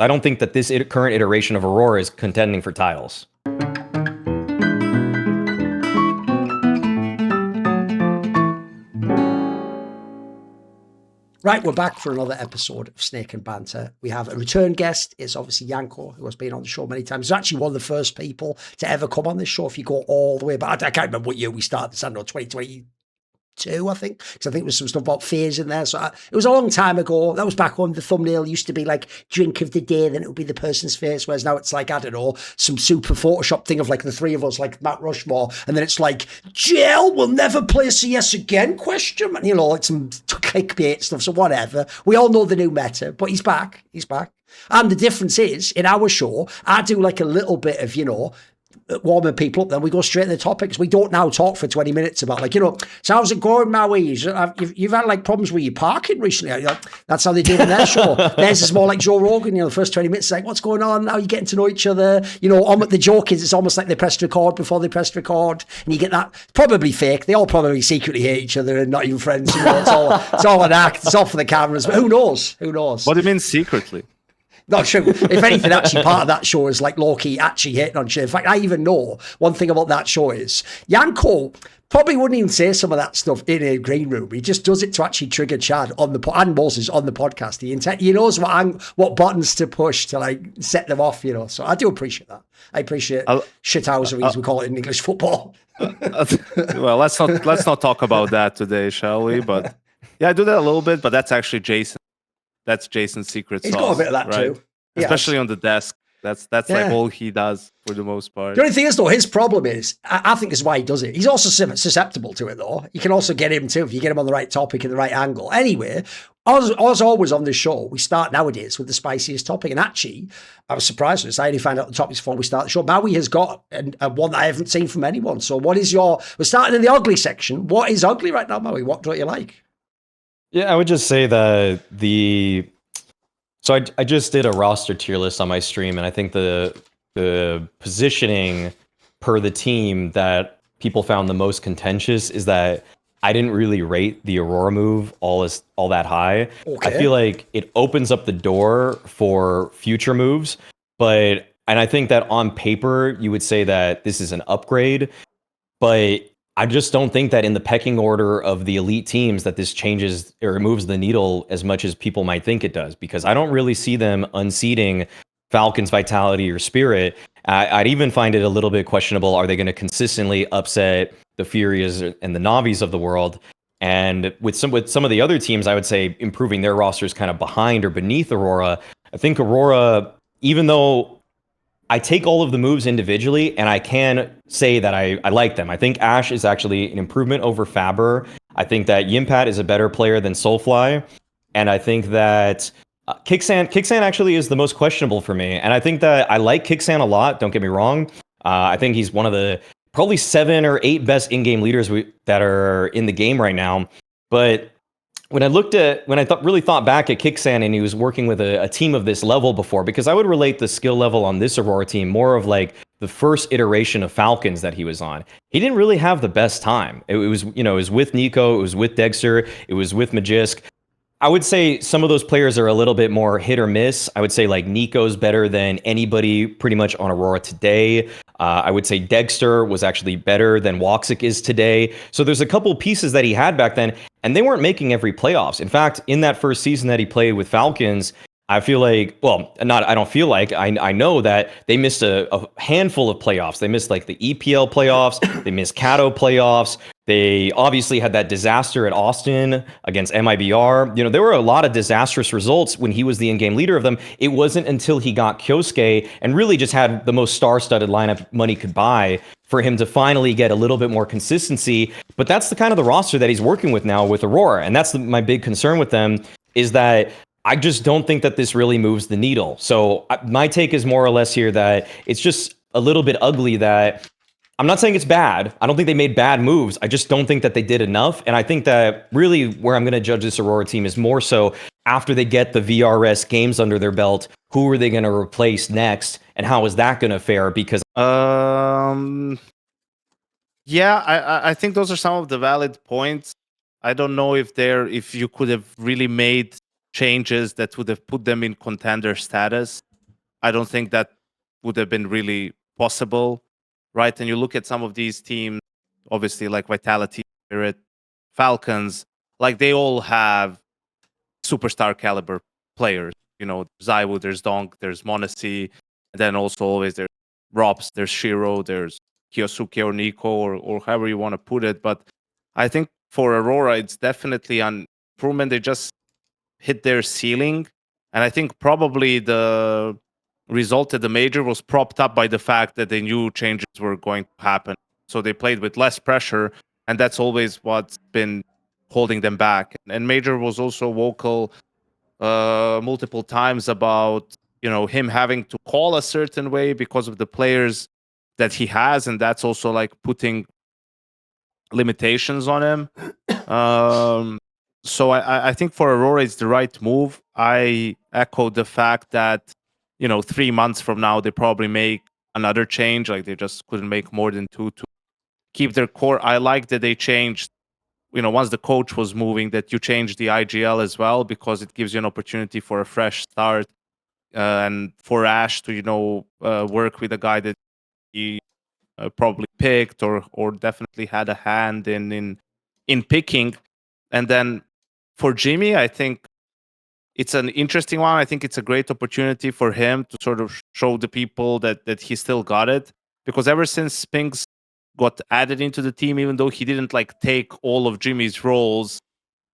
I don't think that this current iteration of Aurora is contending for titles. Right, we're back for another episode of Snake and Banter. We have a return guest. It's obviously NiKo, who has been on the show many times. He's actually one of the first people to ever come on this show if you go all the way back. I can't remember what year we started this, I don't know, 2022, I think, because I think there's some stuff about fears in there. So it was a long time ago. That was back when the thumbnail used to be like drink of the day, then it would be the person's face, whereas now it's like, I don't know, some super Photoshop thing of like the three of us, like Matt Rushmore, and then it's like, Jill will never play CS again, question, and you know, like some clickbait stuff, so whatever. We all know the new meta, but he's back. And the difference is, in our show, I do like a little bit of, you know, warming people up, then we go straight to the topics. We don't now talk for 20 minutes about like, you know, so how's it going, Maui? You've had like problems with your parking recently. Like, that's how they do on their show. Theirs is more like Joe Rogan, you know, the first 20 minutes like, what's going on? How are you getting to know each other? You know, the joke is it's almost like they pressed record before they pressed record, and you get that, probably fake. They all probably secretly hate each other and not even friends. You know, it's all an act. It's all for the cameras, but who knows? What do you mean secretly? Not true. If anything, actually, part of that show is like low-key actually hitting on shit. In fact, I even know one thing about that show is NiKo probably wouldn't even say some of that stuff in a green room. He just does it to actually trigger Chad on the and Moses on the podcast. He knows what buttons to push to like set them off, you know. So I do appreciate that. I appreciate shithouseries, we call it in English football. Well, let's not talk about that today, shall we? But yeah, I do that a little bit, but that's actually Jason. That's Jason's secret sauce. He's got a bit of that right? too. Especially on the desk. That's like all he does for the most part. The only thing is, though, his problem is, I think this is why he does it. He's also susceptible to it, though. You can also get him too if you get him on the right topic and the right angle. Anyway, as always on this show, we start nowadays with the spiciest topic. And actually, I was surprised with this. I only found out the topics before we start the show. Maui has got a one that I haven't seen from anyone. So what is we're starting in the ugly section. What is ugly right now, Maui? What don't you like? Yeah, I would just say that So I just did a roster tier list on my stream, and I think the positioning per the team that people found the most contentious is that I didn't really rate the Aurora move all that high. Okay. I feel like it opens up the door for future moves, and I think that on paper you would say that this is an upgrade, but I just don't think that in the pecking order of the elite teams that this changes or moves the needle as much as people might think it does, because I don't really see them unseating Falcons, Vitality, or Spirit. I'd even find it a little bit questionable. Are they going to consistently upset the FURIAs and the NAVIs of the world? And with some of the other teams, I would say improving their rosters kind of behind or beneath Aurora. I think Aurora, even though I take all of the moves individually, and I can say that I like them. I think Ashe is actually an improvement over Faber. I think that Yimpat is a better player than Soulfly. And I think that Kicksan actually is the most questionable for me. And I think that I like Kicksan a lot, don't get me wrong. I think he's one of the probably 7 or 8 best in-game leaders that are in the game right now. But when I really thought back at Kicksan and he was working with a team of this level before, because I would relate the skill level on this Aurora team more of like the first iteration of Falcons that he was on. He didn't really have the best time. It was with NiKo, it was with Dexter, it was with Magisk. I would say some of those players are a little bit more hit or miss. I would say like NiKo's better than anybody pretty much on Aurora today. I would say Dexter was actually better than lauNX is today. So there's a couple pieces that he had back then, and they weren't making every playoffs. In fact, in that first season that he played with Falcons, I feel like, I don't feel like, I know that they missed a handful of playoffs. They missed like the EPL playoffs, they missed Cato playoffs. They obviously had that disaster at Austin against MIBR. You know, there were a lot of disastrous results when he was the in-game leader of them. It wasn't until he got Kyosuke and really just had the most star-studded lineup money could buy for him to finally get a little bit more consistency. But that's the kind of the roster that he's working with now with Aurora. And that's my big concern with them, is that I just don't think that this really moves the needle. So my take is more or less here that it's just a little bit ugly. That I'm not saying it's bad. I don't think they made bad moves. I just don't think that they did enough. And I think that really where I'm going to judge this Aurora team is more so after they get the VRS games under their belt, who are they going to replace next? And how is that going to fare? Because yeah, I think those are some of the valid points. I don't know if you could have really made changes that would have put them in contender status. I don't think that would have been really possible, right? And you look at some of these teams, obviously like Vitality, Spirit, Falcons, like they all have superstar caliber players. You know, there's Iwu, there's Donk, there's mauiSnake, and then also always there's Robs, there's Shiro, there's Kyosuke or NiKo, or however you want to put it. But I think for Aurora, it's definitely an improvement. They just hit their ceiling. And I think probably the result at the major was propped up by the fact that they knew changes were going to happen. So they played with less pressure, and that's always what's been holding them back. And Major was also vocal multiple times about, you know, him having to call a certain way because of the players that he has, and that's also like putting limitations on him. So I think for Aurora it's the right move. I echo the fact that, you know, 3 months from now they probably make another change. Like they just couldn't make more than 2 to keep their core. I like that they changed, you know, once the coach was moving, that you changed the IGL as well, because it gives you an opportunity for a fresh start, and for Ash to, you know, work with a guy that he probably picked or definitely had a hand in picking. And then for Jimmy, I think it's an interesting one. I think it's a great opportunity for him to sort of show the people that he still got it, because ever since Spinks got added into the team, even though he didn't like take all of Jimmy's roles,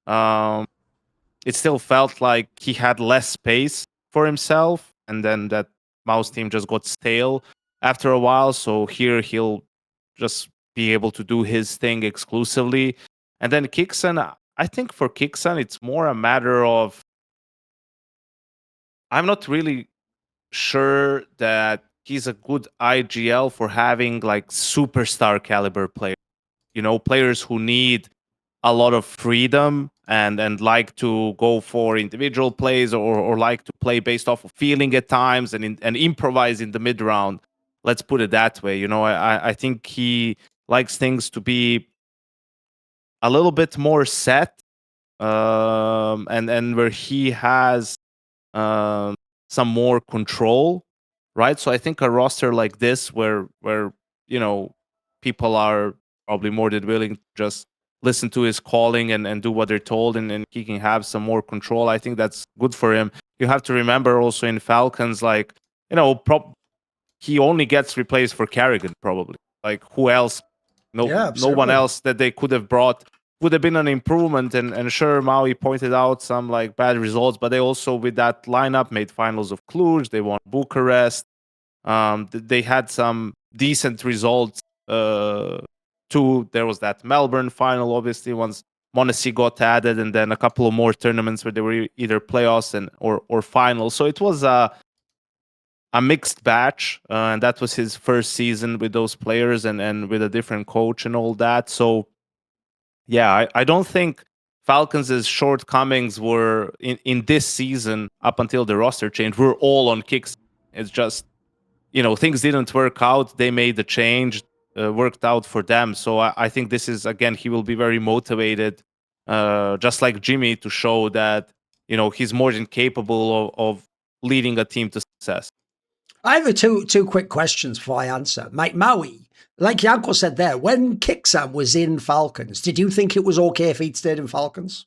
it still felt like he had less space for himself, and then that Mouse team just got stale after a while. So here he'll just be able to do his thing exclusively. And then Kixen, I think for Kixen, it's more a matter of, I'm not really sure that he's a good IGL for having like superstar caliber players. You know, players who need a lot of freedom and like to go for individual plays, or like to play based off of feeling at times and improvise in the mid round. Let's put it that way. You know, I think he likes things to be a little bit more set, and where he has some more control, right? So I think a roster like this, where you know, people are probably more than willing to just listen to his calling and do what they're told, and he can have some more control. I think that's good for him. You have to remember also in Falcons, like, you know, he only gets replaced for Carrigan probably. Like who else? No one else that they could have brought would have been an improvement. And sure, Maui pointed out some like bad results, but they also with that lineup made finals of Cluj. They won Bucharest. They had some decent results too. There was that Melbourne final, obviously, once mauiSnake got added, and then a couple of more tournaments where they were either playoffs or finals. So it was a mixed batch, and that was his first season with those players and with a different coach and all that. So yeah, I don't think Falcons' shortcomings were in this season up until the roster change were all on Kicks. It's just, you know, things didn't work out. They made the change, worked out for them. So I think this is, again, he will be very motivated, just like Jimmy, to show that, you know, he's more than capable of leading a team to success. I have two quick questions before I answer. Mike Maui, like Janko said there, when Kixam was in Falcons, did you think it was okay if he'd stayed in Falcons?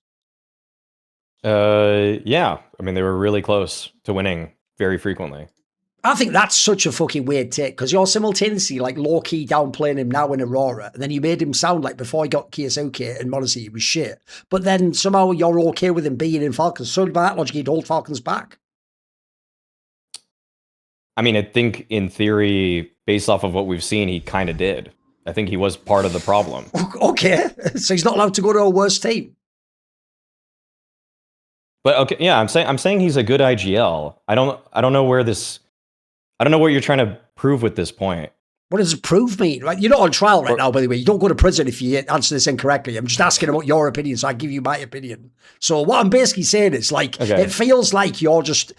Yeah. I mean, they were really close to winning very frequently. I think that's such a fucking weird take, because you're simultaneously like low-key downplaying him now in Aurora, and then you made him sound like before he got Kyosuke and mauiSnake he was shit. But then somehow you're okay with him being in Falcons. So by that logic, he'd hold Falcons back. I mean, I think in theory, based off of what we've seen, he kind of did. I think he was part of the problem. Okay, so he's not allowed to go to a worse team. But okay, yeah, I'm saying he's a good IGL. I don't know where this. I don't know what you're trying to prove with this point. What does it prove mean? Right? You're not on trial right now, by the way. You don't go to prison if you answer this incorrectly. I'm just asking about your opinion, so I give you my opinion. So what I'm basically saying is, like, It feels like you're just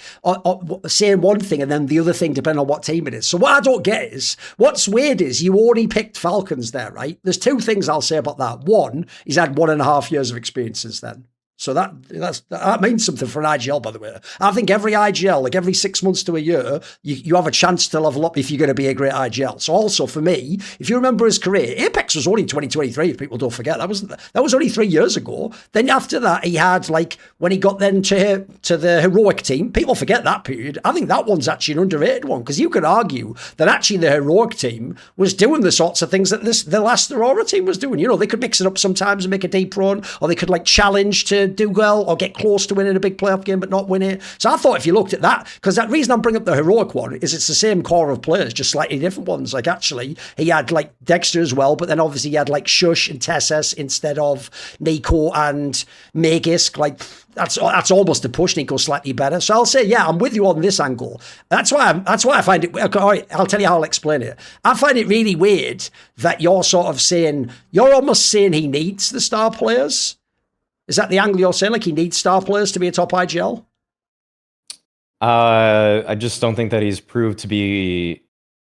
saying one thing and then the other thing, depending on what team it is. So what I don't get is, what's weird is you only picked Falcons there, right? There's two things I'll say about that. One, he's had 1.5 years of experience since then. So that means something for an IGL, by the way. I think every IGL, like every 6 months to a year, you have a chance to level up if you're going to be a great IGL. So also for me, if you remember his career, Apex was only 2023, if people don't forget. That was only 3 years ago. Then after that, he had like, when he got then to the heroic team, people forget that period. I think that one's actually an underrated one, because you could argue that actually the heroic team was doing the sorts of things that the last Aurora team was doing. You know, they could mix it up sometimes and make a deep run, or they could like challenge to do well or get close to winning a big playoff game but not win it. So I thought if you looked at that, because that reason I'm bringing up the heroic one is it's the same core of players, just slightly different ones. Like actually he had like Dexter as well, but then obviously he had like Shush and Tessus instead of NiKo and Magisk. Like that's almost a push. NiKo's slightly better. So I'll say, yeah, I'm with you on this angle. That's why I find it, all right, I'll tell you how I'll explain it. I find it really weird that you're almost saying he needs the star players. Is that the angle you're saying? Like he needs star players to be a top IGL? I just don't think that he's proved to be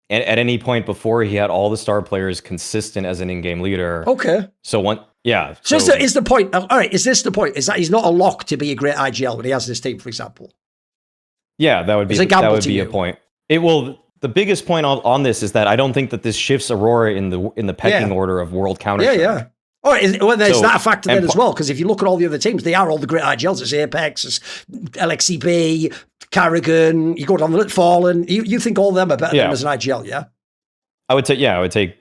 at any point before he had all the star players consistent as an in-game leader. Okay. So is the point? All right. Is this the point? Is that he's not a lock to be a great IGL when he has this team, for example? Yeah, that would be a point. The biggest point on this is that I don't think that this shifts Aurora in the pecking order of world counter. Yeah. Oh, there's that a factor then as well, because if you look at all the other teams, they are all the great IGLs. It's Apex, it's LXCB, Carrigan, you go down the Fallen. You think all of them are better than as an IGL, yeah? I would take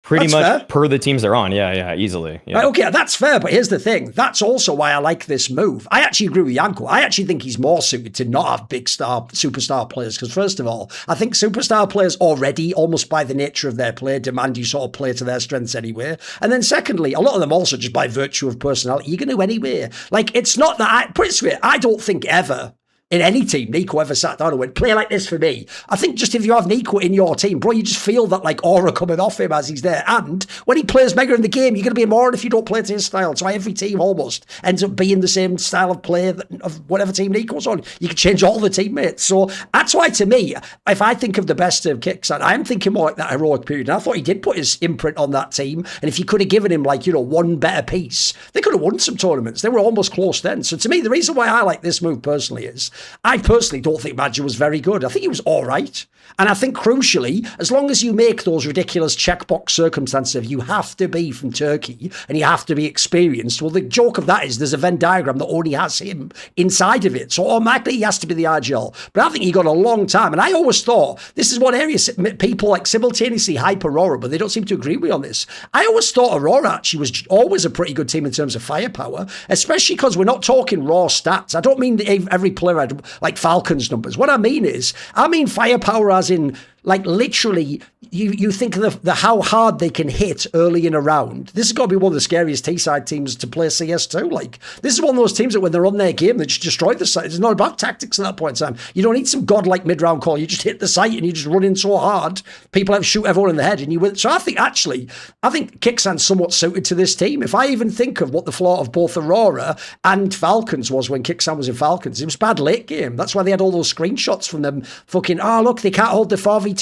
pretty much fair. Per the teams they're on. Yeah, easily. Yeah. Right, okay, that's fair, but here's the thing. That's also why I like this move. I actually agree with NiKo. I actually think he's more suited to not have big superstar players, because first of all, I think superstar players already, almost by the nature of their play, demand you sort of play to their strengths anyway. And then secondly, a lot of them also just by virtue of personality, you're going to anyway. Like, it's not that, put it this way, I don't think ever in any team, NiKo ever sat down and went, play like this for me. I think just if you have NiKo in your team, bro, you just feel that like aura coming off him as he's there. And when he plays Mega in the game, you're going to be more if you don't play to his style. So every team almost ends up being the same style of play of whatever team NiKo's on. You can change all the teammates. So that's why, to me, if I think of the best of Kixan, I'm thinking more like that heroic period. And I thought he did put his imprint on that team. And if you could have given him like, one better piece, they could have won some tournaments. They were almost close then. So to me, the reason why I like this move personally is I personally don't think Madja was very good. I think he was all right. And I think crucially, as long as you make those ridiculous checkbox circumstances of you have to be from Turkey and you have to be experienced, well, the joke of that is there's a Venn diagram that only has him inside of it. So automatically he has to be the RGL. But I think he got a long time. And I always thought, this is one area people like simultaneously hype Aurora, but they don't seem to agree with me on this. I always thought Aurora actually was always a pretty good team in terms of firepower, especially because we're not talking raw stats. I don't mean that every player had like Falcons numbers. What I mean firepower as in like literally you think of the how hard they can hit early in a round. This has got to be one of the scariest T-side teams to play CS2. Like, this is one of those teams that when they're on their game, they just destroy the site. It's not about tactics at that point in time. You don't need some godlike mid-round call. You just hit the site and you just run in so hard, people have to shoot everyone in the head and you win. So I think Kixan's somewhat suited to this team. If I even think of what the flaw of both Aurora and Falcons was when Kixan was in Falcons, it was bad late game. That's why they had all those screenshots from them fucking, look, they can't hold the 4v2.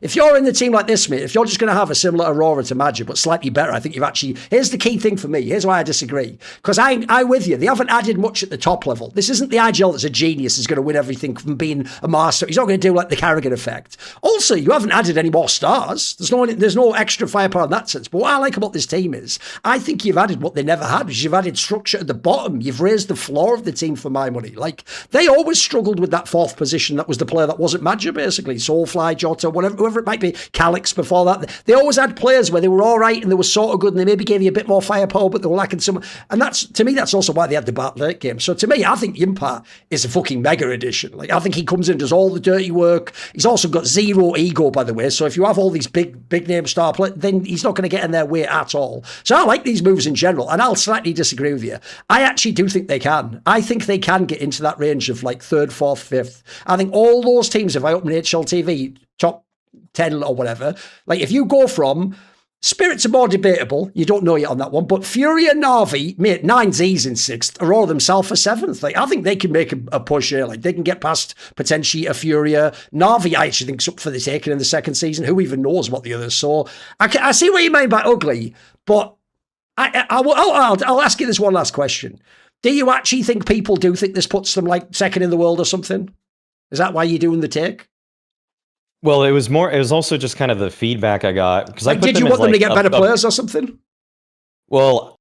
If you're in the team like this, mate, if you're just going to have a similar Aurora to Madja, but slightly better, I think you've actually... Here's the key thing for me. Here's why I disagree. Because I'm with you. They haven't added much at the top level. This isn't the IGL that's a genius, is going to win everything from being a master. He's not going to do like the Carrigan effect. Also, you haven't added any more stars. There's no extra firepower in that sense. But what I like about this team is, I think you've added what they never had, which is you've added structure at the bottom. You've raised the floor of the team for my money. Like, they always struggled with that fourth position. That was the player that wasn't Madja, basically. Soulfly, Jota, whoever it might be, Calix before that. They always had players where they were all right and they were sort of good and they maybe gave you a bit more firepower, but they were lacking some. And that's, to me, that's also why they had the bat late game. So to me, I think Yimpa is a fucking mega addition. Like, I think he comes in, does all the dirty work. He's also got zero ego, by the way. So if you have all these big name star players, then he's not going to get in their way at all. So I like these moves in general, and I'll slightly disagree with you. I actually do think they can. I think they can get into that range of like 3rd, 4th, 5th. I think all those teams, if I open HLTV, top 10 or whatever, like if you go from Spirits are more debatable, you don't know yet on that one, but FURIA, NAVI, mate, 9Z's in 6th, Aurora themselves for 7th. Like, I think they can make a push here. Like, they can get past potentially a FURIA. NAVI, I actually think, is up for the taking in the second season. Who even knows what the others? So I see what you mean by ugly, but I'll ask you this one last question. Do you actually think people do think this puts them like second in the world or something? Is that why you're doing the take? Well, it was also just kind of the feedback I got because like, did you want them to get better players or something? Well,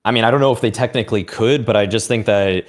I mean, I don't know if they technically could, but I just think that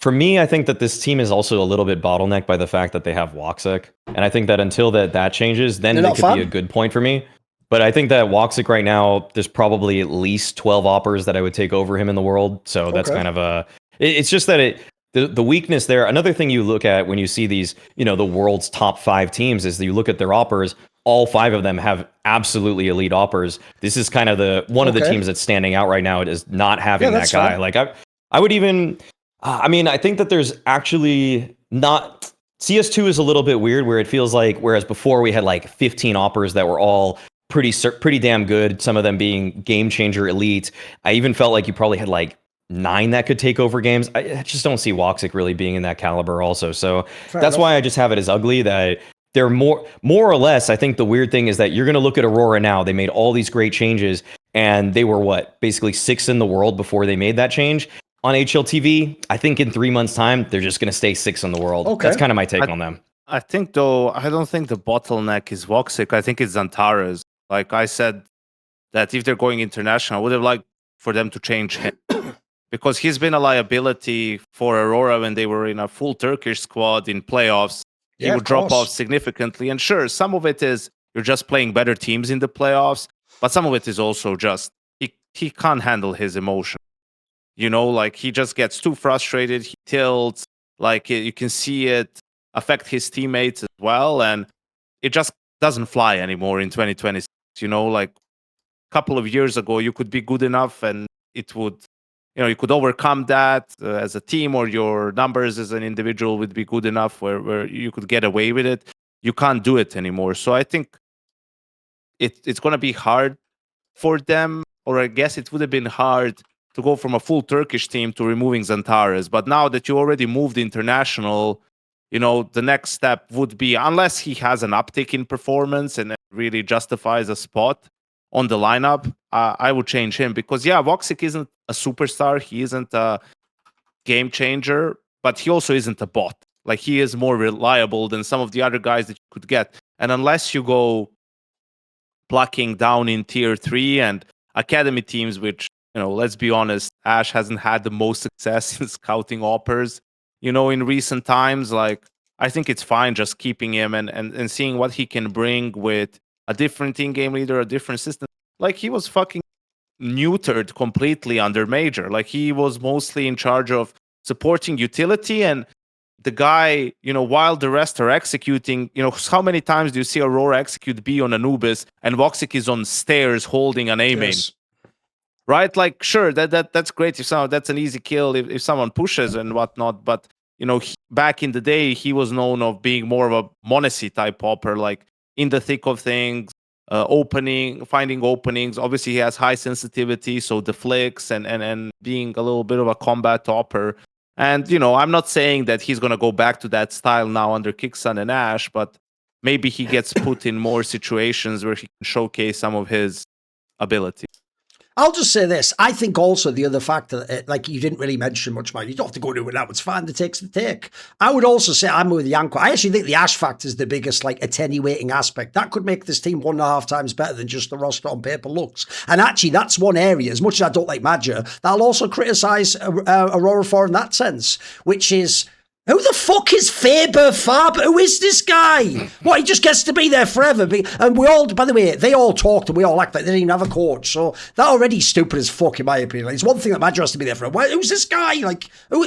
for me, I think that this team is also a little bit bottlenecked by the fact that they have Woxic. And I think that until that changes, then it could be a good point for me. But I think that Woxic right now, there's probably at least 12 oppers that I would take over him in the world. So that's kind of it's just that the weakness there. Another thing you look at when you see these, the world's top 5 teams is that you look at their oppers. All 5 of them have absolutely elite oppers. This is kind of one of the teams that's standing out right now. It is not having that guy. Fine. Like I would even. I mean, I think that there's actually not... CS2 is a little bit weird where it feels like, whereas before we had like 15 oppers that were all pretty damn good, some of them being game changer elite. I even felt like you probably had like 9 that could take over games. I just don't see Woxic really being in that caliber also. So that's why I just have it as ugly that they're more or less. I think the weird thing is that you're going to look at Aurora now. They made all these great changes and they were basically 6th in the world before they made that change. On HLTV, I think in 3 months' time, they're just going to stay 6th in the world. Okay. That's kind of my take on them. I think, though, I don't think the bottleneck is Woxic. I think it's Xantares. Like I said, that if they're going international, I would have liked for them to change him. Because he's been a liability for Aurora when they were in a full Turkish squad in playoffs. He would drop off significantly. And sure, some of it is you're just playing better teams in the playoffs. But some of it is also just he can't handle his emotion. Like he just gets too frustrated. He tilts. Like you can see it affect his teammates as well. And it just doesn't fly anymore in 2026. Like a couple of years ago, you could be good enough and it would, you could overcome that as a team, or your numbers as an individual would be good enough where you could get away with it. You can't do it anymore. So I think it's going to be hard for them, or I guess it would have been hard to go from a full Turkish team to removing Xantares. But now that you already moved international, the next step would be, unless he has an uptick in performance and really justifies a spot on the lineup, I would change him. Because, Woxic isn't a superstar. He isn't a game changer, but he also isn't a bot. Like, he is more reliable than some of the other guys that you could get. And unless you go plucking down in tier 3 and academy teams, which, let's be honest, Ash hasn't had the most success in scouting oppers, in recent times. Like, I think it's fine just keeping him and seeing what he can bring with a different in-game leader, a different system. Like, he was fucking neutered completely under Major. Like, he was mostly in charge of supporting utility, and the guy, while the rest are executing, how many times do you see Aurora execute B on Anubis and Woxic is on stairs holding an A main? Yes. Right? Like, sure, that's great if that's an easy kill if someone pushes and whatnot. But, back in the day, he was known of being more of a Monacy type opper, like in the thick of things, finding openings. Obviously, he has high sensitivity, so the flicks and being a little bit of a combat opper. And, I'm not saying that he's going to go back to that style now under Kicksun and Ash, but maybe he gets put in more situations where he can showcase some of his ability. I'll just say this. I think also the other factor, like you didn't really mention much, man. You don't have to go into it now. It's fine. The take's the take. I would also say I'm with NiKo. I actually think the Ash factor is the biggest, attenuating aspect. That could make this team 1.5 times better than just the roster on paper looks. And actually, that's one area, as much as I don't like Madger, that I'll also criticize Aurora for in that sense, which is, who the fuck is Faber Fab? Who is this guy? What, he just gets to be there forever? And we all, by the way, they all talked and we all act like they didn't even have a coach. So that already stupid as fuck, in my opinion. Like, it's one thing that Madger has to be there forever. Who's this guy?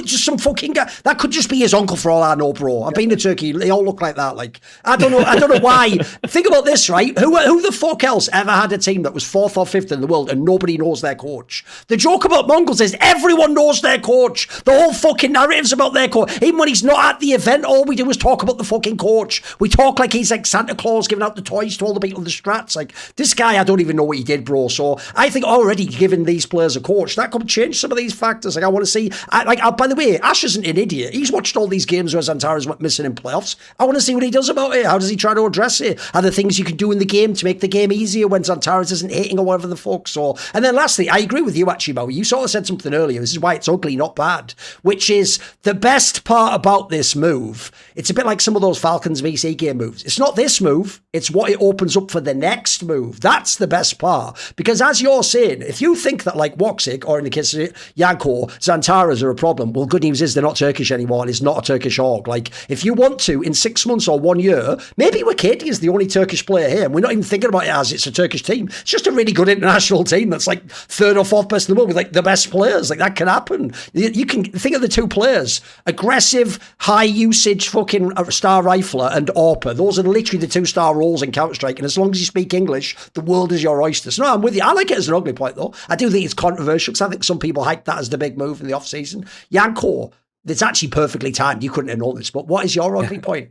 Just some fucking guy. That could just be his uncle for all I know, bro. I've been to Turkey. They all look like that. Like, I don't know why. Think about this, right? Who the fuck else ever had a team that was 4th or 5th in the world and nobody knows their coach? The joke about Mongols is everyone knows their coach. The whole fucking narrative's about their coach. Even when he's not at the event, all we do is talk about the fucking coach. We talk like he's like Santa Claus giving out the toys to all the people in the strats. Like, this guy, I don't even know what he did, bro. So I think already giving these players a coach, that could change some of these factors. Like, I want to see, by the way, Ash isn't an idiot. He's watched all these games where Xantaras went missing in playoffs. I want to see what he does about it. How does he try to address it? Are there things you can do in the game to make the game easier when Xantaras isn't hitting or whatever the fuck? So, and then lastly, I agree with you actually, Maui. You sort of said something earlier. This is why it's ugly, not bad, which is the best part about this move. It's a bit like some of those Falcons VC game moves. It's not this move. It's what it opens up for the next move. That's the best part. Because as you're saying, if you think that like Woxic, or in the case of NiKo, Xantaras are a problem, well, good news is they're not Turkish anymore and it's not a Turkish org. Like, if you want to, in 6 months or 1 year, maybe Wakadi is the only Turkish player here and we're not even thinking about it as it's a Turkish team. It's just a really good international team that's like 3rd or 4th best in the world with like the best players. Like, that can happen. You can think of the two players, aggressive, high usage fucking star rifler and AWPer. Those are literally the 2-star roles in Counter-Strike, and as long as you speak English, the world is your oyster. So no, I'm with you. I like it as an ugly point though. I do think it's controversial because I think some people hype that as the big move in the off-season. NiKo, it's actually perfectly timed. You couldn't have known this, but what is your ugly point?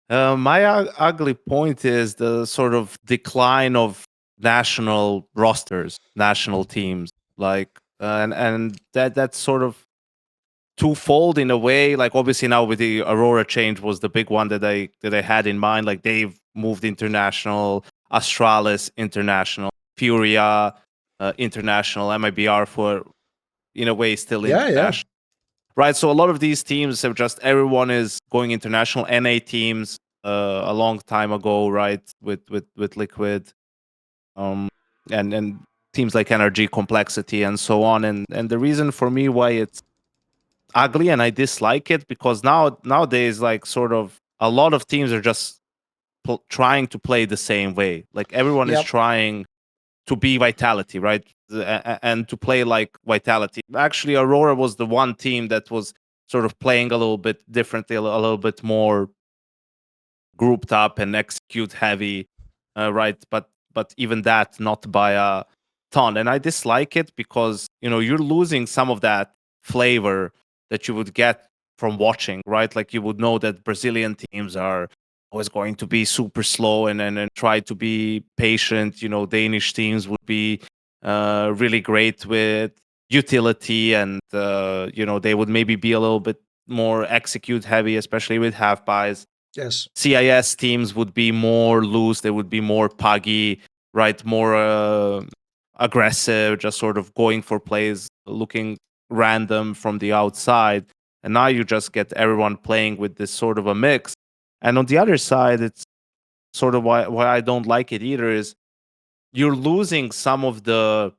My ugly point is the sort of decline of national rosters, national teams, like, and that's sort of twofold in a way. Like, obviously now with the Aurora change was the big one that I had in mind. Like, they've moved international, Astralis international, FURIA international, MIBR for, in a way, still international. Right, so a lot of these teams have just, everyone is going international. NA teams a long time ago, right, with Liquid, and teams like Energy, Complexity, and so on. And the reason for me why it's ugly and I dislike it, because nowadays, like, sort of a lot of teams are just trying to play the same way. Like, everyone is trying to be Vitality, right? And to play like Vitality. Actually, Aurora was the one team that was sort of playing a little bit differently, a little bit more grouped up and execute heavy, right? But even that, not by a ton. And I dislike it because, you're losing some of that flavor that you would get from watching, right? Like, you would know that Brazilian teams are always going to be super slow and try to be patient. Danish teams would be really great with utility, and they would maybe be a little bit more execute heavy, especially with half buys. Yes. CIS teams would be more loose. They would be more puggy, right? More aggressive, just sort of going for plays, looking random from the outside. And now you just get everyone playing with this sort of a mix. And on the other side, it's sort of why I don't like it either, is you're losing some of the,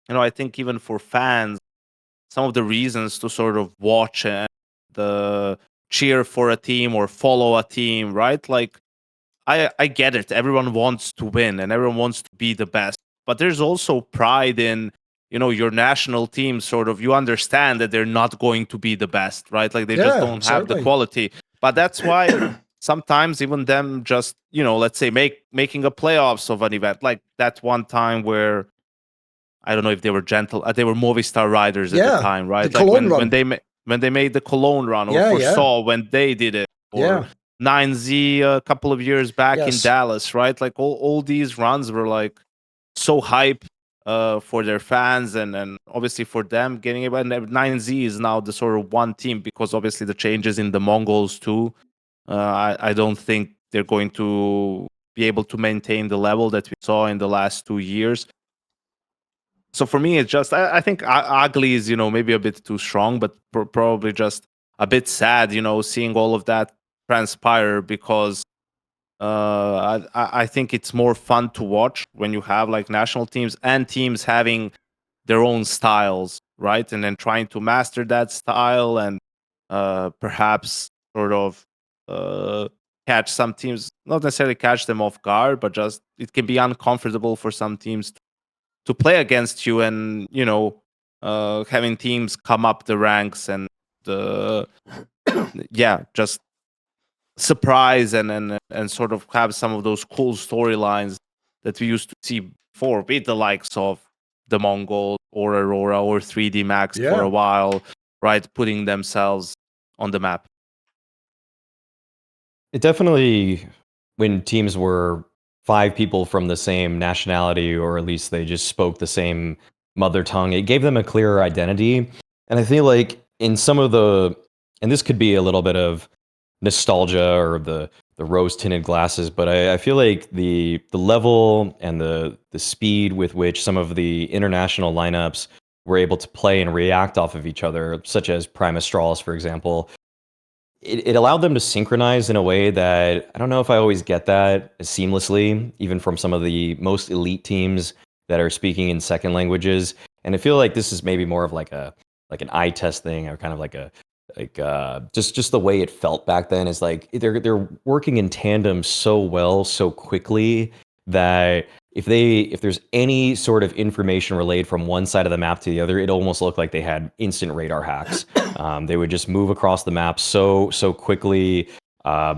I think even for fans, some of the reasons to sort of watch and the cheer for a team or follow a team, right? Like, I get it. Everyone wants to win and everyone wants to be the best. But there's also pride in, your national team, sort of, you understand that they're not going to be the best, right? Like, they just don't have the quality. But that's why sometimes even them just, let's say making a playoffs of an event, like that one time where, I don't know if they were gentle, they were Movistar riders at the time, right? The Like Cologne run. when they made the Cologne run, or Saw when they did it, or 9Z a couple of years back in Dallas, right? Like, all these runs were like so hype for their fans and obviously for them getting it. And 9Z is now the sort of one team, because obviously the changes in the Mongols too. I don't think they're going to be able to maintain the level that we saw in the last 2 years. So for me, it's just, I think ugly is, maybe a bit too strong, but probably just a bit sad, seeing all of that transpire, because I think it's more fun to watch when you have like national teams and teams having their own styles, right? And then trying to master that style and perhaps sort of catch some teams, not necessarily catch them off guard, but just it can be uncomfortable for some teams to play against you, and having teams come up the ranks and just surprise and sort of have some of those cool storylines that we used to see before, with the likes of the Mongol or Aurora or 3D Max for a while, right? Putting themselves on the map. It definitely, when teams were 5 people from the same nationality, or at least they just spoke the same mother tongue, it gave them a clearer identity. And I feel like in some of and this could be a little bit of nostalgia or the rose-tinted glasses, but I feel like the level and the speed with which some of the international lineups were able to play and react off of each other, such as Prime Astralis, for example, it allowed them to synchronize in a way that I don't know if I always get that seamlessly, even from some of the most elite teams that are speaking in second languages. And I feel like this is maybe more of like an eye test thing, or kind of like just the way it felt back then is like they're working in tandem so well, so quickly, that if there's any sort of information relayed from one side of the map to the other, it almost looked like they had instant radar hacks. They would just move across the map so quickly,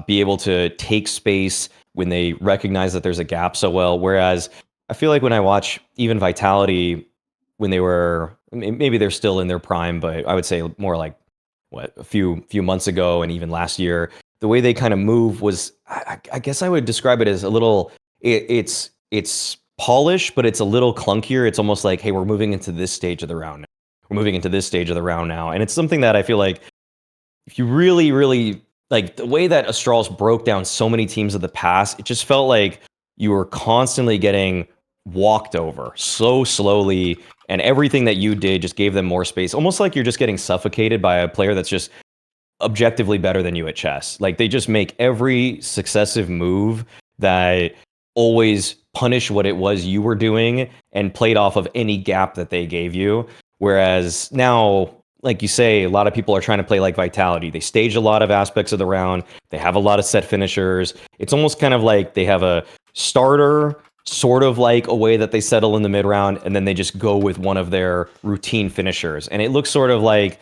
be able to take space when they recognize that there's a gap so well. Whereas I feel like when I watch even Vitality, when they were, maybe they're still in their prime, but I would say more like a few months ago and even last year, the way they kind of move was, I guess I would describe it as a little, it's polished, but it's a little clunkier. It's almost like, hey, we're moving into this stage of the round now. We're moving into this stage of the round now. And it's something that I feel like if you really, really, like the way that Astralis broke down so many teams of the past, it just felt like you were constantly getting walked over so slowly, and everything that you did just gave them more space. Almost like you're just getting suffocated by a player that's just objectively better than you at chess. Like they just make every successive move that always punish what it was you were doing and played off of any gap that they gave you. Whereas now, like you say, a lot of people are trying to play like Vitality. They stage a lot of aspects of the round. They have a lot of set finishers. It's almost kind of like they have a starter, sort of like a way that they settle in the mid round, and then they just go with one of their routine finishers. And it looks sort of like,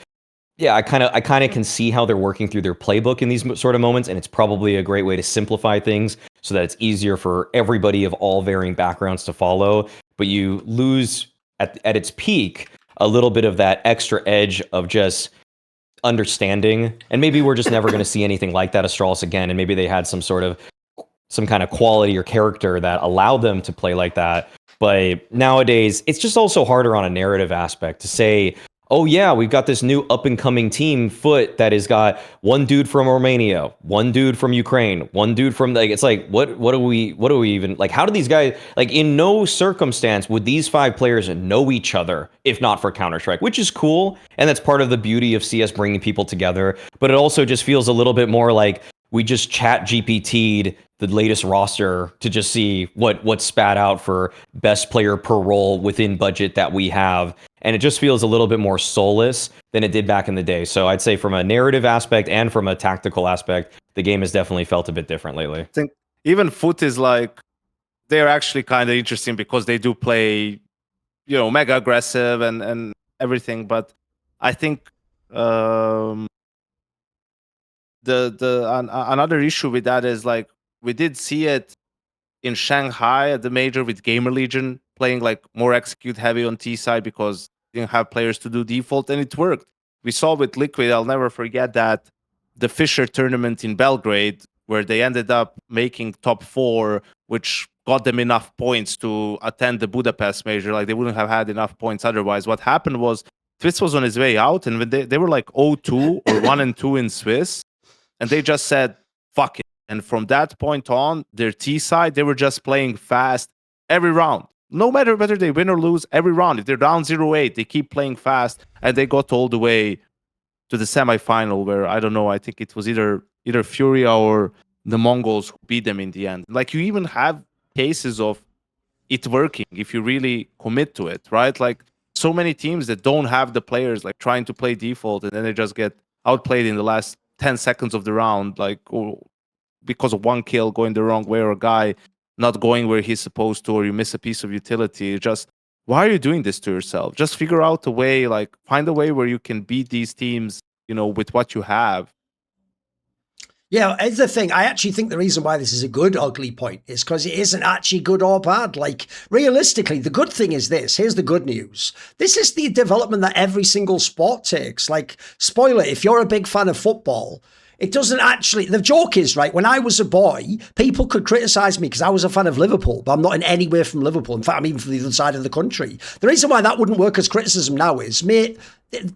yeah, I kind of can see how they're working through their playbook in these sort of moments, and it's probably a great way to simplify things so that it's easier for everybody of all varying backgrounds to follow. But you lose at its peak a little bit of that extra edge of just understanding. And maybe we're just never going to see anything like that Astralis again. And maybe they had some kind of quality or character that allowed them to play like that. But nowadays, it's just also harder on a narrative aspect to say, oh yeah, we've got this new up-and-coming team, Foot, that has got one dude from Romania, one dude from Ukraine, one dude from, like, it's like, what do we even, like, how do these guys, like, in no circumstance would these 5 players know each other if not for Counter-Strike, which is cool, and that's part of the beauty of CS bringing people together, but it also just feels a little bit more like we just chat GPT'd the latest roster to just see what's spat out for best player per role within budget that we have. And it just feels a little bit more soulless than it did back in the day. So I'd say from a narrative aspect and from a tactical aspect, the game has definitely felt a bit different lately. I think even Foot is like, they're actually kind of interesting because they do play, mega aggressive and everything. But I think another issue with that is, like, we did see it in Shanghai at the major with Gamer Legion playing like more execute heavy on T side because they didn't have players to do default, and it worked. We saw with Liquid, I'll never forget that, the Fisher tournament in Belgrade, where they ended up making top 4, which got them enough points to attend the Budapest major. Like, they wouldn't have had enough points otherwise. What happened was Twist was on his way out, and when they were like 0-2 or 1-2 in Swiss, and they just said, fuck it. And from that point on, their T side, they were just playing fast every round. No matter whether they win or lose, every round. If they're down 0-8, they keep playing fast. And they got all the way to the semifinal where, I don't know, I think it was either FURIA or the Mongols who beat them in the end. Like, you even have cases of it working if you really commit to it, right? Like, so many teams that don't have the players, like, trying to play default, and then they just get outplayed in the last 10 seconds of the round, like, because of one kill going the wrong way, or a guy not going where he's supposed to, or you miss a piece of utility. Just, why are you doing this to yourself? Just figure out a way, like, find a way where you can beat these teams, with what you have. Yeah, it's the thing. I actually think the reason why this is a good ugly point is because it isn't actually good or bad. Like, realistically, the good thing is this. Here's the good news. This is the development that every single sport takes. Like, spoiler, if you're a big fan of football, it doesn't actually, the joke is, right, when I was a boy, people could criticize me because I was a fan of Liverpool, but I'm not in any way from Liverpool. In fact, I'm even from the other side of the country. The reason why that wouldn't work as criticism now is, mate,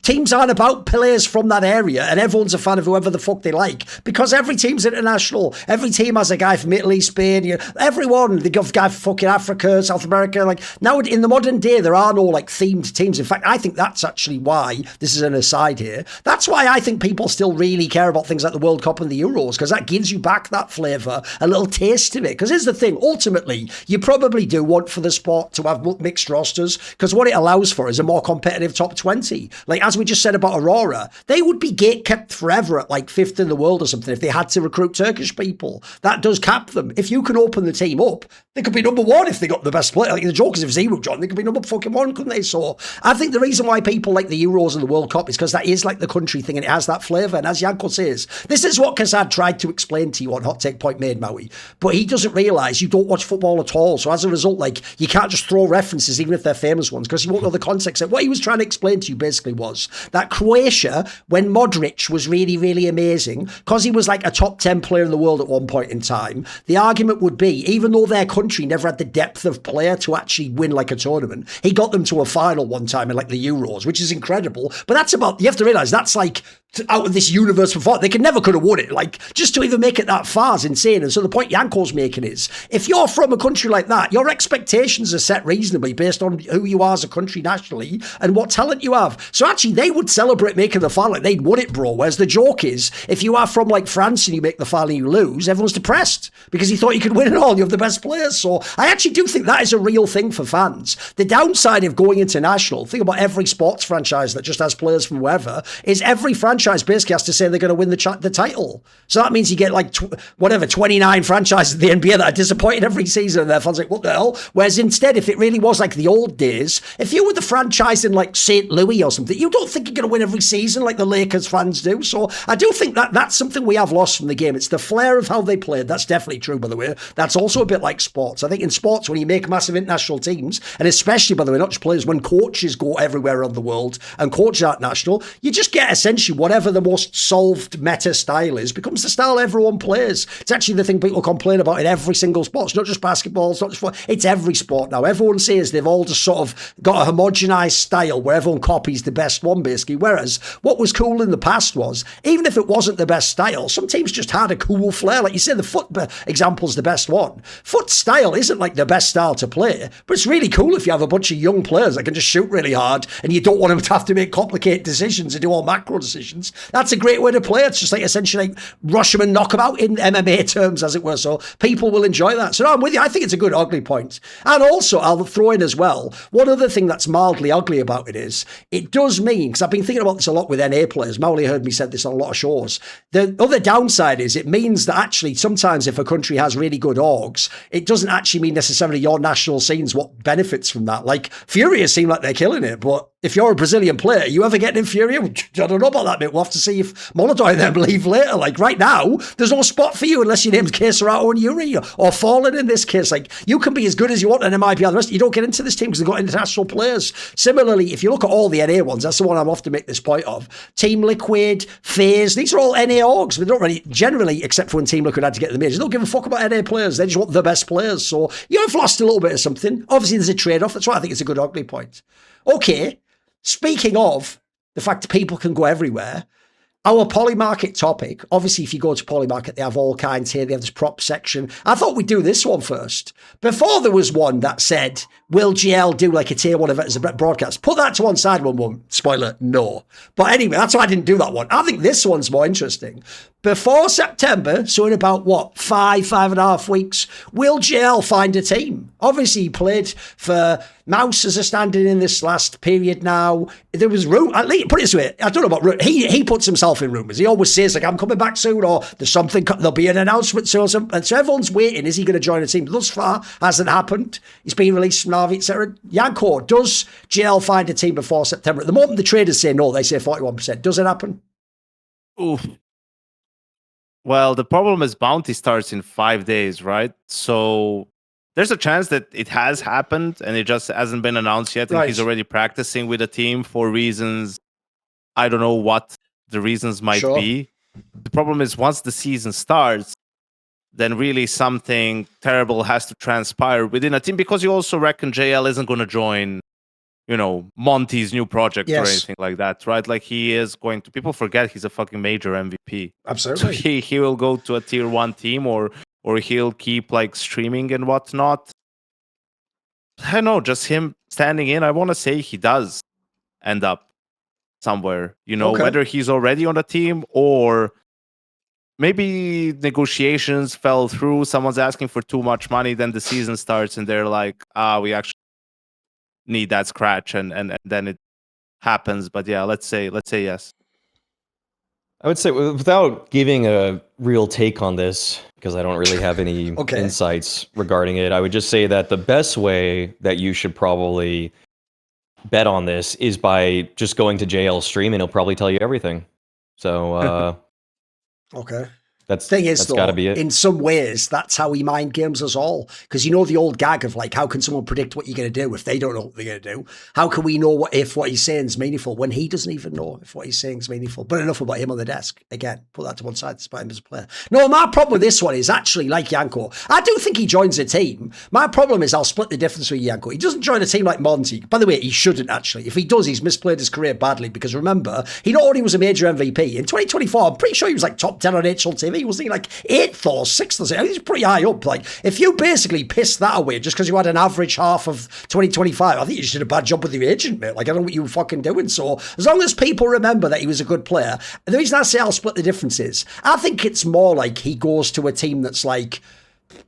teams aren't about players from that area and everyone's a fan of whoever the fuck they like because every team's international. Every team has a guy from Italy, Spain, you know, everyone. They got a guy from fucking Africa, South America. Like, now in the modern day, there are no like themed teams. In fact, I think that's actually why, this is an aside here, that's why I think people still really care about things like the World Cup and the Euros, because that gives you back that flavour, a little taste of it. Because here's the thing, ultimately, you probably do want for the sport to have mixed rosters, because what it allows for is a more competitive top 20. Like, as we just said about Aurora, they would be gate-kept forever at like 5th in the world or something if they had to recruit Turkish people. That does cap them. If you can open the team up, they could be number 1 if they got the best player. Like the joke is if Zero John, they could be number fucking 1, couldn't they? So I think the reason why people like the Euros and the World Cup is because that is like the country thing and it has that flavour. And as NiKo says, this is what Kazad tried to explain to you on Hot Take Point Made, Maui. But he doesn't realise you don't watch football at all. So as a result, like, you can't just throw references, even if they're famous ones, because you won't know the context. What he was trying to explain to you basically was that Croatia, when Modric was really, really amazing, because he was like a top 10 player in the world at one point in time, the argument would be, even though their country never had the depth of player to actually win like a tournament, he got them to a final one time in like the Euros, which is incredible. But that's about, you have to realise, that's like out of this universe before. They could have won it. Like, just to even make it that far is insane. And so the point NiKo's making is, if you're from a country like that, your expectations are set reasonably based on who you are as a country nationally and what talent you have. So actually, they would celebrate making the final like they'd won it, bro. Whereas the joke is, if you are from like France and you make the final and you lose, everyone's depressed because you thought you could win it all. You have the best players. So I actually do think that is a real thing for fans. The downside of going international, think about every sports franchise that just has players from wherever, is every franchise basically has to say they're going to win the title. So that means you get like 29 franchises in the NBA that are disappointed every season and their fans are like, what the hell? Whereas instead, if it really was like the old days, if you were the franchise in like St. Louis or something, you don't think you're going to win every season like the Lakers fans do. So I do think that that's something we have lost from the game. It's the flair of how they played. That's definitely true, by the way. That's also a bit like sports. I think in sports, when you make massive international teams, and especially, by the way, not just players, when coaches go everywhere around the world and coaches aren't national, you just get essentially whatever the most solved meta style is becomes the style everyone plays. It's actually the thing people complain about in every single sport. It's not just basketball, it's not just football. It's every sport now. Everyone says they've all just sort of got a homogenized style where everyone copies the best one, basically. Whereas what was cool in the past was, even if it wasn't the best style, some teams just had a cool flair. Like you say, the foot example's the best one. Foot style isn't like the best style to play, but it's really cool if you have a bunch of young players that can just shoot really hard and you don't want them to have to make complicated decisions and do all macro decisions. That's a great way to play. It's just like essentially like rush them and knock them out in MMA terms, as it were. So people will enjoy that. So no, I'm with you. I think it's a good ugly point. And also, I'll throw in as well, one other thing that's mildly ugly about it is, it does mean, because I've been thinking about this a lot with NA players, Mauli heard me said this on a lot of shows, the other downside is it means that actually sometimes if a country has really good orgs, it doesn't actually mean necessarily your national scene's what benefits from that. Like, FURIA seem like they're killing it, but if you're a Brazilian player, you ever getting in FURIA? I don't know about that bit. We'll have to see if Molodoi and them leave later. Like right now, there's no spot for you unless your name's Keserato and Yuri or Fallen in this case. Like, you can be as good as you want in MIPL. The rest, you don't get into this team because they've got international players. Similarly, if you look at all the NA ones, that's the one I'm often make this point of. Team Liquid, FaZe, these are all NA orgs. They don't really, generally, except for when Team Liquid had to get the majors, they don't give a fuck about NA players. They just want the best players. So you have lost a little bit of something. Obviously, there's a trade-off. That's why I think it's a good ugly point. Okay. Speaking of the fact that people can go everywhere, our Polymarket topic, obviously if you go to Polymarket, they have all kinds here. They have this prop section. I thought we'd do this one first. Before there was one that said, will GL do like a tier 1 event as a broadcast? Put that to one side, one. Spoiler, no. But anyway, that's why I didn't do that one. I think this one's more interesting. Before September, so in about, 5.5 weeks, will GL find a team? Obviously, he played for Maus as a stand-in in this last period now. There was room, at least, put it this way, I don't know about, he puts himself in rumours. He always says, like, I'm coming back soon, or there's something, there'll be an announcement soon, and so everyone's waiting, is he going to join a team? Thus far, hasn't happened. He's been released from NAVI, etc. NiKo, does GL find a team before September? At the moment, the traders say no, they say 41%. Does it happen? Oof. Well, the problem is bounty starts in 5 days, right? So there's a chance that it has happened and it just hasn't been announced yet. And he's Right. already practicing with the team for reasons. I don't know what the reasons might Sure. be. The problem is once the season starts, then really something terrible has to transpire within a team, because you also reckon JL isn't going to join, you know, Monty's new project or Yes. anything like that, right? Like he is going to, people forget he's a fucking major MVP. So Absolutely. he will go to a tier 1 team or he'll keep like streaming and whatnot. I don't know, just him standing in, I want to say he does end up somewhere, you know, Okay. whether he's already on the team or maybe negotiations fell through, someone's asking for too much money, then the season starts and they're like, we actually need that scratch, and then it happens. But yeah, let's say yes. I would say, without giving a real take on this, because I don't really have any Okay. insights regarding it, I would just say that the best way that you should probably bet on this is by just going to JL's stream, and he'll probably tell you everything. So Okay. that's Thing is, got to though, be it. in some ways, that's how he mind games us all. Because you know the old gag of like, how can someone predict what you're going to do if they don't know what they're going to do? How can we know if what he's saying is meaningful when he doesn't even know if what he's saying is meaningful? But enough about him on the desk. Again, put that to one side, despite him as a player. No, my problem with this one is actually like Yanko. I do think he joins a team. My problem is I'll split the difference with Yanko. He doesn't join a team like Monty. By the way, he shouldn't actually. If he does, he's misplayed his career badly, because remember, he not only was a major MVP in 2024, I'm pretty sure he was like top 10 on HLTV. Wasn't he like 8th or 6th or something? He's pretty high up. Like, if you basically piss that away just because you had an average half of 2025, I think you just did a bad job with your agent, mate. Like, I don't know what you were fucking doing. So, as long as people remember that he was a good player, the reason I say I'll split the difference is, I think it's more like he goes to a team that's like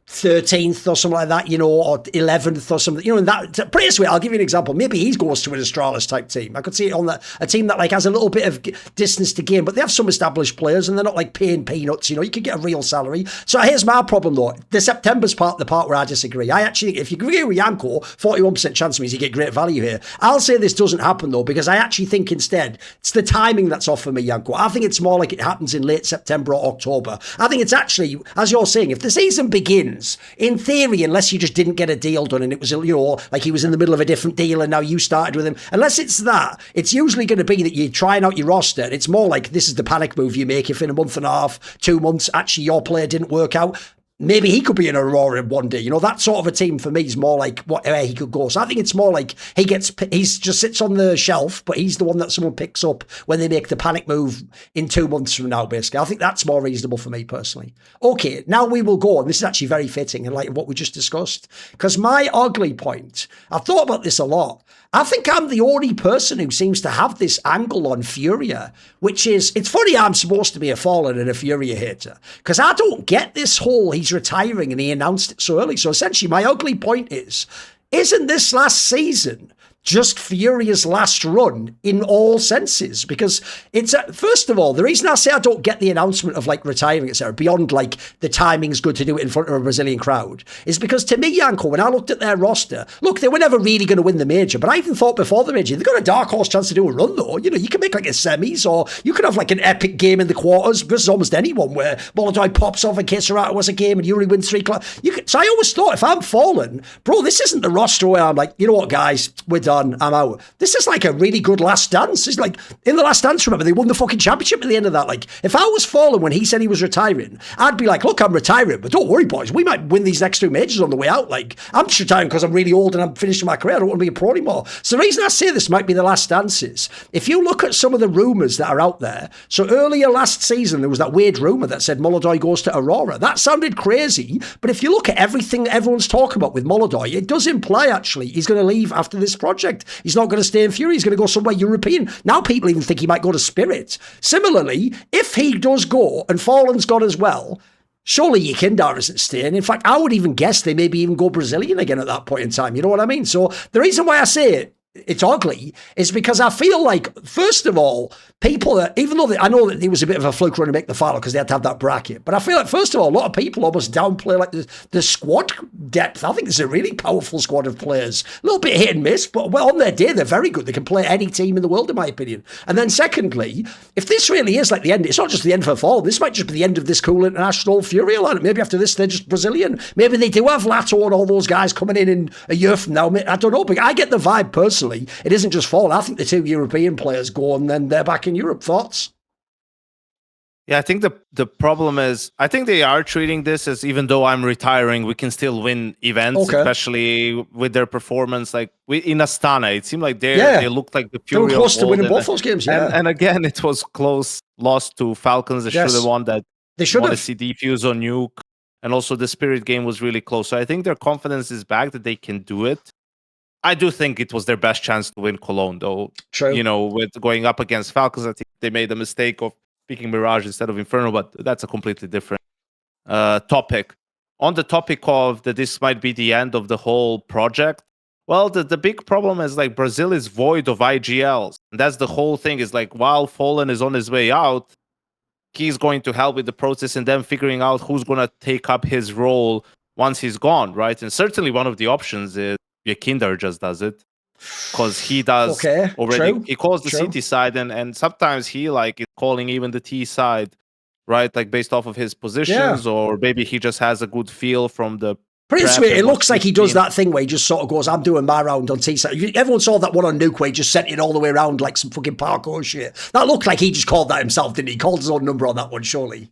13th or something like that, you know, or 11th or something, you know, and that, pretty sweet. I'll give you an example. Maybe he goes to an Astralis type team. I could see it on a team that like has a little bit of distance to gain, but they have some established players and they're not like paying peanuts, you know, you could get a real salary. So here's my problem though. The September's the part where I disagree. I actually, if you agree with Yanko, 41% chance means you get great value here. I'll say this doesn't happen though, because I actually think instead it's the timing that's off for me, Yanko. I think it's more like it happens in late September or October. I think it's actually, as you're saying, if the season begins, in theory, unless you just didn't get a deal done and it was, you know, like he was in the middle of a different deal and now you started with him, unless it's that, it's usually going to be that you're trying out your roster. It's more like this is the panic move you make if in a month and a half, 2 months, actually your player didn't work out. Maybe he could be in Aurora one day. You know, that sort of a team for me is more like where he could go. So I think it's more like he's just sits on the shelf, but he's the one that someone picks up when they make the panic move in 2 months from now, basically. I think that's more reasonable for me personally. Okay, now we will go, and this is actually very fitting in light of what we just discussed, because my ugly point, I've thought about this a lot. I think I'm the only person who seems to have this angle on FURIA, which is, it's funny I'm supposed to be a Fallen and a FURIA hater, because I don't get this whole he's retiring and he announced it so early. So essentially my ugly point is, isn't this last season just FURIA's last run in all senses? Because it's, first of all, the reason I say I don't get the announcement of like retiring, etc., beyond like the timing's good to do it in front of a Brazilian crowd, is because to me, Yanko, when I looked at their roster, look, they were never really going to win the major, but I even thought before the major, they've got a dark horse chance to do a run though. You know, you can make like a semis, or you could have like an epic game in the quarters versus almost anyone where Molodoi pops off and Kisarata was a game and Yuri wins 3 clubs. So I always thought, if I'm Fallen, bro, this isn't the roster where I'm like, you know what, guys, we're done. I'm out. This is like a really good last dance. It's like in the last dance, remember, they won the fucking championship at the end of that. Like, if I was Fallen when he said he was retiring, I'd be like, look, I'm retiring, but don't worry, boys, we might win these next 2 majors on the way out. Like, I'm just retiring because I'm really old and I'm finishing my career. I don't want to be a pro anymore. So the reason I say this might be the last dance is, if you look at some of the rumours that are out there, so earlier last season, there was that weird rumour that said Molodoi goes to Aurora. That sounded crazy, but if you look at everything that everyone's talking about with Molodoi, it does imply actually he's going to leave after this project. He's not going to stay in FURIA. He's going to go somewhere European. Now people even think he might go to Spirit. Similarly, if he does go and Fallen's gone as well, surely Yekindar isn't staying. In fact, I would even guess they maybe even go Brazilian again at that point in time. You know what I mean? So the reason why I say it, it's ugly is because I feel like, first of all, people are, even though I know that it was a bit of a fluke run to make the final because they had to have that bracket, but I feel like, first of all, a lot of people almost downplay like the squad depth. I think it's a really powerful squad of players. A little bit hit and miss, but well, on their day, they're very good. They can play any team in the world, in my opinion. And then secondly, if this really is like the end, it's not just the end for Fall. This might just be the end of this cool international FURIA lineup. Maybe after this, they're just Brazilian. Maybe they do have Lato and all those guys coming in a year from now. I don't know, but I get the vibe personally. It isn't just Fall. I think the 2 European players go and then they're back in Europe. Thoughts? Yeah, I think the problem is, I think they are treating this as, even though I'm retiring, we can still win events, especially with their performance. Like in Astana, it seemed like they looked like the Fury. They were close to winning both those games, And again, it was close, lost to Falcons. They should have won that. They should have. See defuse on Nuke. And also the Spirit game was really close. So I think their confidence is back that they can do it. I do think it was their best chance to win Cologne, though. True. You know, with going up against Falcons, I think they made the mistake of picking Mirage instead of Inferno, but that's a completely different topic. On the topic of that this might be the end of the whole project, well, the big problem is like Brazil is void of IGLs. And that's the whole thing, is like while Fallen is on his way out, he's going to help with the process and then figuring out who's going to take up his role once he's gone, right? And certainly one of the options is Yakinder just does it, because he does already. True. He calls the CT side, and sometimes he like is calling even the T side, right? Like based off of his positions, or maybe he just has a good feel from the. Pretty sweet. It looks like he does that thing where he just sort of goes, I'm doing my round on T side. Everyone saw that one on Nuke where he just sent it all the way around like some fucking parkour shit. That looked like he just called that himself, didn't he? He called his own number on that one, surely.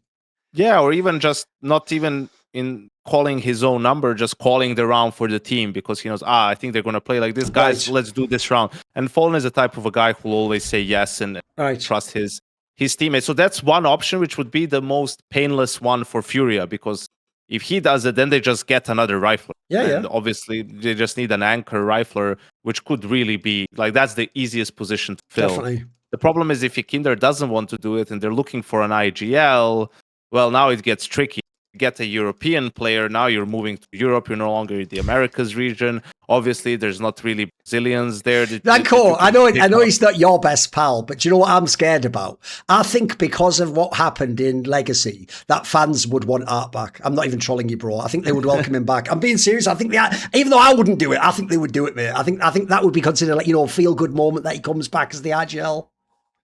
Yeah, or even just not even in calling his own number, just calling the round for the team, because he knows, I think they're going to play like this. Guys, let's do this round. And Fallen is the type of a guy who will always say yes and trust his teammates. So that's one option, which would be the most painless one for Furia, because if he does it, then they just get another rifler. And obviously, they just need an anchor rifler, which could really be, like, that's the easiest position to fill. Definitely. The problem is if Yakinder doesn't want to do it and they're looking for an IGL, well, now it gets tricky. Get a European player, now you're moving to Europe, you're no longer in the Americas region. Obviously, there's not really Brazilians there. NiKo, I know he's not your best pal, but do you know what I'm scared about? I think because of what happened in Legacy, that fans would want Art back. I'm not even trolling you, bro. I think they would welcome him back. I'm being serious. I think even though I wouldn't do it, I think they would do it, mate. I think that would be considered like, a feel-good moment that he comes back as the IGL.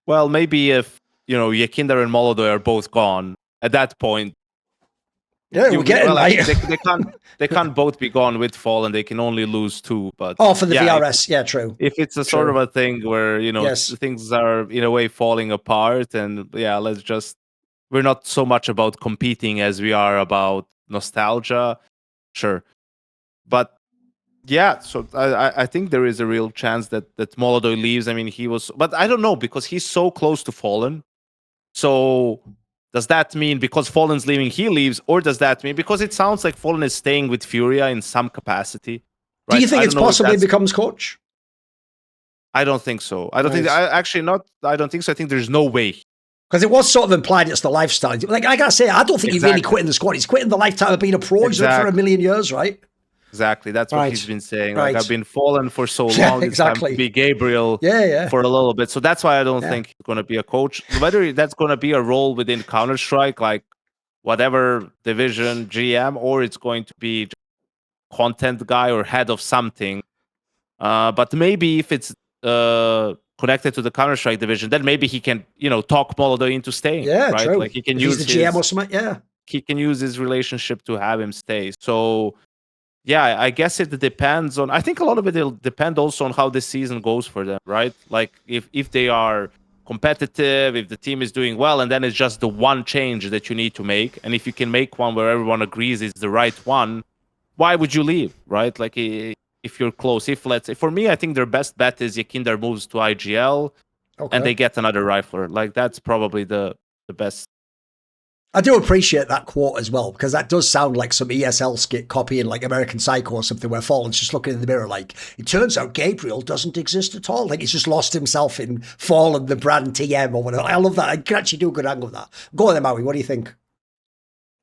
Well, maybe if, Yakinder and Molodoy are both gone, at that point, we're getting they can't both be gone with Fall, and they can only lose 2. But for the VRS, true. If it's a sort of a thing where things are in a way falling apart, and we're not so much about competing as we are about nostalgia, sure. But so I think there is a real chance that Molodoy leaves. I mean, but I don't know, because he's so close to Fallen. So does that mean because Fallen's leaving, he leaves? Or does that mean, because it sounds like Fallen is staying with Furia in some capacity? Right? Do you think it's possibly becomes coach? I don't think so. I don't think so. I think there's no way. Because it was sort of implied it's the lifestyle. Like I gotta say, I don't think he's really quitting the squad. He's quitting the lifetime of being a pro. He's been for a million years, right? Exactly. That's what he's been saying. Like, I've been Fallen for so long. It's time to be Gabriel for a little bit. So that's why I don't think he's going to be a coach. Whether that's going to be a role within Counter-Strike, like whatever division, GM, or it's going to be content guy or head of something. But maybe if it's connected to the Counter-Strike division, then maybe he can, talk Molodoy into staying. Yeah, right? true. Like he can use the GM or something. He can use his relationship to have him stay. So yeah, I guess it depends on. I think a lot of it will depend also on how this season goes for them, right? Like if they are competitive, if the team is doing well, and then it's just the one change that you need to make, and if you can make one where everyone agrees is the right one, why would you leave, right? Like if you're close, let's say for me, I think their best bet is Yakinder moves to IGL, and they get another rifler. Like that's probably the best. I do appreciate that quote as well, because that does sound like some ESL skit copying like American Psycho or something, where Fallen's just looking in the mirror like, it turns out Gabriel doesn't exist at all. Like he's just lost himself in Fallen, the brand TM or whatever. I love that. I can actually do a good angle of that. Go on then, Maui. What do you think?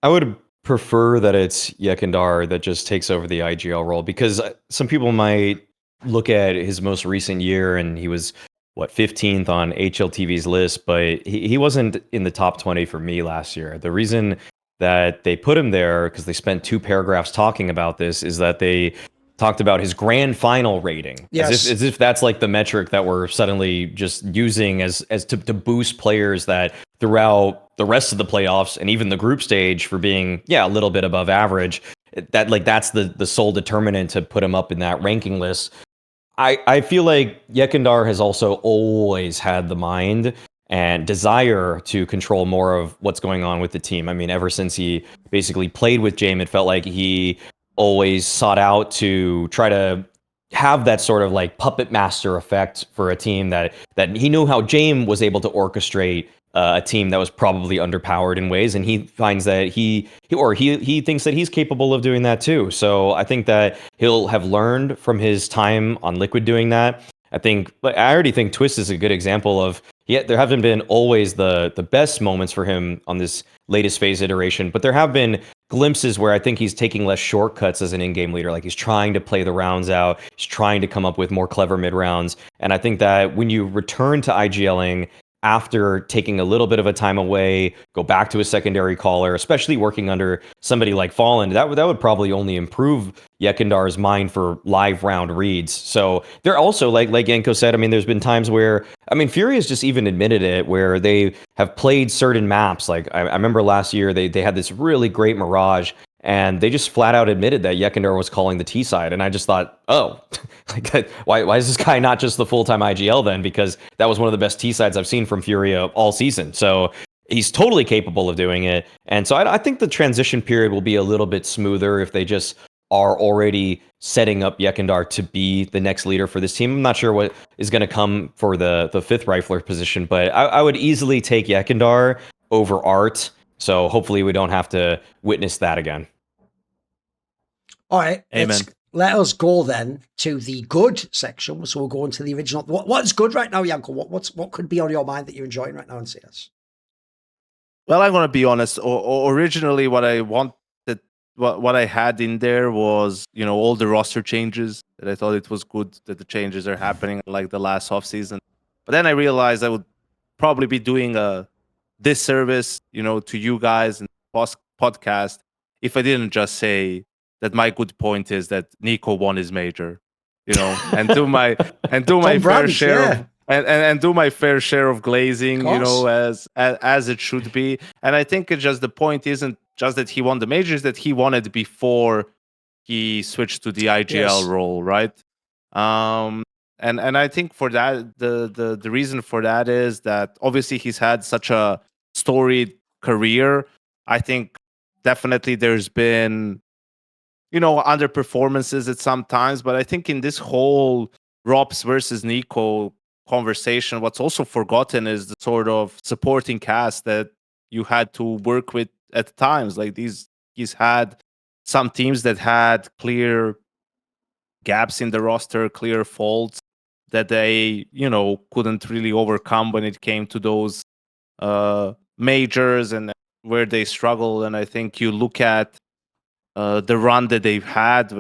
I would prefer that it's Yakinder that just takes over the IGL role, because some people might look at his most recent year, and he was, what, 15th on HLTV's list, but he wasn't in the top 20 for me last year. The reason that they put him there, because they spent 2 paragraphs talking about this, is that they talked about his grand final rating. Yes. As if that's like the metric that we're suddenly just using as to boost players that throughout the rest of the playoffs and even the group stage for being, a little bit above average. That's the sole determinant to put him up in that ranking list. I feel like Yekindar has also always had the mind and desire to control more of what's going on with the team. I mean, ever since he basically played with Jaime, it felt like he always sought out to try to have that sort of like puppet master effect for a team that he knew how Jaime was able to orchestrate a team that was probably underpowered in ways, and he finds that he thinks that he's capable of doing that too. So I think that he'll have learned from his time on Liquid doing that. I already think Twist is a good example of, there haven't been always the best moments for him on this latest phase iteration, but there have been glimpses where I think he's taking less shortcuts as an in-game leader. Like, he's trying to play the rounds out, he's trying to come up with more clever mid-rounds. And I think that when you return to IGLing after taking a little bit of a time away, go back to a secondary caller, especially working under somebody like Fallen, that would probably only improve Yekindar's mind for live round reads. So they're also, like Yanko said, I mean, there's been times where, I mean, FURIA's just even admitted it, where they have played certain maps. Like, I remember last year, they had this really great Mirage, and they just flat out admitted that Yekindar was calling the T side. And I just thought, oh, like, why is this guy not just the full-time IGL then? Because that was one of the best T sides I've seen from FURIA all season. So he's totally capable of doing it. And so I think the transition period will be a little bit smoother if they just are already setting up Yekindar to be the next leader for this team. I'm not sure what is going to come for the 5th rifler position, but I would easily take Yekindar over Art. So hopefully we don't have to witness that again. All right, Amen. Let us go then to the good section. So we'll go into the original. What's good right now, Yanko? What could be on your mind that you're enjoying right now in CS? Well, I'm gonna be honest. Originally, what I wanted, what I had in there was, all the roster changes. That I thought it was good that the changes are happening like the last off season. But then I realized I would probably be doing a disservice, to you guys and podcast if I didn't just say that my good point is that NiKo won his major, and do my fair share and do my fair share of glazing, as it should be. And I think it's just, the point isn't just that he won the majors, that he won it before he switched to the IGL role, right? And I think for that, the reason for that is that obviously he's had such a storied career. I think definitely there's been, underperformances at some times, but I think in this whole Rops versus NiKo conversation, what's also forgotten is the sort of supporting cast that you had to work with at times. Like, he's had some teams that had clear gaps in the roster, clear faults that they, couldn't really overcome when it came to those majors, and where they struggled. And I think you look at the run that they've had,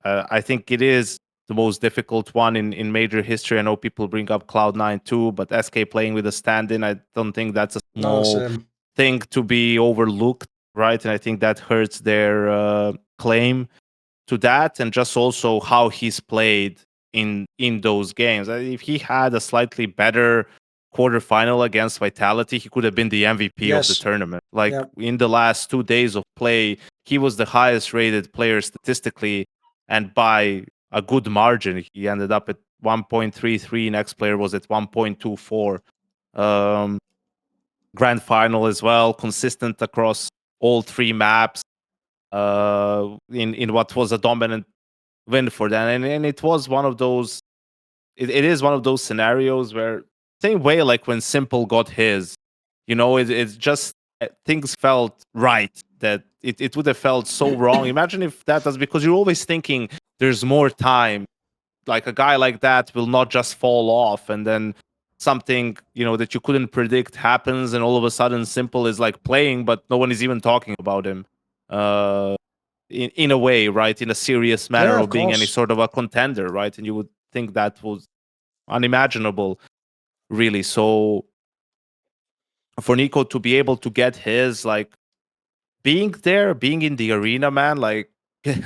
I think it is the most difficult one in major history. I know people bring up Cloud9 too, but SK playing with a stand-in, I don't think that's a small thing to be overlooked, right? And I think that hurts their claim to that, and just also how he's played in those games. If he had a slightly better quarterfinal against Vitality, he could have been the MVP of the tournament. Like, in the last 2 days of play, he was the highest rated player statistically, and by a good margin. He ended up at 1.33. Next player was at 1.24. Grand final as well, consistent across all 3 maps. In what was a dominant win for them, and it was one of those. It is one of those scenarios where, same way like when Simple got his, it's just things felt right, that it would have felt so wrong. Imagine if that was, because you're always thinking there's more time, like a guy like that will not just fall off, and then something that you couldn't predict happens, and all of a sudden Simple is like playing, but no one is even talking about him. In a way, right, in a serious manner of being any sort of a contender, right? And you would think that was unimaginable, really. So for NiKo to be able to get his, like, being there, being in the arena, man, like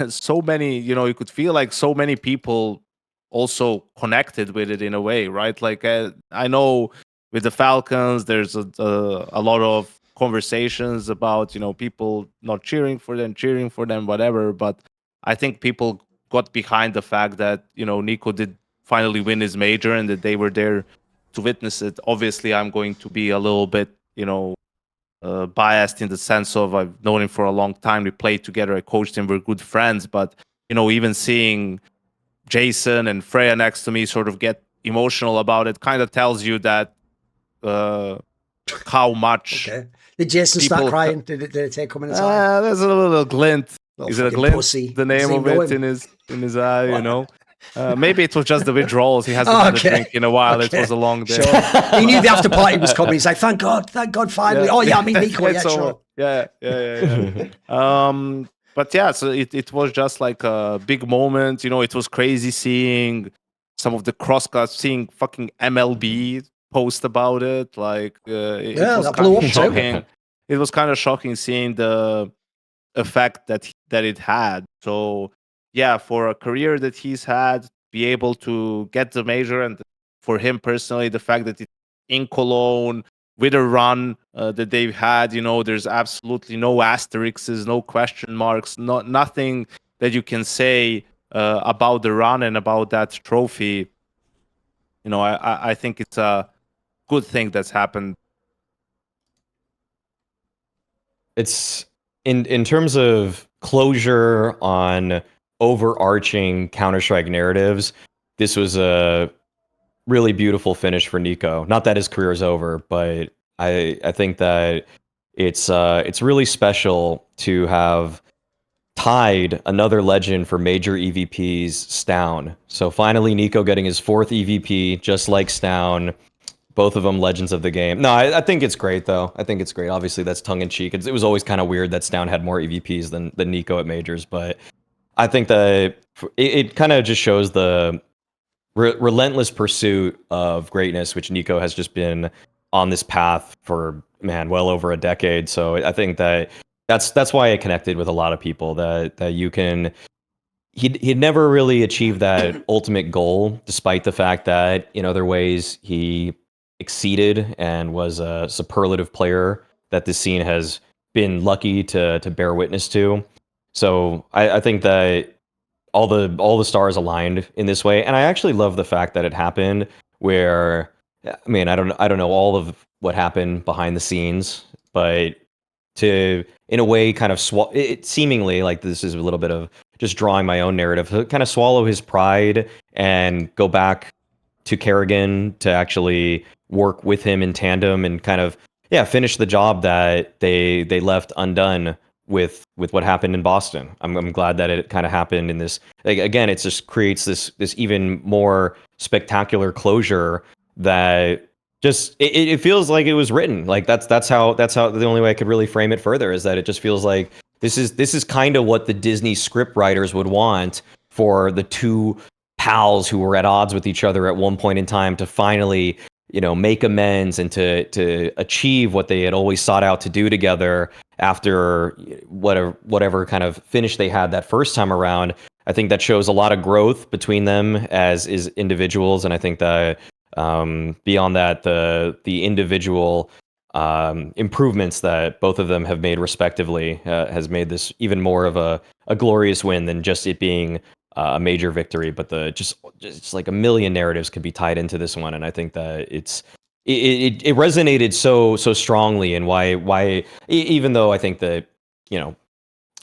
so many, you could feel like so many people also connected with it in a way, right? Like I know with the Falcons, there's a lot of conversations about people not cheering for them, whatever. But I think people got behind the fact that NiKo did finally win his major and that they were there to witness it. Obviously, I'm going to be a little bit biased in the sense of I've known him for a long time. We played together. I coached him. We're good friends. But even seeing Jason and Freya next to me sort of get emotional about it kind of tells you that how much. Okay. Did Jason start crying? Did it take him in his eye? There's a little glint. Is it a glint? Pussy. The name of it in his eye, maybe it was just the withdrawals. He hasn't had a drink in a while. Okay. It was a long day. Sure. He knew the after party was coming. He's like, thank God, finally. Yeah. Oh yeah, I mean NiKo, sure. Yeah. But yeah, so it was just like a big moment. It was crazy seeing some of the crosscuts, seeing fucking MLB post about it. Like, it was that blew up shocking. It was kind of shocking seeing the effect that it had. So yeah, for a career that he's had, be able to get the major, and for him personally, the fact that it's in Cologne with a run that they've had, there's absolutely no asterisks, no question marks, nothing that you can say about the run and about that trophy. I think it's a good thing that's happened. It's in terms of closure on overarching Counter-Strike narratives, this was a really beautiful finish for NiKo. Not that his career is over, but I think that it's really special to have tied another legend for major EVPs, Stown. So finally NiKo getting his 4th EVP, just like Stown. Both of them legends of the game. No, I think it's great, though. I think it's great. Obviously, that's tongue-in-cheek. It was always kind of weird that Stown had more EVPs than NiKo at majors, but I think that it kind of just shows the relentless pursuit of greatness, which NiKo has just been on this path for, well over a decade. So I think that's why I connected with a lot of people, that you can... He'd never really achieved that ultimate goal, despite the fact that in other ways he exceeded and was a superlative player that this scene has been lucky to bear witness to. So I think that all the stars aligned in this way, and I actually love the fact that it happened where, I don't know all of what happened behind the scenes, but to, in a way, kind of it seemingly, like, this is a little bit of just drawing my own narrative, to kind of swallow his pride and go back to Kerrigan to actually work with him in tandem and kind of finish the job that they left undone with what happened in Boston. I'm glad that it kind of happened in this. Like, again, it just creates this even more spectacular closure that just it feels like it was written. Like that's how the only way I could really frame it further is that it just feels like this is kind of what the Disney script writers would want for the two pals who were at odds with each other at one point in time to finally, make amends and to achieve what they had always sought out to do together after whatever kind of finish they had that first time around. I think that shows a lot of growth between them as individuals, and I think that beyond that, the individual improvements that both of them have made respectively has made this even more of a glorious win than just it being a major victory, but just like a million narratives could be tied into this one, and I think that it resonated so strongly, and why even though I think that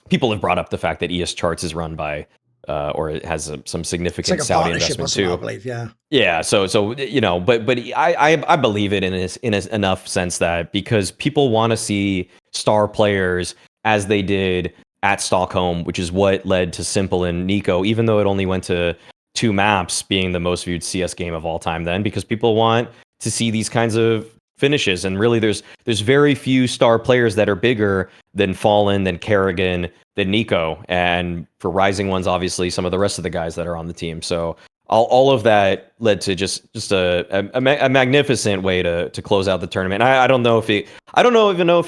people have brought up the fact that ES Charts is run by or it has some significant Saudi investment too. I believe, yeah. Yeah, so but I believe it in enough sense that because people want to see star players as they did at Stockholm, which is what led to Simple and NiKo, even though it only went to 2 maps, being the most viewed CS game of all time then, because people want to see these kinds of finishes. And really there's very few star players that are bigger than Fallen, than Kerrigan, than NiKo, and for Rising Ones, obviously some of the rest of the guys that are on the team. So all of that led to just a magnificent way to close out the tournament. I don't know if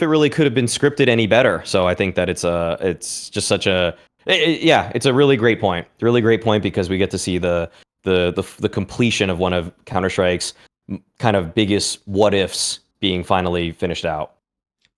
it really could have been scripted any better. So I think that it's just such a it's a really great point. Really great point, because we get to see the completion of one of Counter-Strike's kind of biggest what ifs being finally finished out.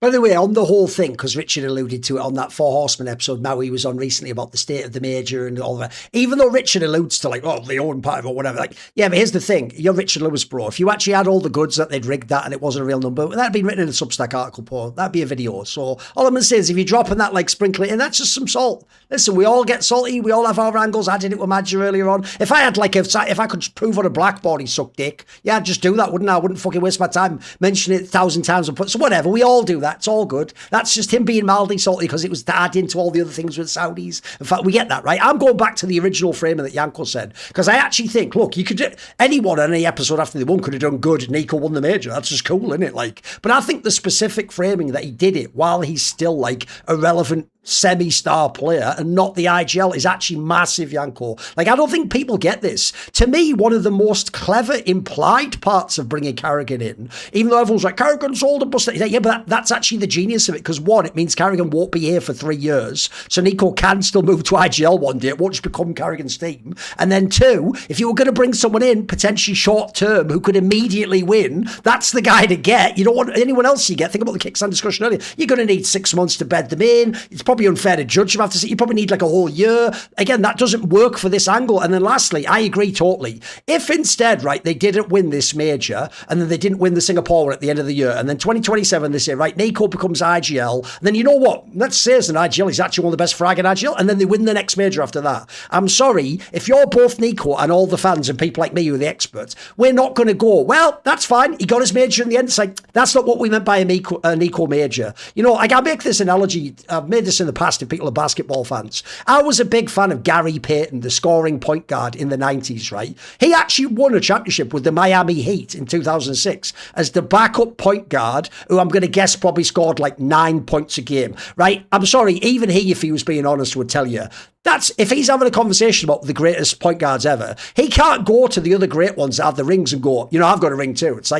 By the way, on the whole thing, because Richard alluded to it on that Four Horsemen episode Maui was on recently about the state of the major and all that, even though Richard alludes to the own part of it or whatever, but here's the thing, you're Richard Lewis, bro. If you actually had all the goods that they'd rigged that and it wasn't a real number, that'd been written in a Substack article, Paul. That'd be a video. So all I'm going to say is, if you're dropping that, sprinkle it in, that's just some salt. Listen, we all get salty. We all have our angles. I did it with Madger earlier on. If I had, if I could prove on a blackboard he sucked dick, I'd just do that, wouldn't I? I wouldn't fucking waste my time mentioning it 1,000 times. So whatever, we all do that. It's all good. That's just him being mildly salty because it was to add into all the other things with Saudis. In fact, we get that, right? I'm going back to the original framing that Janko said, because I actually think, look, you could anyone on any episode after they won could have done good. NiKo won the major. That's just cool, isn't it? But I think the specific framing that he did it while he's still a relevant semi-star player and not the IGL is actually massive, Janko. I don't think people get this. To me, one of the most clever implied parts of bringing Carrigan in, even though everyone's like, Carrigan's old and busted. Yeah, but that's actually the genius of it, because one, it means Carrigan won't be here for 3 years, so NiKo can still move to IGL one day. It won't just become Carrigan's team. And then two, if you were going to bring someone in, potentially short term, who could immediately win, that's the guy to get. You don't want anyone else you get. Think about the kickstand discussion earlier. You're going to need 6 months to bed them in. It's probably unfair to judge them after. You probably need a whole year. Again, that doesn't work for this angle. And then lastly, I agree totally. If instead, right, they didn't win this major and then they didn't win the Singapore one at the end of the year, and then 2027 they say, right, NiKo becomes IGL, then you know what? Let's say as an IGL, he's actually one of the best frag in IGL, and then they win the next major after that. I'm sorry, if you're both NiKo and all the fans and people like me who are the experts, we're not going to go, well, that's fine, he got his major in the end. It's that's not what we meant by a NiKo major. I make this analogy, I've made this in the past to people are basketball fans. I was a big fan of Gary Payton, the scoring point guard in the 90s, right? He actually won a championship with the Miami Heat in 2006 as the backup point guard, who I'm going to guess probably scored 9 points a game, right? I'm sorry, even he, if he was being honest, would tell you that's if he's having a conversation about the greatest point guards ever, he can't go to the other great ones that have the rings and go, I've got a ring too. It's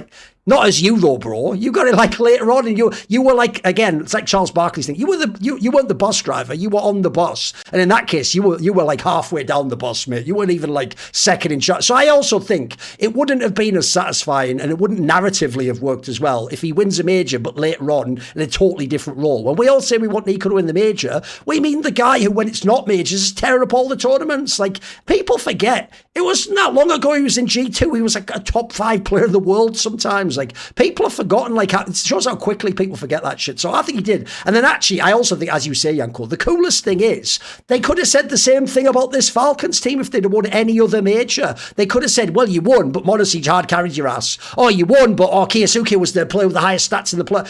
not as you though, bro. You got it later on, and you were again, it's like Charles Barkley's thing. You weren't the bus driver. You were on the bus, and in that case, you were halfway down the bus, mate. You weren't even second in charge. So I also think it wouldn't have been as satisfying, and it wouldn't narratively have worked as well if he wins a major, but later on in a totally different role. When we all say we want NiKo to win the major, we mean the guy who, when it's not majors, is tearing up all the tournaments. People forget it wasn't that long ago he was in G2. He was a top 5 player in the world sometimes. People have forgotten, it shows how quickly people forget that shit. So I think he did. And then actually, I also think, as you say, Janko, the coolest thing is they could have said the same thing about this Falcons team if they'd have won any other major. They could have said, well, you won, but Monosiege hard carried your ass. Oh, you won, but Kiyosuke was the player with the highest stats in the play.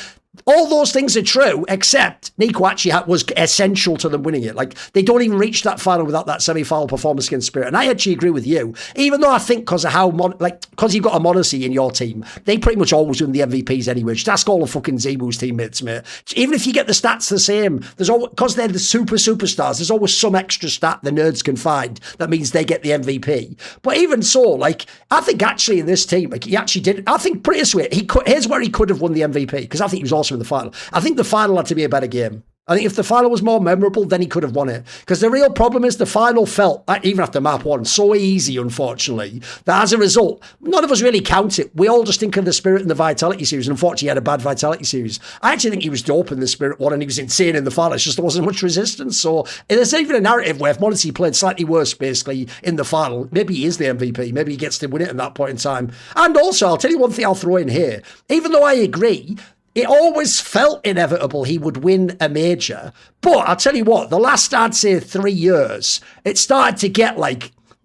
All those things are true, except NiKo actually was essential to them winning it. They don't even reach that final without that semi-final performance against Spirit. And I actually agree with you, even though I think because of how, because you've got a Monacy in your team, they pretty much always win the MVPs anyway. Just ask all of fucking Zebu's teammates, mate. Even if you get the stats the same, there's always, because they're the superstars, there's always some extra stat the nerds can find that means they get the MVP. But even so, I think actually in this team, he actually did, I think pretty sweet. Here's where he could have won the MVP, because I think he was also in the final. I think the final had to be a better game. I think if the final was more memorable, then he could have won it. Because the real problem is the final felt, even after map 1, so easy, unfortunately, that as a result, none of us really count it. We all just think of the Spirit and the Vitality series, and unfortunately he had a bad Vitality series. I actually think he was dope in the Spirit one, and he was insane in the final. It's just there wasn't much resistance. So there's even a narrative where if Monacy played slightly worse, basically, in the final, maybe he is the MVP. Maybe he gets to win it at that point in time. And also, I'll tell you one thing I'll throw in here. Even though I agree, it always felt inevitable he would win a major. But I'll tell you what, the last, I'd say, 3 years, it started to get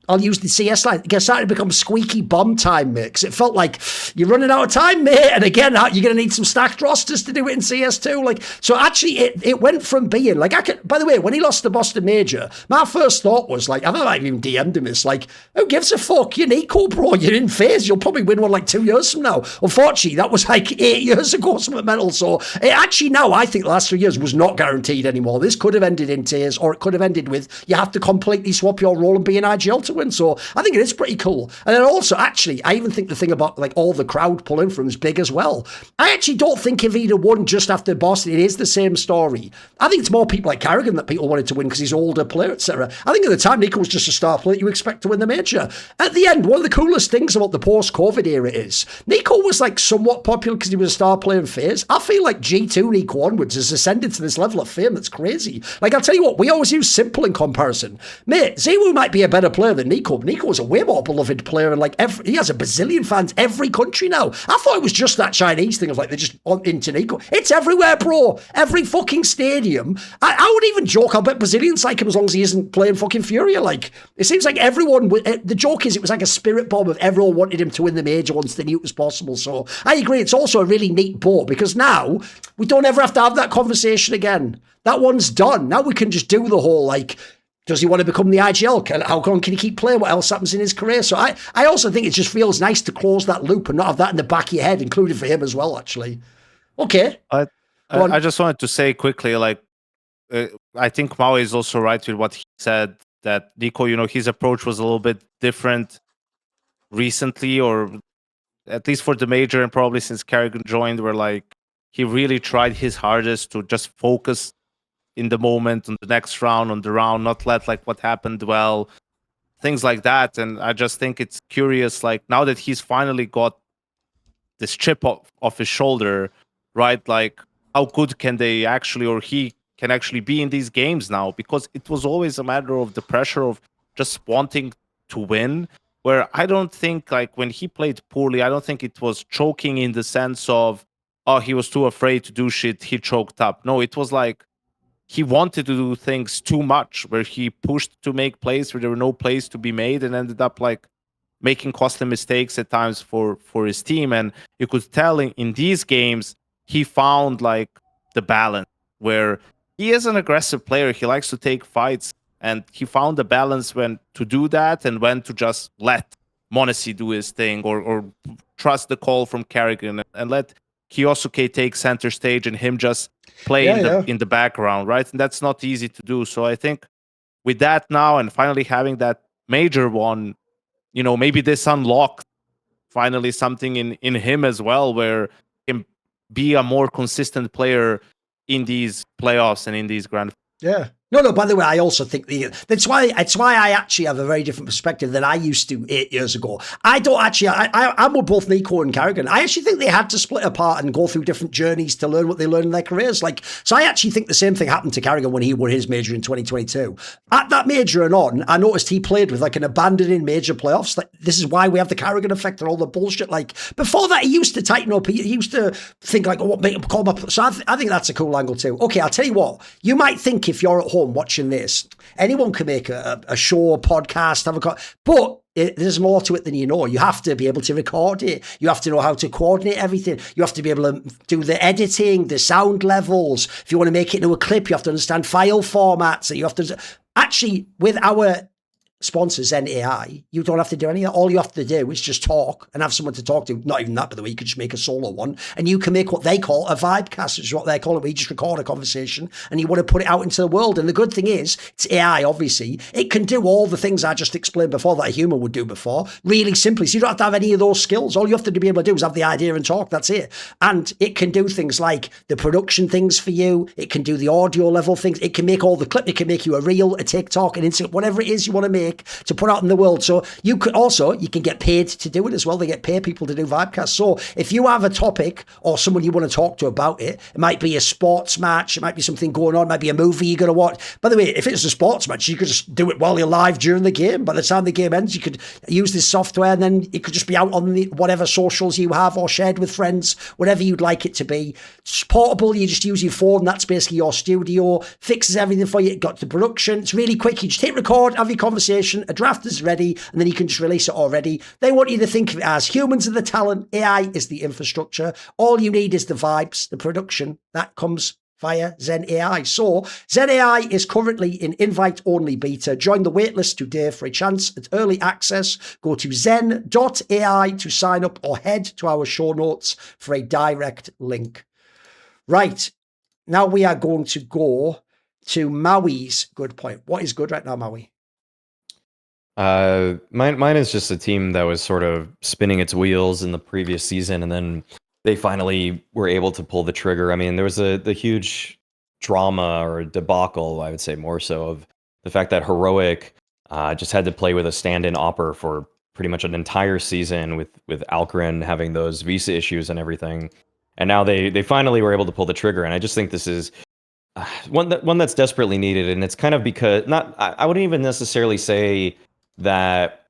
I'll use the CS line, it started to become squeaky bomb time mix. It felt like you're running out of time, mate. And again, you're going to need some stacked rosters to do it in CS2. So actually, it went from being by the way, when he lost the Boston Major, my first thought was I thought I even DM'd him. It's who gives a fuck? You're NiKo, bro. You're in phase. You'll probably win one 2 years from now. Unfortunately, that was 8 years ago, something mental. So it actually now, I think the last 3 years was not guaranteed anymore. This could have ended in tears, or it could have ended with you have to completely swap your role and be an IGL to win win. So I think it is pretty cool. And then also, actually, I even think the thing about like all the crowd pulling from is big as well. I actually don't think if he'd have won just after Boston, it is the same story. I think it's more people like Carrigan that people wanted to win because he's an older player, etc. I think at the time, NiKo was just a star player you expect to win the major. At the end, one of the coolest things about the post-COVID era is NiKo was like somewhat popular because he was a star player in FaZe. I feel like G2 NiKo onwards has ascended to this level of fame that's crazy. Like, I'll tell you what, we always use Simple in comparison. Mate, Zewu might be a better player than NiKo, but NiKo is a way more beloved player, and like he has a bazillion fans every country now. I thought it was just that Chinese thing of like they're just on into NiKo. It's everywhere, bro. Every fucking stadium. I would even joke, I'll bet Brazilians like him as long as he isn't playing fucking FURIA. Like, it seems like everyone, the joke is it was like a spirit bomb of everyone wanted him to win the major once they knew it was possible. So I agree, it's also a really neat boat because now we don't ever have to have that conversation again. That one's done. Now we can just do the whole like, does he want to become the IGL? How long can he keep playing? What else happens in his career? So I also think it just feels nice to close that loop and not have that in the back of your head, including for him as well, actually. Okay. I just wanted to say quickly, like, I think Maui is also right with what he said, that NiKo, his approach was a little bit different recently, or at least for the major, and probably since Carrigan joined, where like he really tried his hardest to just focus in the moment on the next round, on the round, not let like what happened well, things like that. And I just think it's curious, like now that he's finally got this chip off his shoulder, right? Like how good can they actually, or he can actually be in these games now? Because it was always a matter of the pressure of just wanting to win, where I don't think like when he played poorly, I don't think it was choking in the sense of, oh, he was too afraid to do shit, he choked up. No, it was like he wanted to do things too much, where he pushed to make plays where there were no plays to be made, and ended up like making costly mistakes at times for his team. And you could tell in these games, he found like the balance where he is an aggressive player. He likes to take fights, and he found the balance when to do that and when to just let mauiSnake do his thing, or trust the call from Carrigan and let Kyosuke take center stage and him just play in the background, right? And that's not easy to do. So I think with that now, and finally having that major one, maybe this unlocks finally something in him as well, where he can be a more consistent player in these playoffs and in these grand. Yeah. No, by the way, I also think that's why I actually have a very different perspective than I used to 8 years ago. I don't actually, I'm with both NiKo and Carrigan. I actually think they had to split apart and go through different journeys to learn what they learned in their careers. Like, so I actually think the same thing happened to Carrigan when he won his major in 2022. At that major and on, I noticed he played with like an abandoning major playoffs. Like, this is why we have the Carrigan effect and all the bullshit. Like, before that, he used to tighten up. He used to think like, oh, what make him call my. So I think that's a cool angle too. Okay, I'll tell you what. You might think if you're at home watching this, anyone can make a show, a podcast, but there's more to it than you know. You have to be able to record it. You have to know how to coordinate everything. You have to be able to do the editing, the sound levels. If you want to make it into a clip, you have to understand file formats. You have to actually, with our sponsors Zen AI, you don't have to do any of that. All you have to do is just talk and have someone to talk to. Not even that, by the way. You could just make a solo one, and you can make what they call a vibecast, which is what they call it, where you just record a conversation and you want to put it out into the world. And the good thing is, it's AI, obviously. It can do all the things I just explained before that a human would do before, really simply. So you don't have to have any of those skills. All you have to be able to do is have the idea and talk. That's it. And it can do things like the production things for you. It can do the audio level things. It can make all the clip. It can make you a reel, a TikTok, an Instagram, whatever it is you want to make to put out in the world. So you can get paid to do it as well. They get paid people to do vibcasts. So if you have a topic or someone you want to talk to about it, it might be a sports match, it might be something going on, it might be a movie you're going to watch. By the way, if it's a sports match, you could just do it while you're live during the game. By the time the game ends, you could use this software, and then it could just be out on the whatever socials you have or shared with friends, whatever you'd like it to be. It's portable. You just use your phone. That's basically your studio. Fixes everything for you. It got to production. It's really quick. You just hit record, have your conversation, a draft is ready, and then you can just release it already. They want you to think of it as humans are the talent, AI is the infrastructure. All you need is the vibes, the production. That comes via Zen AI. So Zen AI is currently in invite-only beta. Join the waitlist today for a chance at early access. Go to zen.ai to sign up, or head to our show notes for a direct link. Right, now we are going to go to Maui's good point. What is good right now, Maui? Mine is just a team that was sort of spinning its wheels in the previous season, and then they finally were able to pull the trigger. I mean, there was the huge drama or debacle, I would say more so, of the fact that Heroic just had to play with a stand-in opper for pretty much an entire season with Alcarin having those visa issues and everything. And now they finally were able to pull the trigger, and I just think this is one that's desperately needed, and it's kind of because I wouldn't even necessarily say that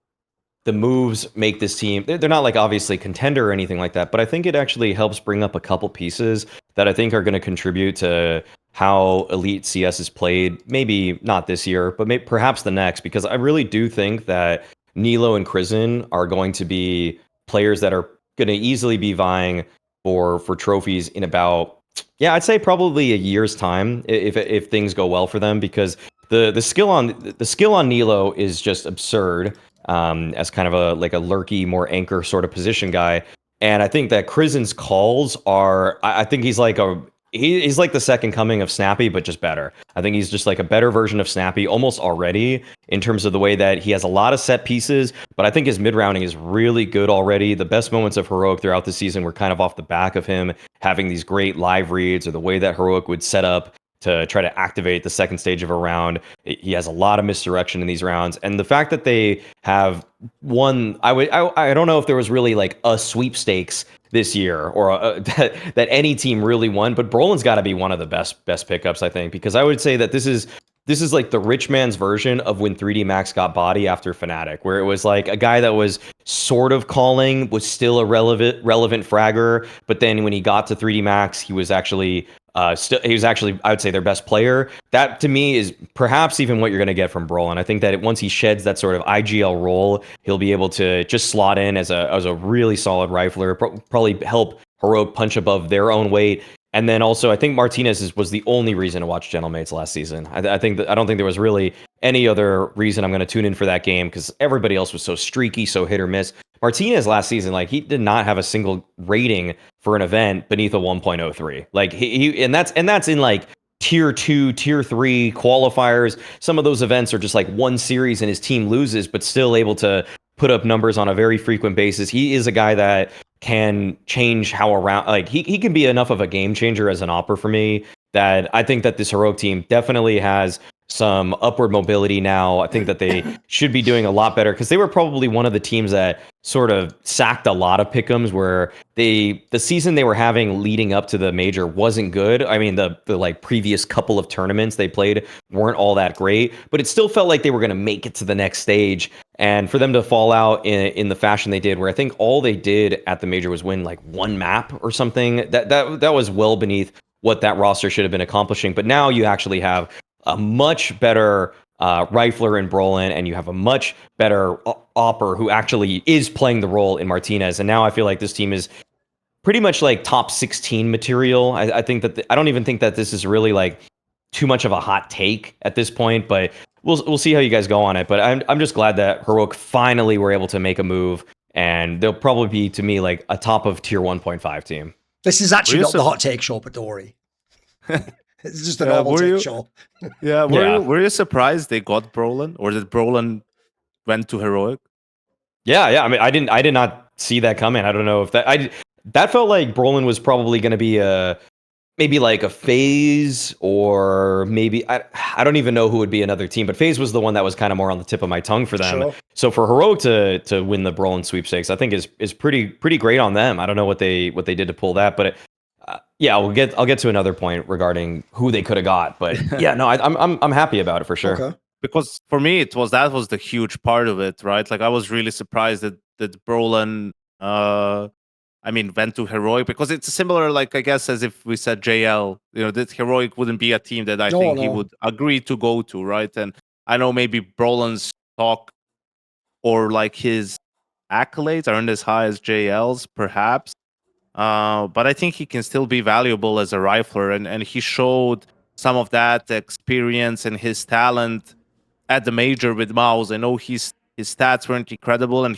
the moves make this team. They're not like obviously contender or anything like that, but I think it actually helps bring up a couple pieces that I think are going to contribute to how Elite CS is played. Maybe not this year, but perhaps the next, because I really do think that NiLo and Crizzen are going to be players that are going to easily be vying for trophies in about, yeah, I'd say probably a year's time if things go well for them, because the skill on NiLo is just absurd, as kind of a lurky, more anchor sort of position guy. And I think that Crizzen's calls are, I think he's like he's like the second coming of Snappy, but just better. I think he's just like a better version of Snappy almost already, in terms of the way that he has a lot of set pieces, but I think his mid-rounding is really good already. The best moments of Heroic throughout the season were kind of off the back of him having these great live reads, or the way that Heroic would set up to try to activate the second stage of a round. He has a lot of misdirection in these rounds, and the fact that they have won, I don't know if there was really like a sweepstakes this year, or that any team really won, but Brolin's got to be one of the best pickups, I think, because I would say that this is like the rich man's version of when 3D Max got body after Fnatic, where it was like a guy that was sort of calling, was still a relevant fragger, but then when he got to 3D Max, he was actually I would say their best player. That to me is perhaps even what you're going to get from Brolin. I think that once he sheds that sort of IGL role, he'll be able to just slot in as a really solid rifler, probably help Heroic punch above their own weight. And then also, I think Martinez was the only reason to watch Gentlemates last season. I don't think there was really any other reason I'm going to tune in for that game, because everybody else was so streaky, so hit or miss. Martinez last season, like, he did not have a single rating for an event beneath a 1.03. Like and that's in like tier 2, tier 3 qualifiers. Some of those events are just like one series and his team loses, but still able to put up numbers on a very frequent basis. He is a guy that can change how around, like he can be enough of a game changer as an opper for me, that I think that this Heroic team definitely has some upward mobility now. I think that they should be doing a lot better, because they were probably one of the teams that sort of sacked a lot of pick'ems, where the season they were having leading up to the major wasn't good. I mean, the like previous couple of tournaments they played weren't all that great, but it still felt like they were going to make it to the next stage. And for them to fall out in the fashion they did, where I think all they did at the major was win like one map or something, that was well beneath what that roster should have been accomplishing. But now you actually have a much better rifler in Brolin, and you have a much better opper who actually is playing the role in Martinez. And now I feel like this team is pretty much like top 16 material. I think that I don't even think that this is really like too much of a hot take at this point, but we'll see how you guys go on it. But I'm just glad that Heroic finally were able to make a move, and they'll probably be, to me, like a top of tier 1.5 team. This is actually not the hot take show, but don't worry. It's just a normal take show. Yeah, were you surprised they got Brolin, or that Brolin went to Heroic? Yeah. I mean, I did not see that coming. I don't know if that felt like Brolin was probably going to be maybe like a FaZe, or maybe I don't even know who would be another team, but FaZe was the one that was kind of more on the tip of my tongue for them. Sure. So for Heroic to win the Brolin sweepstakes, I think is pretty great on them. I don't know what they did to pull that, but yeah, I'll get to another point regarding who they could have got, but yeah, no, I'm happy about it for sure. Okay. Because for me, that was the huge part of it, right? Like, I was really surprised that Brolin, went to Heroic, because it's similar, like, I guess, as if we said JL, that Heroic wouldn't be a team that I think he would agree to go to, right? And I know maybe Brolin's talk, or like his accolades aren't as high as JL's, perhaps. But I think he can still be valuable as a rifler, and he showed some of that experience and his talent at the major with Maus. I know his stats weren't incredible, and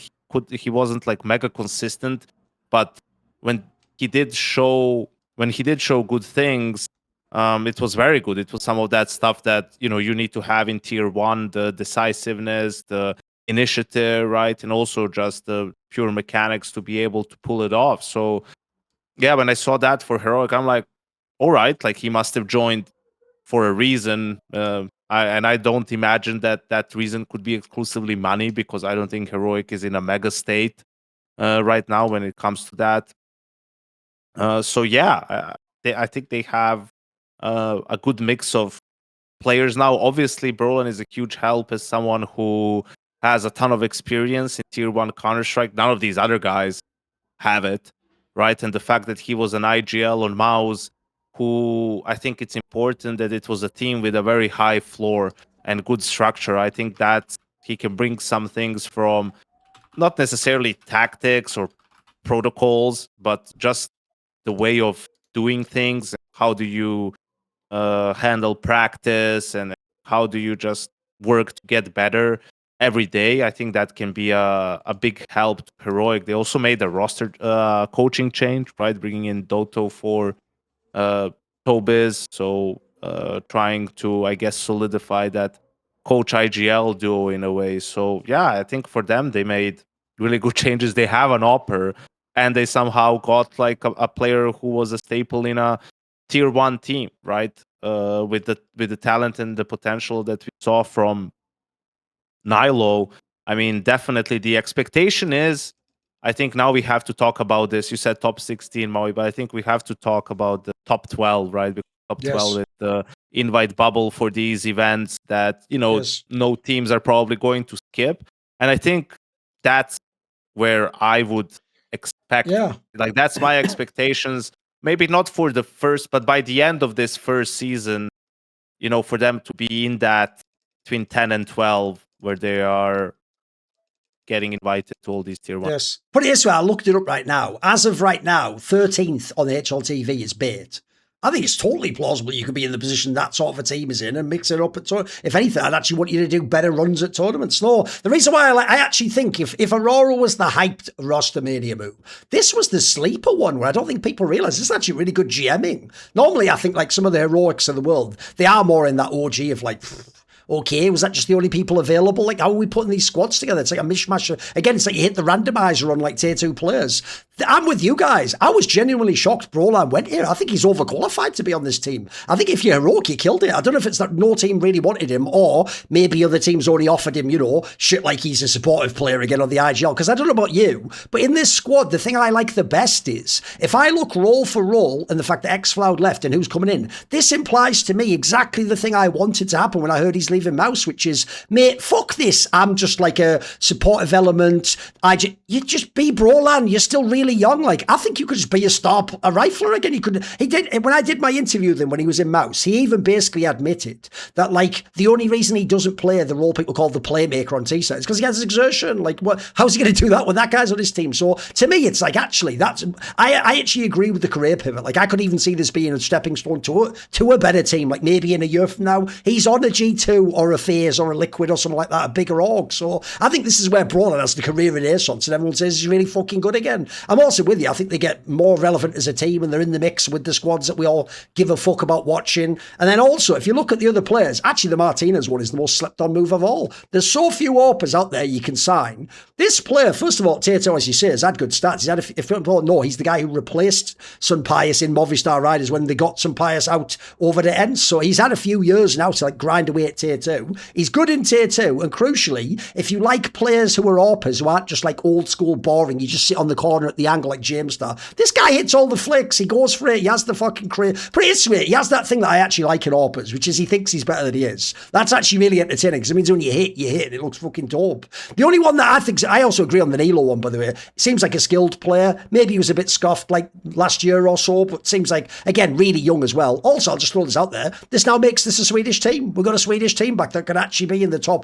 he wasn't like mega consistent, but when he did show good things, it was very good. It was some of that stuff that you need to have in tier 1, the decisiveness, the initiative, right? And also just the pure mechanics to be able to pull it off. So yeah, when I saw that for Heroic, I'm like, all right, like he must have joined for a reason. I don't imagine that that reason could be exclusively money, because I don't think Heroic is in a mega state right now when it comes to that. So yeah, I think they have a good mix of players now. Obviously, Brolin is a huge help as someone who has a ton of experience in Tier 1 Counter-Strike. None of these other guys have it, right? And the fact that he was an IGL on Maus, who I think it's important that it was a team with a very high floor and good structure. I think that he can bring some things from not necessarily tactics or protocols, but just the way of doing things. How do you handle practice, and how do you just work to get better every day? I think that can be a big help to Heroic. They also made a roster coaching change, right? Bringing in Doto for Tobiz. So trying to, I guess, solidify that coach IGL duo in a way. So yeah, I think for them, they made really good changes. They have an Opper, and they somehow got like a player who was a staple in a Tier 1 team, right? With the talent and the potential that we saw from NiLo. I mean, definitely the expectation is, I think now we have to talk about this. You said top 16, Maui, but I think we have to talk about the top 12, right? Because top 12 is the invite bubble for these events that, no teams are probably going to skip. And I think that's where I would expect, like, that's my expectations. Maybe not for the first, but by the end of this first season, for them to be in that between 10 and 12, where they are getting invited to all these Tier 1. Yes. Put it this way, I looked it up right now. As of right now, 13th on the HLTV is bait. I think it's totally plausible you could be in the position that sort of a team is in and mix it up at tournament. If anything, I'd actually want you to do better runs at tournaments. No, the reason why I actually think if Aurora was the hyped roster mania move, this was the sleeper one where I don't think people realise this is actually really good GMing. Normally, I think like some of the heroics of the world, they are more in that OG of like, okay, was that just the only people available? Like, how are we putting these squads together? It's like a mishmash. Again, it's like you hit the randomizer on like tier 2 players. I'm with you guys. I was genuinely shocked Brolan went here. I think he's overqualified to be on this team. I think if you're heroic, you killed it. I don't know if it's that no team really wanted him, or maybe other teams already offered him, shit like he's a supportive player again on the IGL. Because I don't know about you, but in this squad, the thing I like the best is, if I look role for role and the fact that xFloud left and who's coming in, this implies to me exactly the thing I wanted to happen when I heard he's leaving Maus, which is, mate, fuck this. I'm just like a supportive element. You just be Brolan. You're still really young. Like, I think you could just be a rifler again. He did, when I did my interview with him when he was in Maus, he even basically admitted that, like, the only reason he doesn't play the role people call the playmaker on T-set is because he has exertion. Like, how's he going to do that when that guy's on his team? So to me, it's like, actually, I actually agree with the career pivot. Like, I could even see this being a stepping stone to a better team. Like, maybe in a year from now, he's on a G2 or a FaZe or a Liquid or something like that, a bigger org. So I think this is where Brawler has the career renaissance and everyone says he's really fucking good again. I'm also with you. I think they get more relevant as a team and they're in the mix with the squads that we all give a fuck about watching. And then also, if you look at the other players, actually the Martinez one is the most slept on move of all. There's so few AWPers out there you can sign. This player, first of all, Tato, as you say, has had good stats. He's had, if you don't know, he's the guy who replaced Sun Pius in Movistar Riders when they got Sun Pius out over the end. So he's had a few years now to like grind away at tier 2. He's good in tier 2. And crucially, if you like players who are AWPers, who aren't just like old school boring, you just sit on the corner at the angle like James Star. This guy hits all the flicks. He goes for it. He has the fucking career. Pretty sweet. He has that thing that I actually like in AWPers, which is he thinks he's better than he is. That's actually really entertaining because it means when you hit, and it looks fucking dope. The only one that I think, I also agree on the NiLo one, by the way. It seems like a skilled player. Maybe he was a bit scuffed like last year or so, but seems like, again, really young as well. Also, I'll just throw this out there. This now makes this a Swedish team. We've got a Swedish team back that could actually be in the top,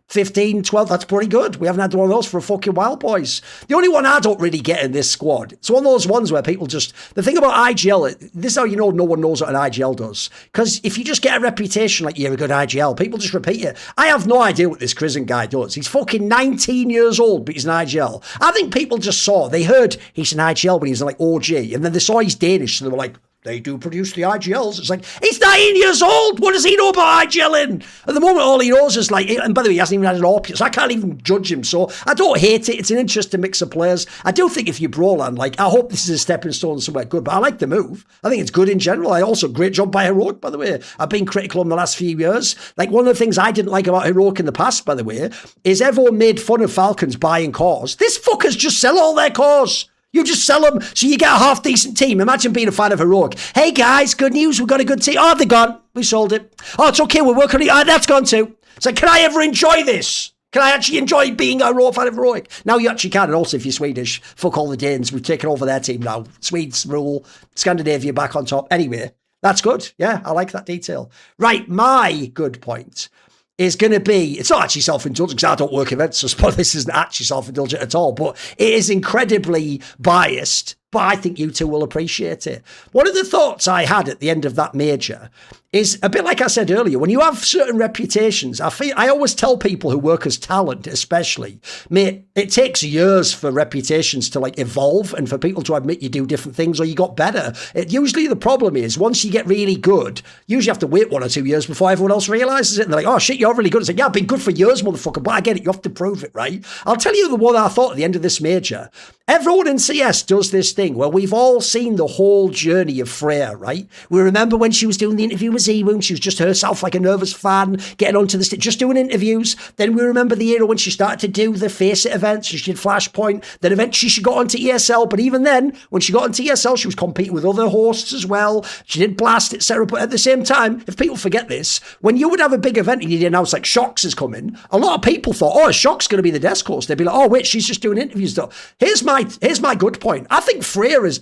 15, 12, that's pretty good. We haven't had one of those for a fucking while, boys. The only one I don't really get in this squad, it's one of those ones where people just, the thing about IGL, this is how you know no one knows what an IGL does. Because if you just get a reputation like you're a good IGL, people just repeat it. I have no idea what this Crizant guy does. He's fucking 19 years old, but he's an IGL. I think people just they heard he's an IGL when he was like OG, and then they saw he's Danish, so they were like, they do produce the IGLs. It's like, he's 9 years old. What does he know about IGLing? At the moment, all he knows is like, and by the way, he hasn't even had an AWP, so I can't even judge him. So I don't hate it. It's an interesting mix of players. I do think if you Brawlan, like, I hope this is a stepping stone somewhere good, but I like the move. I think it's good in general. I also, great job by Heroic, by the way. I've been critical in the last few years. Like, one of the things I didn't like about Heroic in the past, by the way, is everyone made fun of Falcons buying cores. This fuckers just sell all their cores. You just sell them so you get a half-decent team. Imagine being a fan of Heroic. Hey, guys, good news. We've got a good team. Oh, they're gone. We sold it. Oh, it's okay. We're working on it. Oh, that's gone too. It's like, can I ever enjoy this? Can I actually enjoy being a raw fan of Heroic? Now you actually can. And also, if you're Swedish, fuck all the Danes. We've taken over their team now. Swedes rule. Scandinavia back on top. Anyway, that's good. Yeah, I like that detail. Right, my good point is going to be, it's not actually self-indulgent because I don't work events, so I suppose this isn't actually self-indulgent at all, but it is incredibly biased, but I think you two will appreciate it. One of the thoughts I had at the end of that major is a bit like I said earlier, when you have certain reputations, I always tell people who work as talent, especially, mate, it takes years for reputations to like evolve and for people to admit you do different things or you got better. Usually the problem is once you get really good, you usually have to wait 1 or 2 years before everyone else realizes it. And they're like, oh shit, you're really good. It's like, yeah, I've been good for years, motherfucker, but I get it. You have to prove it, right? I'll tell you the one I thought at the end of this major. Everyone in CS does this thing where we've all seen the whole journey of Freya, right? We remember when she was doing the interview with Z-Boom, she was just herself like a nervous fan, getting onto the stage, just doing interviews. Then we remember the era when she started to do the Face It events, she did Flashpoint. Then eventually she got onto ESL, but even then, when she got onto ESL, she was competing with other hosts as well. She did Blast, etc. But at the same time, if people forget this, when you would have a big event and you'd announce like Shox is coming, a lot of people thought, oh, Shox going to be the desk host. They'd be like, oh, wait, she's just doing interviews though. Here's my good point. I think Freya is,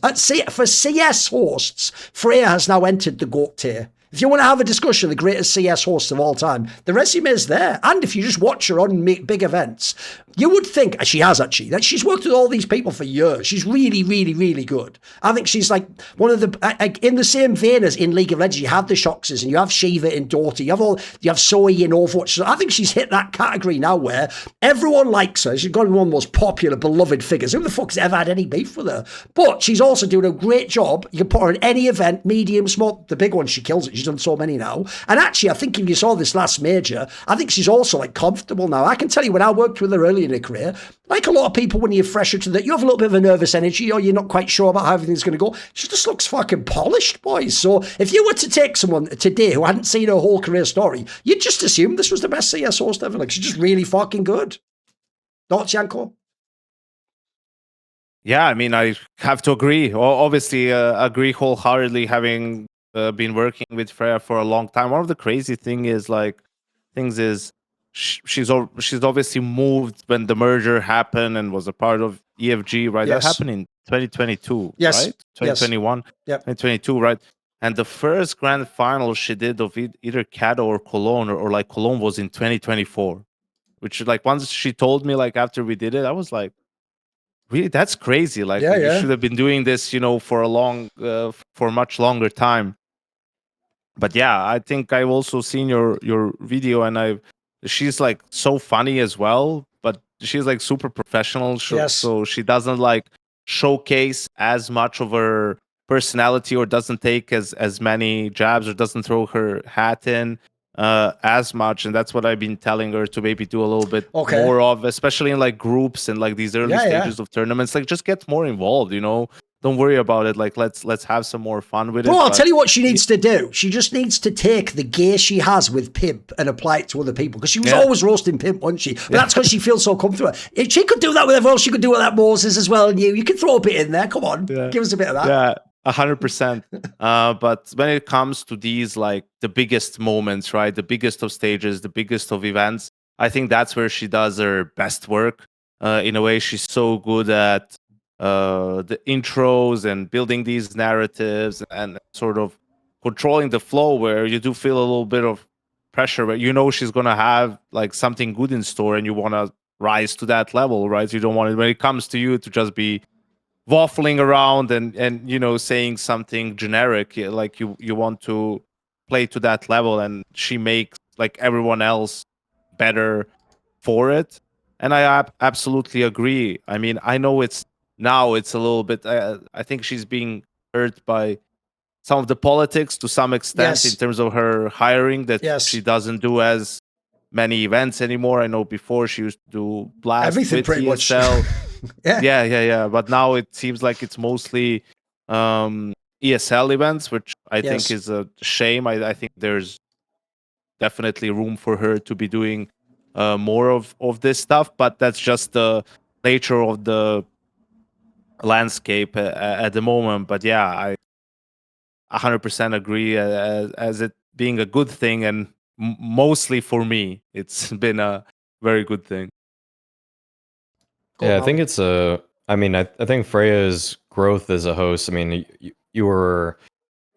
for CS hosts, Freya has now entered the GOAT tier. If you want to have a discussion of the greatest CS hosts of all time, the resume is there. And if you just watch her on big events, you would think, she has actually, that she's worked with all these people for years. She's really, really, really good. I think she's like one of the, in the same vein as in League of Legends, you have the Shoxes and you have Shiva in Dota, you have Zoe in Overwatch. So I think she's hit that category now where everyone likes her. She's got to be one of the most popular, beloved figures. Who the fuck's ever had any beef with her? But she's also doing a great job. You can put her in any event, medium, small, the big one, she kills it. She's done so many now. And actually, I think if you saw this last major, I think she's also like comfortable now. I can tell you when I worked with her early in her career, like a lot of people when you're fresher to that, you have a little bit of a nervous energy or you're not quite sure about how everything's going to go. She just looks fucking polished, boys. So if you were to take someone today who hadn't seen her whole career story, you'd just assume this was the best CS host ever. Like, she's just really fucking good. Thoughts, Janko? Yeah, I mean, I have to agree. Obviously, agree wholeheartedly, having been working with Freya for a long time. One of the crazy things is she's obviously moved when the merger happened and was a part of EFG, right? Yes. That happened in 2022, yes. right? 2021, Yep. 2022, right? And the first grand final she did of either Cato or Cologne, or like Cologne, was in 2024, which like once she told me, like after we did it, I was like, really, that's crazy. Like, you should have been doing this, for a much longer time. But yeah, I think I've also seen your video, and she's like so funny as well, but she's like super professional. So she doesn't like showcase as much of her personality, or doesn't take as many jabs, or doesn't throw her hat in as much. And that's what I've been telling her to maybe do a little bit more of, especially in like groups and like these early stages of tournaments. Like, just get more involved, Don't worry about it. Like, let's have some more fun with it. Bro, I'll tell you what she needs to do. She just needs to take the gear she has with Pimp and apply it to other people. Because she was always roasting Pimp, wasn't she? But that's because she feels so comfortable. If she could do that with everyone else, she could do it with that Moses as well. And you can throw a bit in there. Come on. Give us a bit of that. Yeah, 100%. But when it comes to these, like the biggest moments, right? The biggest of stages, the biggest of events, I think that's where she does her best work. In a way, she's so good at the intros and building these narratives and sort of controlling the flow, where you do feel a little bit of pressure, but she's gonna have like something good in store, and you want to rise to that level, right? You don't want it, when it comes to you, to just be waffling around and saying something generic. Like, you want to play to that level, and she makes like everyone else better for it. And I absolutely agree. I mean, I know it's a little bit, I think she's being hurt by some of the politics to some extent in terms of her hiring, that she doesn't do as many events anymore. I know before she used to do Blast everything with pretty ESL. much. Yeah. But now it seems like it's mostly ESL events, which I think is a shame. I think there's definitely room for her to be doing more of this stuff, but that's just the nature of the landscape at the moment. But yeah, I 100% agree as it being a good thing, and mostly for me, it's been a very good thing. Yeah, I think it's a. I mean, I think Freya's growth as a host. I mean, you were,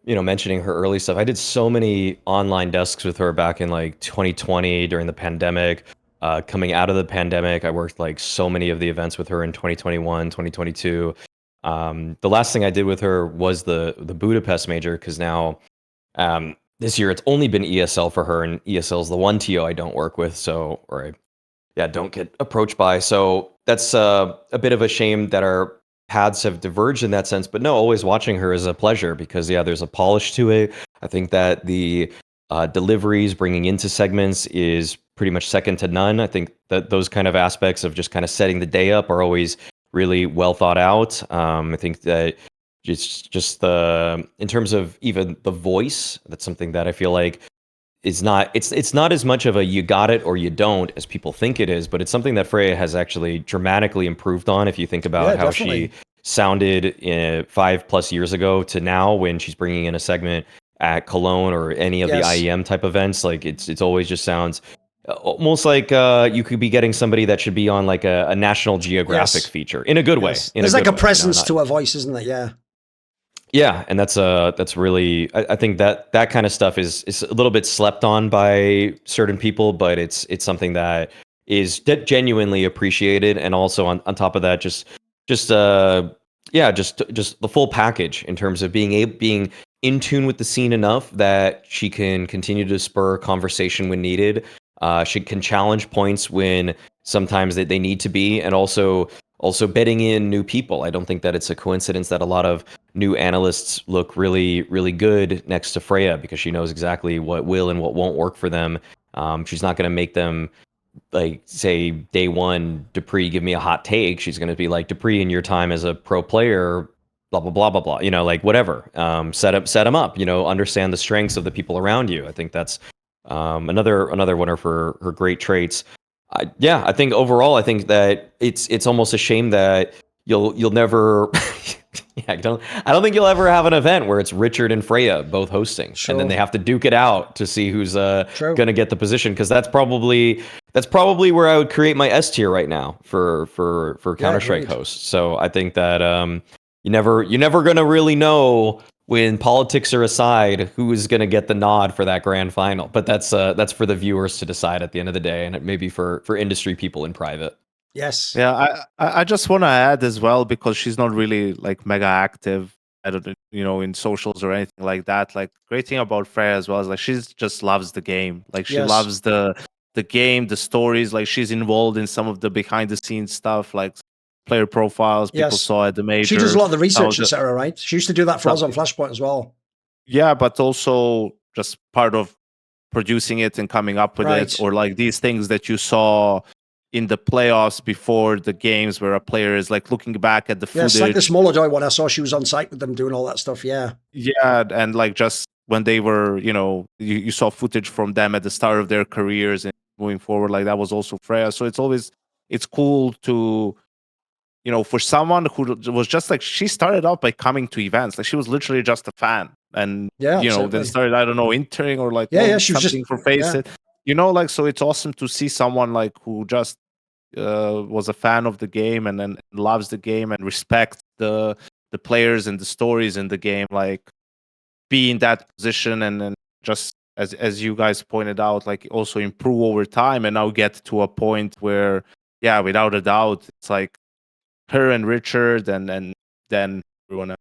mentioning her early stuff. I did so many online desks with her back in like 2020 during the pandemic. Coming out of the pandemic, I worked like so many of the events with her in 2021, 2022. The last thing I did with her was the Budapest major, because now this year it's only been ESL for her, and ESL is the one TO I don't work with, so don't get approached by. So that's a bit of a shame that our paths have diverged in that sense. But no, always watching her is a pleasure, because there's a polish to it. I think that the deliveries, bringing into segments, is pretty much second to none. I think that those kind of aspects of just kind of setting the day up are always really well thought out. I think that just the, in terms of even the voice, that's something that I feel like is not, it's not as much of a you got it or you don't as people think it is, but it's something that Freya has actually dramatically improved on. If you think about how she sounded 5+ years ago to now, when she's bringing in a segment at Cologne or any of the IEM type events, like it's always just sounds almost like you could be getting somebody that should be on like a National Geographic feature, in a good way. There's like a presence to her voice, isn't there? Yeah, and that's really, I think that kind of stuff is a little bit slept on by certain people, but it's something that is genuinely appreciated. And also on top of that, just the full package in terms of being in tune with the scene enough that she can continue to spur conversation when needed. She can challenge points when sometimes they need to be, and also betting in new people. I don't think that it's a coincidence that a lot of new analysts look really, really good next to Freya, because she knows exactly what will and what won't work for them. She's not going to make them, like, say, day one, Dupree, give me a hot take. She's going to be like, Dupree, in your time as a pro player, blah, blah, blah, blah, blah, like whatever. Set them up, understand the strengths of the people around you. I think that's another one of her great traits. I think overall, I think that it's almost a shame that you'll never. I don't think you'll ever have an event where it's Richard and Freya both hosting, and then they have to duke it out to see who's going to get the position. Because that's probably where I would create my S tier right now for Counter-Strike hosts. So I think that you're never going to really know, when politics are aside, who is going to get the nod for that grand final. But that's for the viewers to decide at the end of the day, and it may be for industry people in private. Yes. Yeah, I just want to add as well, because she's not really like mega active, I don't in socials or anything like that. Like, great thing about Freya as well is, like, she just loves the game. Like, she loves the game, the stories. Like, she's involved in some of the behind the scenes stuff, like player profiles people saw at the major. She does a lot of the research, etc., right? She used to do that for us on Flashpoint as well. Yeah, but also just part of producing it and coming up with it, or like these things that you saw in the playoffs before the games, where a player is like looking back at the footage. Yes, like the Smolodoy one, I saw she was on site with them doing all that stuff. Yeah, and like just when they were, you saw footage from them at the start of their careers and moving forward. Like, that was also Freya. So it's cool to, for someone who was just like, she started out by coming to events. Like, she was literally just a fan, and then started, I don't know, interning or like she was just for Faceit. Like, so it's awesome to see someone like who just was a fan of the game and then loves the game and respects the players and the stories in the game, like, be in that position, and then just as you guys pointed out, like, also improve over time, and now get to a point where, without a doubt, it's like her and Richard and then everyone else.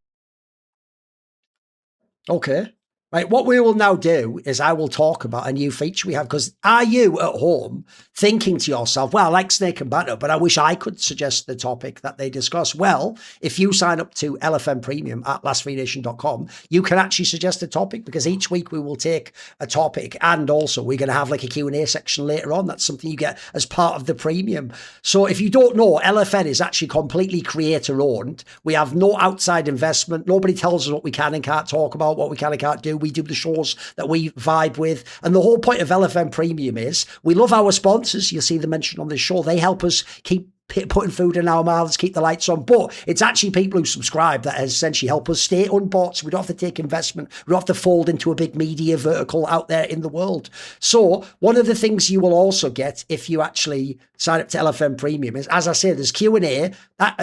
Okay. Right, what we will now do is I will talk about a new feature we have, because are you at home thinking to yourself, well, I like Snake and Banter, but I wish I could suggest the topic that they discuss? Well, if you sign up to LFM Premium at lastfreenation.com, you can actually suggest a topic, because each week we will take a topic, and also we're going to have like a Q&A section later on. That's something you get as part of the premium. So if you don't know, LFN is actually completely creator owned. We have no outside investment. Nobody tells us what we can and can't talk about, what we can and can't do. We do the shows that we vibe with. And the whole point of LFM Premium is we love our sponsors. You'll see them mentioned on this show. They help us keep putting food in our mouths, keep the lights on. But it's actually people who subscribe that essentially help us stay unbought. So we don't have to take investment. We don't have to fold into a big media vertical out there in the world. So one of the things you will also get if you actually sign up to LFM Premium is, as I say, there's Q&A.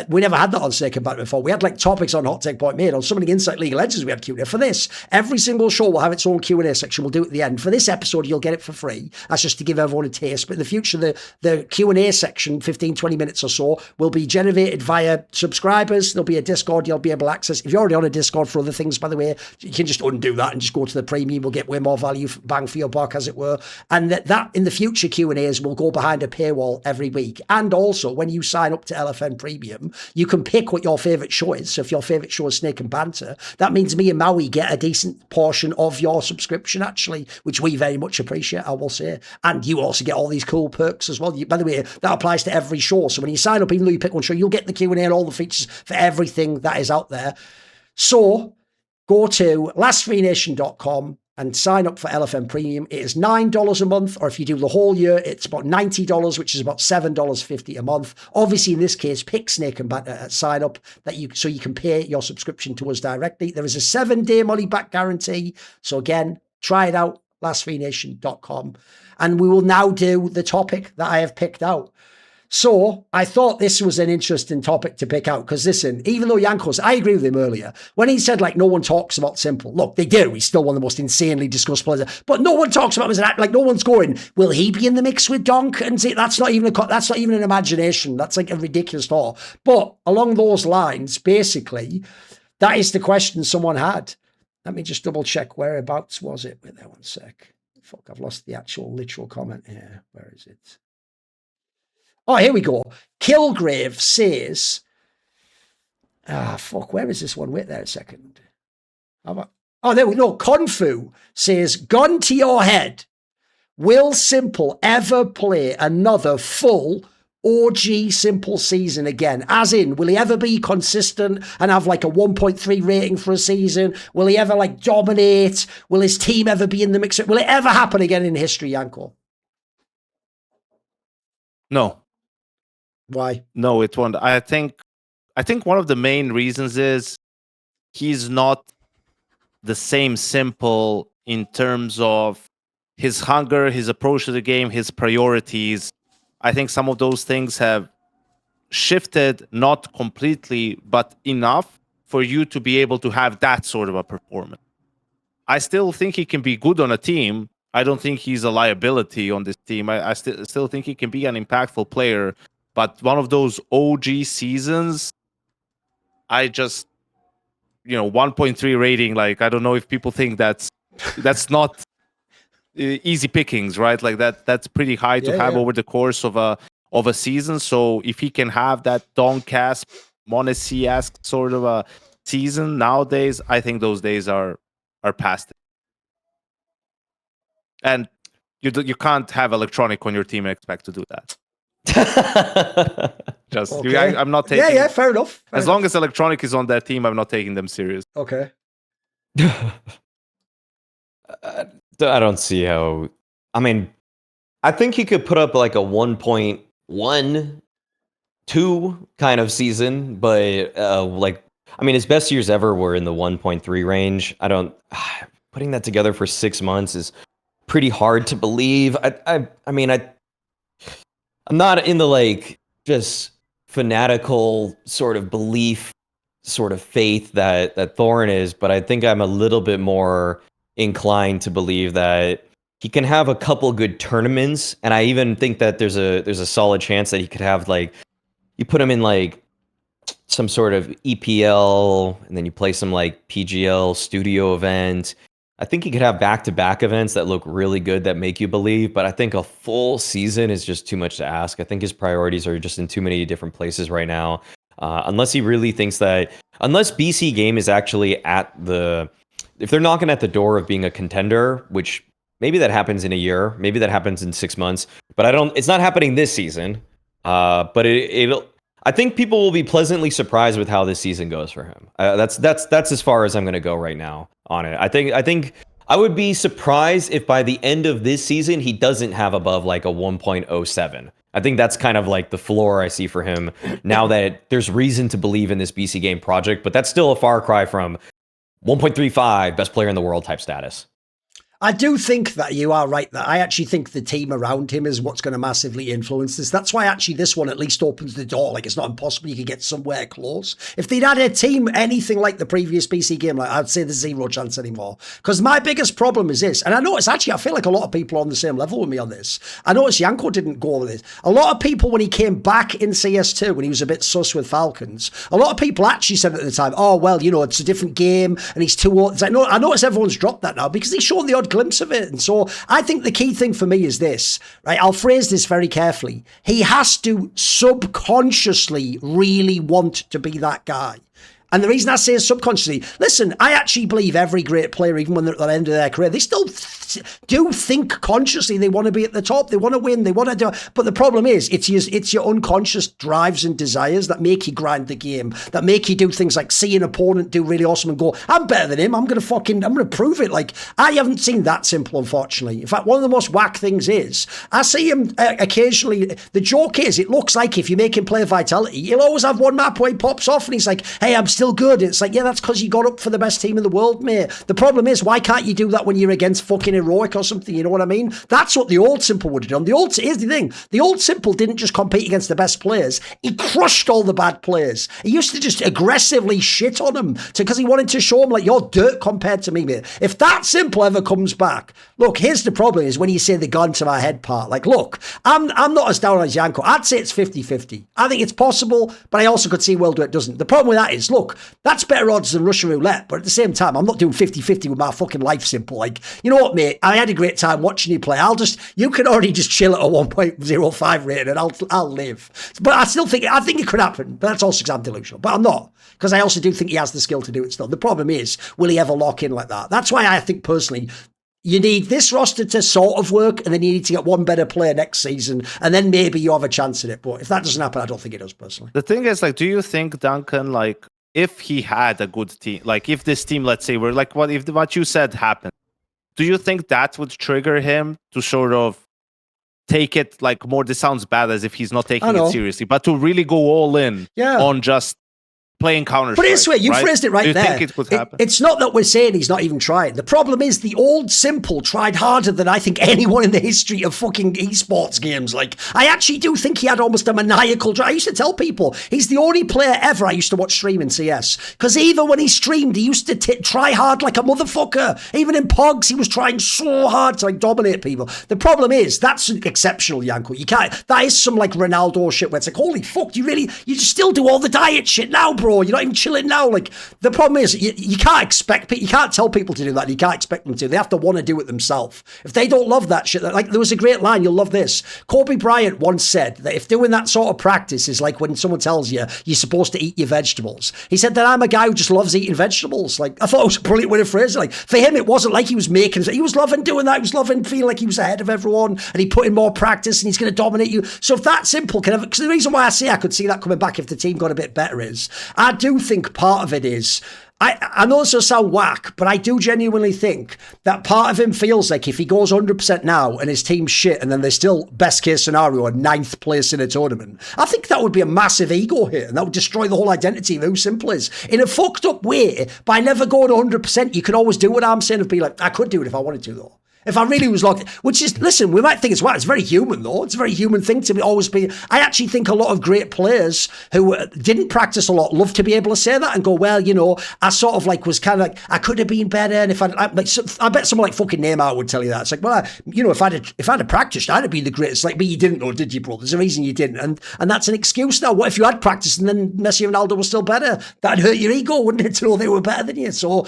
We never had that on Snake and Banter before. We had like topics on Hot Take Point Made. On Summoning Insight League of Legends, we had Q&A. For this, every single show will have its own Q&A section. We'll do it at the end. For this episode, you'll get it for free. That's just to give everyone a taste. But in the future, the Q&A section, 15, 20 minutes or so, will be generated via subscribers. There'll be a Discord you'll be able to access. If you're already on a Discord for other things, by the way, you can just undo that and just go to the premium. We'll get way more value, bang for your buck, as it were. And that in the future Q&As will go behind a paywall every week. And also, when you sign up to LFN Premium, you can pick what your favourite show is. So if your favourite show is Snake and Banter, that means me and Maui get a decent portion of your subscription, actually, which we very much appreciate, I will say. And you also get all these cool perks as well. By the way, that applies to every show. So when you sign up, even though you pick one show, you'll get the Q&A and all the features for everything that is out there. So go to lastfreenation.com and sign up for LFM Premium. It is $9 a month, or if you do the whole year, it's about $90, which is about $7.50 a month. Obviously, in this case, pick Snake and Banter at sign up so you can pay your subscription to us directly. There is a 7-day money back guarantee. So again, try it out, lastfreenation.com. And we will now do the topic that I have picked out. So I thought this was an interesting topic to pick out, because listen, even though Jankos, I agree with him earlier, when he said like no one talks about Simple, look, they do. He's still one of the most insanely discussed players, but no one talks about him as an act. Like no one's going, will he be in the mix with Donk? And see, that's not even an imagination. That's like a ridiculous thought. But along those lines, basically, that is the question someone had. Let me just double check whereabouts was it. Wait there one sec. Fuck, I've lost the actual literal comment here. Where is it? Oh, here we go. Kilgrave says, where is this one? Wait there a second. There we go. Confu says, gun to your head. Will Simple ever play another full OG Simple season again? As in, will he ever be consistent and have like a 1.3 rating for a season? Will he ever like dominate? Will his team ever be in the mix? Will it ever happen again in history, Yanko? No. Why? No, it won't. I think one of the main reasons is he's not the same Simple in terms of his hunger, his approach to the game, his priorities. I think some of those things have shifted, not completely, but enough for you to be able to have that sort of a performance. I still think he can be good on a team. I don't think he's a liability on this team. I still think he can be an impactful player. But one of those OG seasons, I just, 1.3 rating. Like, I don't know if people think that's not easy pickings, right? Like that's pretty high to have over the course of a season. So if he can have that Doncast, Monacy-esque sort of a season nowadays, I think those days are past it. And you can't have Electronic on your team and expect to do that. Okay. I'm not taking. Yeah, fair enough. As long as Electronic is on that team, I'm not taking them serious. Okay. I don't see how. I mean, I think he could put up like a 1.1, 2 kind of season, but his best years ever were in the 1.3 range. Putting that together for 6 months is pretty hard to believe. I'm not in the like just fanatical sort of belief, sort of faith that Thorin is, but I think I'm a little bit more inclined to believe that he can have a couple good tournaments, and I even think that there's a solid chance that he could have like, you put him in like some sort of EPL, and then you play some like PGL studio event, I think he could have back-to-back events that look really good that make you believe, but I think a full season is just too much to ask. I think his priorities are just in too many different places right now. Unless he really thinks that, unless BC Game is actually if they're knocking at the door of being a contender, which maybe that happens in a year, maybe that happens in 6 months, but it's not happening this season. But I think people will be pleasantly surprised with how this season goes for him. That's as far as I'm going to go right now on it. I think I would be surprised if by the end of this season he doesn't have above like a 1.07. I think that's kind of like the floor I see for him now that there's reason to believe in this BC Game project, but that's still a far cry from 1.35 best player in the world type status. I do think that you are right that I actually think the team around him is what's going to massively influence this. That's why actually this one at least opens the door. Like, it's not impossible you could get somewhere close. If they'd had a team anything like the previous BC Game, like, I'd say there's zero chance anymore. Because my biggest problem is this, and I notice actually I feel like a lot of people are on the same level with me on this. I noticed NiKo didn't go with this. A lot of people, when he came back in CS2, when he was a bit sus with Falcons, a lot of people actually said at the time, oh, well, you know, it's a different game and he's too old. It's like, no, I notice everyone's dropped that now because he's shown the odd glimpse of it. And so I think the key thing for me is this, right? I'll phrase this very carefully. He has to subconsciously really want to be that guy. And the reason I say subconsciously, listen, I actually believe every great player, even when they're at the end of their career, they still do think consciously they want to be at the top, they want to win, they want to do. But the problem is, it's your unconscious drives and desires that make you grind the game, that make you do things like see an opponent do really awesome and go, I'm better than him, I'm going to prove it. Like, I haven't seen that simple, unfortunately. In fact, one of the most whack things is, I see him occasionally, the joke is, it looks like if you make him play Vitality, he'll always have one map where he pops off and he's like, hey, I'm still good. It's like, yeah, that's because you got up for the best team in the world, mate. The problem is, why can't you do that when you're against fucking Heroic or something? You know what I mean? That's what the old Simple would have done. Here's the thing. The old Simple didn't just compete against the best players. He crushed all the bad players. He used to just aggressively shit on them because he wanted to show them, like, you're dirt compared to me, mate. If that Simple ever comes back, look, here's the problem is when you say the gun to my head part, like, look, I'm not as down as NiKo. I'd say it's 50-50. I think it's possible, but I also could see well where it doesn't. The problem with that is, look, that's better odds than Russian roulette, but at the same time, I'm not doing 50-50 with my fucking life Simple. Like, you know what, mate? I had a great time watching you play. You can already just chill at a 1.05 rating and I'll live. But I think it could happen, but that's also because I'm delusional. But I'm not, because I also do think he has the skill to do it still. The problem is, will he ever lock in like that? That's why I think personally, you need this roster to sort of work, and then you need to get one better player next season, and then maybe you have a chance at it. But if that doesn't happen, I don't think it does, personally. The thing is, like, do you think, Duncan, like, if he had a good team, like if this team, let's say, were like what you said happened, do you think that would trigger him to sort of take it like more? This sounds bad as if he's not taking it seriously, but to really go all in on just playing Counter-Strike. But it's you phrased it right there. Do you think it could happen? It's not that we're saying he's not even trying. The problem is the old Simple tried harder than I think anyone in the history of fucking esports games. Like, I actually do think he had almost a maniacal drive. I used to tell people he's the only player ever I used to watch stream in CS. Because even when he streamed, he used to try hard like a motherfucker. Even in Pogs, he was trying so hard to like dominate people. The problem is, that's exceptional, NiKo. You can't, that is some like Ronaldo shit where it's like, holy fuck, you just still do all the diet shit now, bro. You're not even chilling now. Like, the problem is, you can't tell people to do that. And you can't expect them to. They have to want to do it themselves. If they don't love that shit, like, there was a great line, you'll love this. Kobe Bryant once said that if doing that sort of practice is like when someone tells you you're supposed to eat your vegetables, he said that I'm a guy who just loves eating vegetables. Like, I thought it was a brilliant way to phrase it. Like, for him, it wasn't like he was he was loving doing that. He was loving feeling like he was ahead of everyone, and he put in more practice, and he's going to dominate you. So if that Simple because the reason why I say I could see that coming back if the team got a bit better is, I do think part of it is, I know this will sound whack, but I do genuinely think that part of him feels like if he goes 100% now and his team's shit and then they're still, best case scenario, a 9th place in a tournament, I think that would be a massive ego hit and that would destroy the whole identity of who Simple is. In a fucked up way, by never going 100%, you can always do what I'm saying of be like, I could do it if I wanted to though. If I really was locked, which is, listen, we might think it's it's very human though. It's a very human thing to always be. I actually think a lot of great players who didn't practice a lot love to be able to say that and go, well, you know, I sort of like was kind of like, I could have been better. And if I bet someone like fucking Neymar would tell you that. It's like, well, you know, if I'd have practiced, I'd have been the greatest. Like, but you didn't know, did you, bro? There's a reason you didn't. And that's an excuse now. What if you had practiced and then Messi and Ronaldo were still better? That'd hurt your ego, wouldn't it, to know they were better than you? So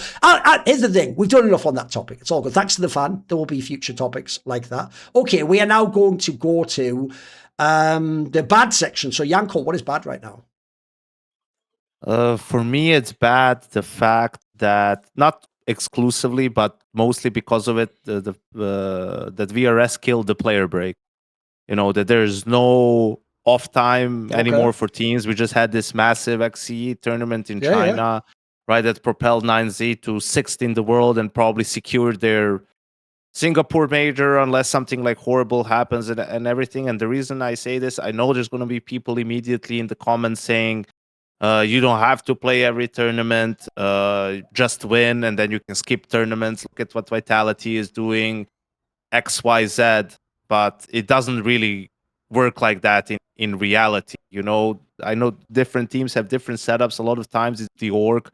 here's the thing. We've done enough on that topic. It's all good. Thanks to the fan. There will be future topics like that. Okay, we are now going to go to the bad section. So Janko, what is bad right now? For me, it's bad the fact that, not exclusively, but mostly because of it, that VRS killed the player break. You know, that there's no off time anymore for teams. We just had this massive XC tournament in China, right, that propelled 9Z to 6th in the world and probably secured their Singapore major unless something like horrible happens and everything. And the reason I say this, I know there's going to be people immediately in the comments saying, you don't have to play every tournament, just win, and then you can skip tournaments. Look at what Vitality is doing, X, Y, Z. But it doesn't really work like that in reality. You know, I know different teams have different setups. A lot of times it's the org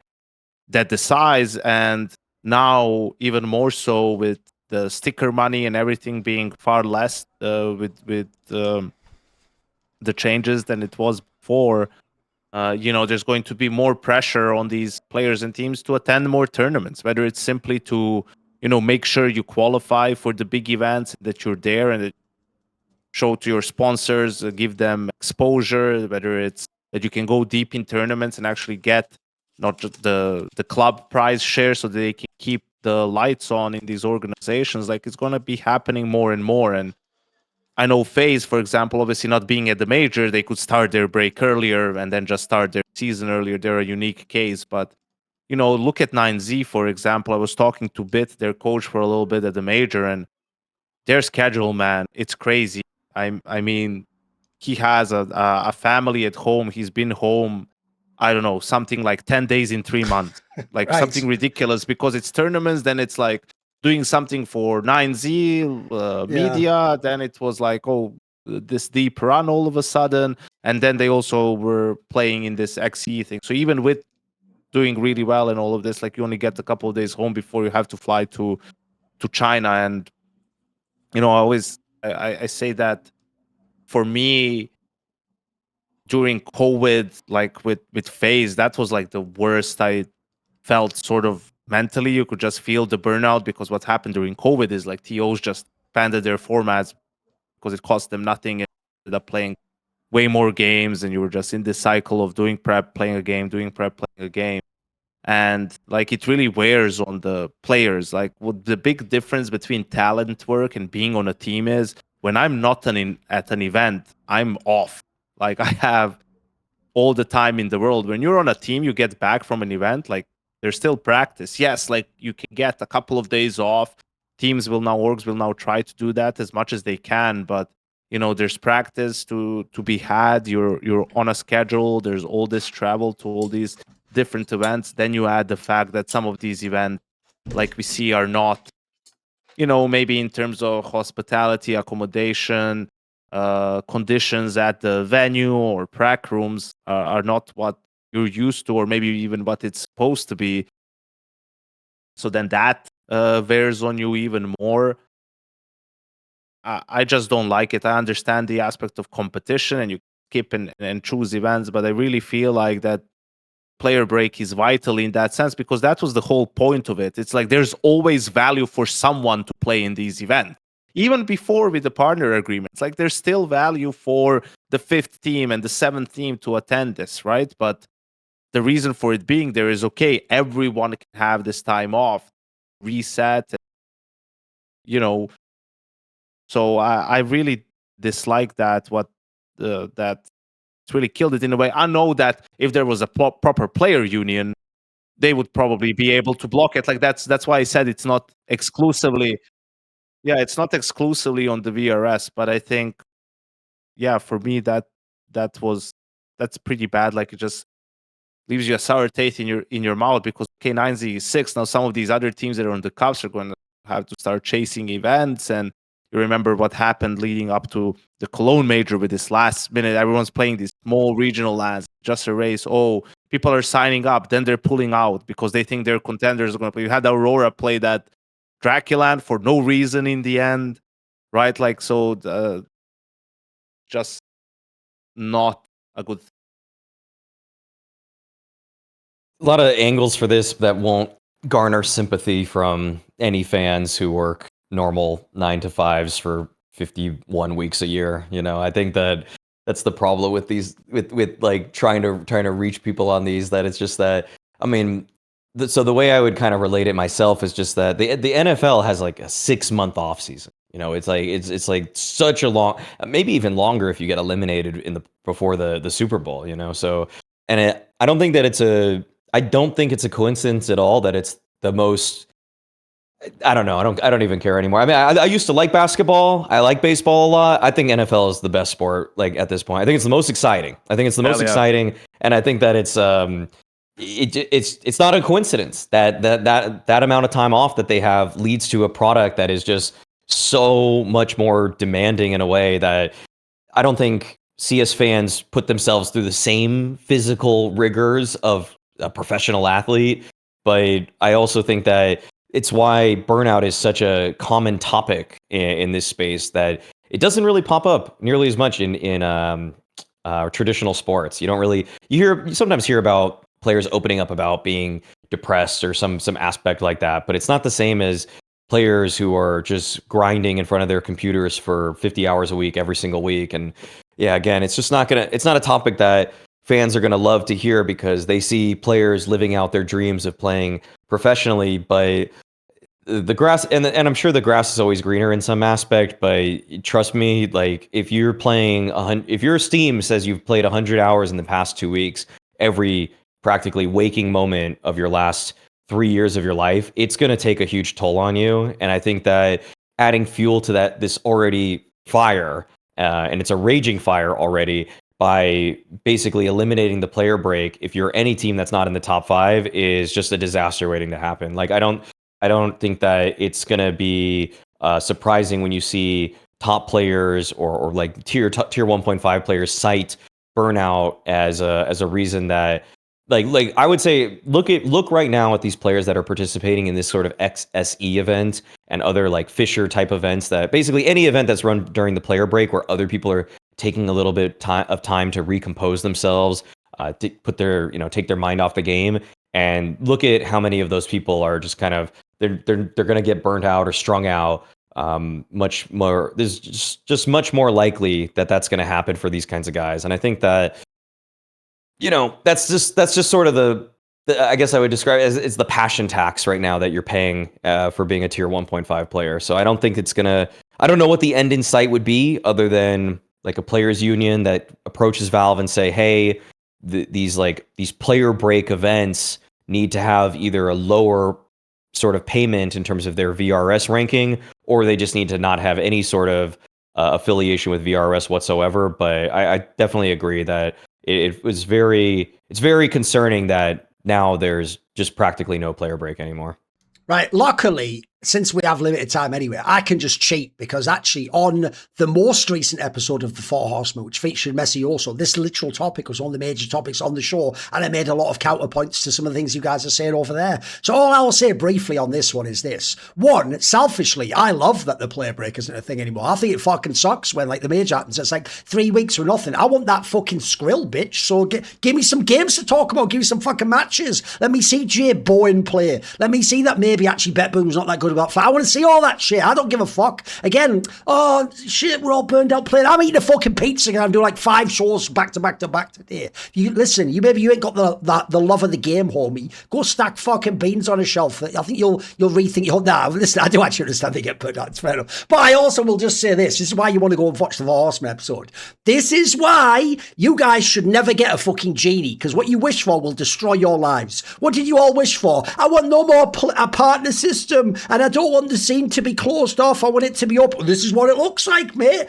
that decides, and now even more so with the sticker money and everything being far less with the changes than it was before. You know, there's going to be more pressure on these players and teams to attend more tournaments, whether it's simply to, you know, make sure you qualify for the big events, that you're there and that show to your sponsors, give them exposure, whether it's that you can go deep in tournaments and actually get not just the club prize share so that they can keep the lights on in these organizations. Like, it's going to be happening more and more. And I know FaZe, for example, obviously not being at the major, they could start their break earlier and then just start their season earlier. They're a unique case. But, you know, look at 9Z, for example. I was talking to Bit, their coach, for a little bit at the major, and their schedule, man, it's crazy. I mean, he has a family at home. He's been home, I don't know, something like 10 days in 3 months. Like something ridiculous, because it's tournaments, then it's like doing something for 9Z media. Then it was like, oh, this deep run all of a sudden. And then they also were playing in this XE thing. So even with doing really well and all of this, like, you only get a couple of days home before you have to fly to China. And, you know, I say that for me, during COVID, like with FaZe, that was like the worst I felt sort of mentally. You could just feel the burnout, because what happened during COVID is like TOs just expanded their formats because it cost them nothing and ended up playing way more games, and you were just in this cycle of doing prep, playing a game, doing prep, playing a game. And like, it really wears on the players. Like, what the big difference between talent work and being on a team is, when I'm not at an event, I'm off. Like, I have all the time in the world. When you're on a team, you get back from an event, like, there's still practice. Yes, like, you can get a couple of days off. Orgs will now try to do that as much as they can, but, you know, there's practice to be had. You're on a schedule. There's all this travel to all these different events. Then you add the fact that some of these events, like we see, are not, you know, maybe in terms of hospitality, accommodation, conditions at the venue or prac rooms are not what you're used to, or maybe even what it's supposed to be. So then that wears on you even more. I just don't like it. I understand the aspect of competition and you skip and choose events, but I really feel like that player break is vital in that sense, because that was the whole point of it. It's like, there's always value for someone to play in these events. Even before with the partner agreements, like, there's still value for the 5th team and the 7th team to attend this, right? But the reason for it being there is, okay, everyone can have this time off, reset, you know. So I really dislike that, that it's really killed it in a way. I know that if there was a proper player union, they would probably be able to block it. Like, that's why I said it's not exclusively. Yeah, it's not exclusively on the VRS, but I think, yeah, for me that's pretty bad. Like, it just leaves you a sour taste in your mouth, because K9Z is 6. Now some of these other teams that are on the cups are going to have to start chasing events. And you remember what happened leading up to the Cologne major with this last minute. Everyone's playing these small regional lands, just a race. Oh, people are signing up, then they're pulling out because they think their contenders are going to play. You had Aurora play that Draculand for no reason in the end, right? Like, so just not a good thing. A lot of angles for this that won't garner sympathy from any fans who work normal 9-to-5s for 51 weeks a year. You know, I think that's the problem with these, with like trying to reach people on these, that it's just that, I mean, so the way I would kind of relate it myself is just that the NFL has like a 6-month off season. You know, it's like such a long, maybe even longer if you get eliminated before the Super Bowl, you know? So, and I don't think it's a coincidence at all that it's the most, I don't know. I don't even care anymore. I mean, I used to like basketball. I like baseball a lot. I think NFL is the best sport, like, at this point. I think it's the most exciting. Exciting, and I think that it's not a coincidence that amount of time off that they have leads to a product that is just so much more demanding in a way that I don't think CS fans put themselves through the same physical rigors of a professional athlete. But I also think that it's why burnout is such a common topic in this space, that it doesn't really pop up nearly as much in traditional sports. You sometimes hear about players opening up about being depressed or some aspect like that, but it's not the same as players who are just grinding in front of their computers for 50 hours a week every single week. And yeah, again, it's not a topic that fans are going to love to hear, because they see players living out their dreams of playing professionally. But the grass, and I'm sure the grass is always greener in some aspect, but trust me, like, if your Steam says you've played 100 hours in the past 2 weeks, every practically waking moment of your last 3 years of your life, it's going to take a huge toll on you. And I think that adding fuel to this already fire, and it's a raging fire already, by basically eliminating the player break, if you're any team that's not in the top 5, is just a disaster waiting to happen. Like, I don't think that it's going to be surprising when you see top players or like tier 1.5 players cite burnout as a reason that, like I would say, look right now at these players that are participating in this sort of XSE event and other like Fisher type events, that basically any event that's run during the player break where other people are taking a little bit of time to recompose themselves, to put take their mind off the game, and look at how many of those people are just kind of, they're going to get burnt out or strung out. Much more, there's just much more likely that that's going to happen for these kinds of guys. And I think that, that's just sort of the I guess I would describe it as, it's the passion tax right now that you're paying for being a tier 1.5 player. So I don't think I don't know what the end in sight would be, other than like a players union that approaches Valve and say, hey, these player break events need to have either a lower sort of payment in terms of their VRS ranking, or they just need to not have any sort of affiliation with VRS whatsoever. But I definitely agree that it's very concerning that now there's just practically no player break anymore. Right. Luckily, since we have limited time anyway, I can just cheat, because actually on the most recent episode of The Four Horsemen, which featured Messi also, this literal topic was one of the major topics on the show, and I made a lot of counterpoints to some of the things you guys are saying over there. So all I will say briefly on this one is this. One, selfishly, I love that the player break isn't a thing anymore. I think it fucking sucks when like the major happens. It's like 3 weeks for nothing. I want that fucking skrill, bitch. So give me some games to talk about. Give me some fucking matches. Let me see Jay Bowen play. Let me see that maybe actually Bet Boom's not that good about. I want to see all that shit. I don't give a fuck. Again, oh shit, we're all burned out playing. I'm eating a fucking pizza and I'm doing like 5 shows back to back today. You listen, you ain't got the love of the game, homie. Go stack fucking beans on a shelf. I think you'll rethink your. Nah, listen, I do actually understand they get put out. It's fair enough. But I also will just say this. This is why you want to go and watch the Horseman episode. This is why you guys should never get a fucking genie, because what you wish for will destroy your lives. What did you all wish for? I want no more a partner system and And I don't want the scene to be closed off. I want it to be open. This is what it looks like, mate.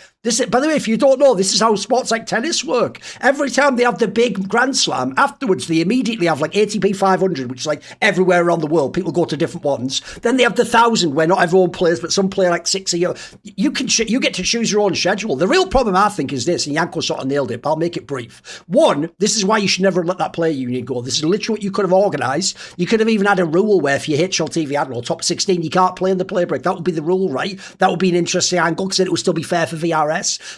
By the way, if you don't know, this is how sports like tennis work. Every time they have the big Grand Slam, afterwards they immediately have like ATP 500, which is like everywhere around the world. People go to different ones. Then they have the 1,000, where not everyone plays, but some play like 6 a year. You get to choose your own schedule. The real problem, I think, is this, and NiKo sort of nailed it, but I'll make it brief. One, this is why you should never let that player union go. This is literally what you could have organised. You could have even had a rule where if you hit HLTV Admiral top 16, you can't play in the play break. That would be the rule, right? That would be an interesting angle, because it would still be fair for VRS.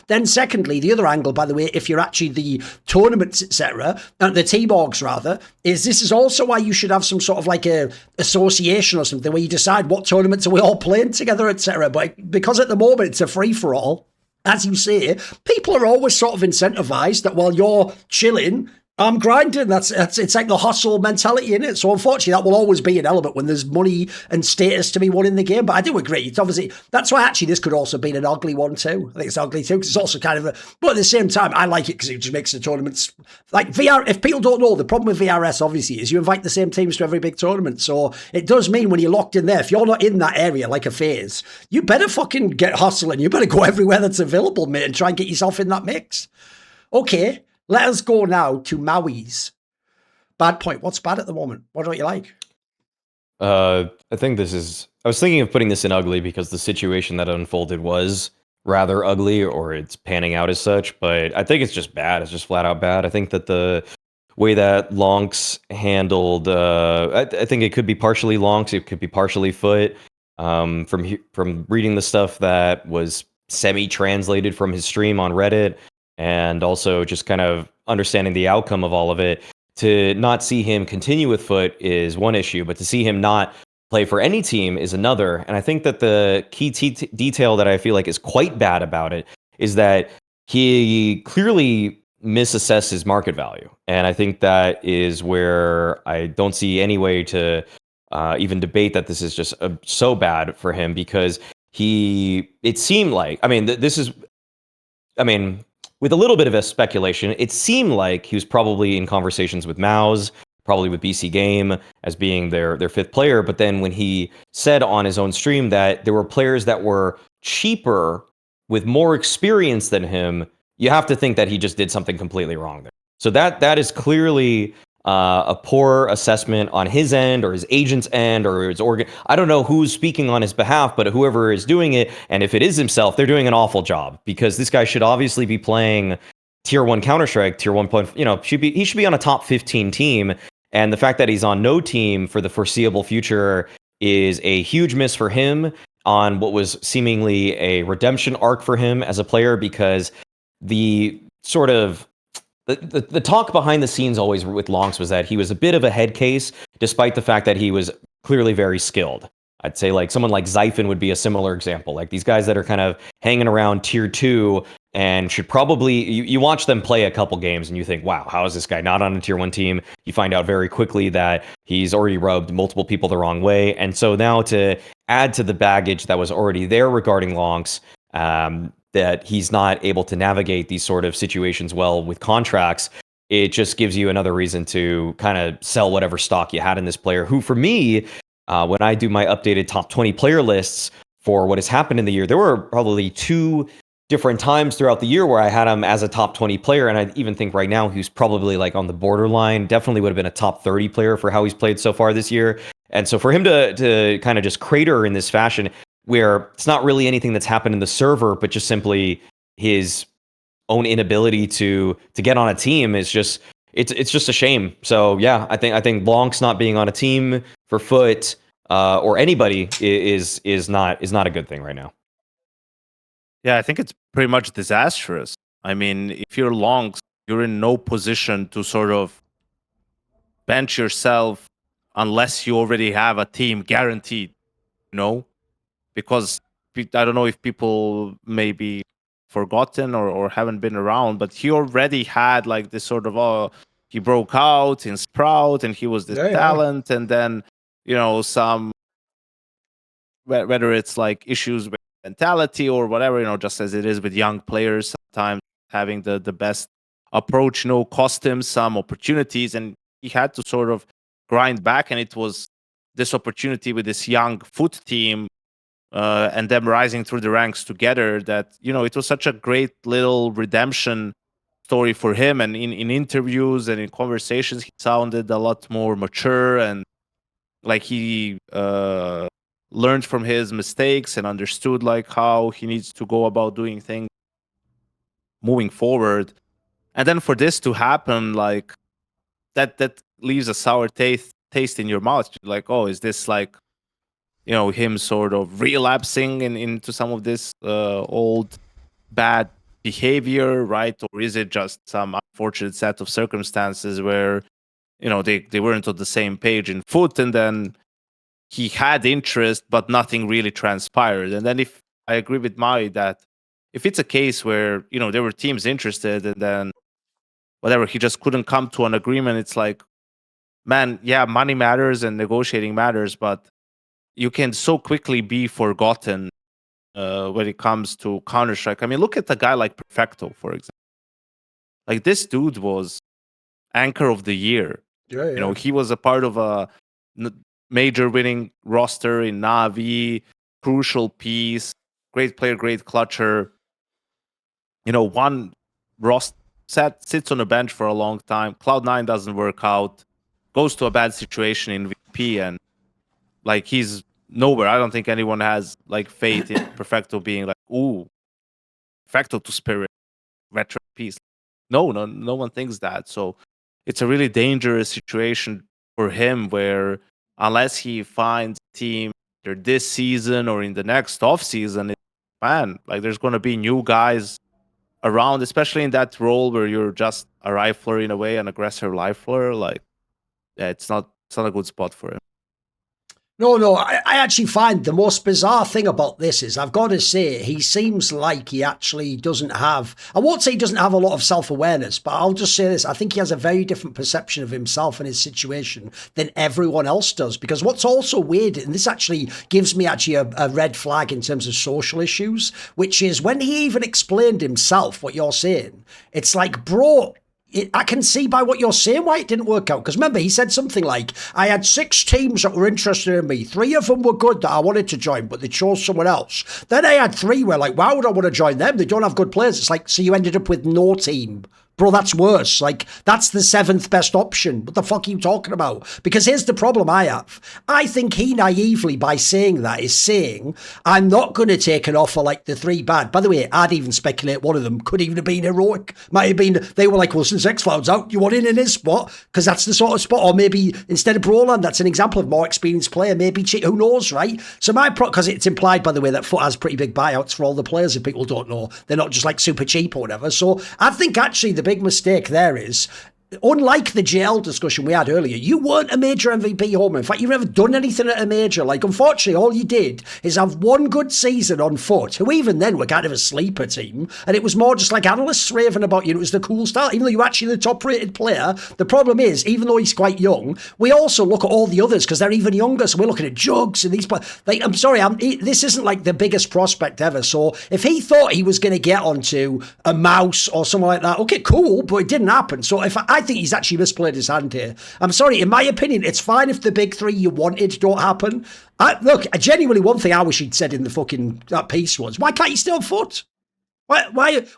Then secondly, the other angle, by the way, if you're actually the tournaments, etc., the team orgs rather, is this is also why you should have some sort of like a association or something where you decide what tournaments are we all playing together, etc. But because at the moment it's a free-for-all, as you say, people are always sort of incentivized that while you're chilling, I'm grinding. It's like the hustle mentality in it. So unfortunately, that will always be an element when there's money and status to be won in the game. But I do agree. It's obviously, that's why actually this could also be an ugly one too. I think it's ugly too, because it's also kind of but at the same time, I like it because it just makes the tournaments like VR. If people don't know, the problem with VRS obviously is you invite the same teams to every big tournament. So it does mean when you're locked in there, if you're not in that area like a phase, you better fucking get hustling. You better go everywhere that's available, mate, and try and get yourself in that mix. Okay. Let us go now to Maui's. Bad point. What's bad at the moment? What don't you like? I think this is... I was thinking of putting this in ugly because the situation that unfolded was rather ugly, or it's panning out as such, but I think it's just bad. It's just flat out bad. I think that the way that lauNX handled... I think it could be partially lauNX, it could be partially Foot. From reading the stuff that was semi-translated from his stream on Reddit, and also just kind of understanding the outcome of all of it, to not see him continue with Foot is one issue, but to see him not play for any team is another. And I think that the key detail that I feel like is quite bad about it is that he clearly misassessed his market value. And I think that is where I don't see any way to even debate that this is just so bad for him, because it seemed like, with a little bit of a speculation, it seemed like he was probably in conversations with Maus, probably with BC Game as being their fifth player. But then when he said on his own stream that there were players that were cheaper with more experience than him, you have to think that he just did something completely wrong there. So that is clearly a poor assessment on his end, or his agent's end, or his organ. I don't know who's speaking on his behalf, but whoever is doing it, and if it is himself, they're doing an awful job, because this guy should obviously be playing Tier 1 Counter-Strike, Tier 1 point, he should be on a top 15 team. And the fact that he's on no team for the foreseeable future is a huge miss for him on what was seemingly a redemption arc for him as a player, because the sort of the talk behind the scenes always with lauNX was that he was a bit of a head case, despite the fact that he was clearly very skilled. I'd say like someone like Zyphon would be a similar example. Like these guys that are kind of hanging around Tier 2 and should probably... You watch them play a couple games and you think, wow, how is this guy not on a Tier 1 team? You find out very quickly that he's already rubbed multiple people the wrong way. And so now to add to the baggage that was already there regarding lauNX, that he's not able to navigate these sort of situations well with contracts, it just gives you another reason to kind of sell whatever stock you had in this player, who for me, when I do my updated top 20 player lists for what has happened in the year, there were probably 2 different times throughout the year where I had him as a top 20 player. And I even think right now he's probably like on the borderline, definitely would have been a top 30 player for how he's played so far this year. And so for him to kind of just crater in this fashion, where it's not really anything that's happened in the server, but just simply his own inability to get on a team, is just it's just a shame. So yeah, I think lauNX not being on a team for Foot or anybody is not a good thing right now. Yeah, I think it's pretty much disastrous. I mean, if you're lauNX, you're in no position to sort of bench yourself unless you already have a team guaranteed, because I don't know if people maybe forgotten or haven't been around, but he already had like this sort of, he broke out in Sprout and he was this talent, and then, some, whether it's like issues with mentality or whatever, just as it is with young players, sometimes having the best approach, cost him some opportunities, and he had to sort of grind back, and it was this opportunity with this young foot team and them rising through the ranks together, that, you know, it was such a great little redemption story for him. And in interviews and in conversations, he sounded a lot more mature, and like he learned from his mistakes and understood like how he needs to go about doing things moving forward. And then for this to happen, like that leaves a sour taste in your mouth. Like, oh, is this like, you know, him sort of relapsing into some of this old bad behavior, right? Or is it just some unfortunate set of circumstances where, you know, they weren't on the same page in foot, and then he had interest, but nothing really transpired. And then if I agree with Mai that if it's a case where, you know, there were teams interested and then whatever, he just couldn't come to an agreement, it's like, man, yeah, money matters and negotiating matters, but you can so quickly be forgotten when it comes to Counter-Strike. I mean, look at a guy like Perfecto, for example. Like, this dude was anchor of the year. Yeah. You know, he was a part of a major winning roster in NAVI, crucial piece, great player, great clutcher. You know, one sits on the bench for a long time. Cloud9 doesn't work out, goes to a bad situation in VP, and like he's nowhere. I don't think anyone has like faith in Perfecto being like, ooh, Perfecto to Spirit, veteran piece. No one thinks that. So it's a really dangerous situation for him, where unless he finds a team either this season or in the next off season, man, like there's going to be new guys around, especially in that role where you're just a rifler in a way, an aggressive rifler. Like, yeah, it's not a good spot for him. No, I actually find the most bizarre thing about this is, I've got to say, he seems like he actually doesn't have, I won't say he doesn't have a lot of self-awareness, but I'll just say this, I think he has a very different perception of himself and his situation than everyone else does. Because what's also weird, and this actually gives me a red flag in terms of social issues, which is when he even explained himself what you're saying, it's like, bro, I can see by what you're saying why it didn't work out. Because remember, he said something like, I had 6 teams that were interested in me. 3 of them were good that I wanted to join, but they chose someone else. Then I had 3 where like, why would I want to join them? They don't have good players. It's like, so you ended up with no team. Bro, that's worse. Like, that's the 7th best option. What the fuck are you talking about? Because here's the problem I have. I think he naively, by saying that, is saying, I'm not going to take an offer like the 3 bad. By the way, I'd even speculate one of them could even have been heroic. Might have been, they were like, well, since X-Cloud's out, you want in his spot? Because that's the sort of spot. Or maybe instead of Broland, that's an example of more experienced player. Maybe, who knows, right? So because it's implied, by the way, that Foot has pretty big buyouts for all the players, if people don't know. They're not just like super cheap or whatever. So I think actually the big mistake there is, unlike the JL discussion we had earlier, you weren't a major MVP homer. In fact, you've never done anything at a major. Like, unfortunately, all you did is have one good season on Foot, who even then were kind of a sleeper team, and it was more just like analysts raving about you. It was the cool start, even though you're actually the top-rated player. The problem is, even though he's quite young, we also look at all the others because they're even younger. So we're looking at Jugs and these players. Like, I'm sorry, this isn't like the biggest prospect ever. So if he thought he was going to get onto a Mouse or something like that, okay, cool, but it didn't happen. So I think he's actually misplayed his hand here. I'm sorry, in my opinion, it's fine if the big 3 you wanted don't happen. Look, genuinely, one thing I wish he'd said in the fucking that piece was, why can't you stay on Foot? Why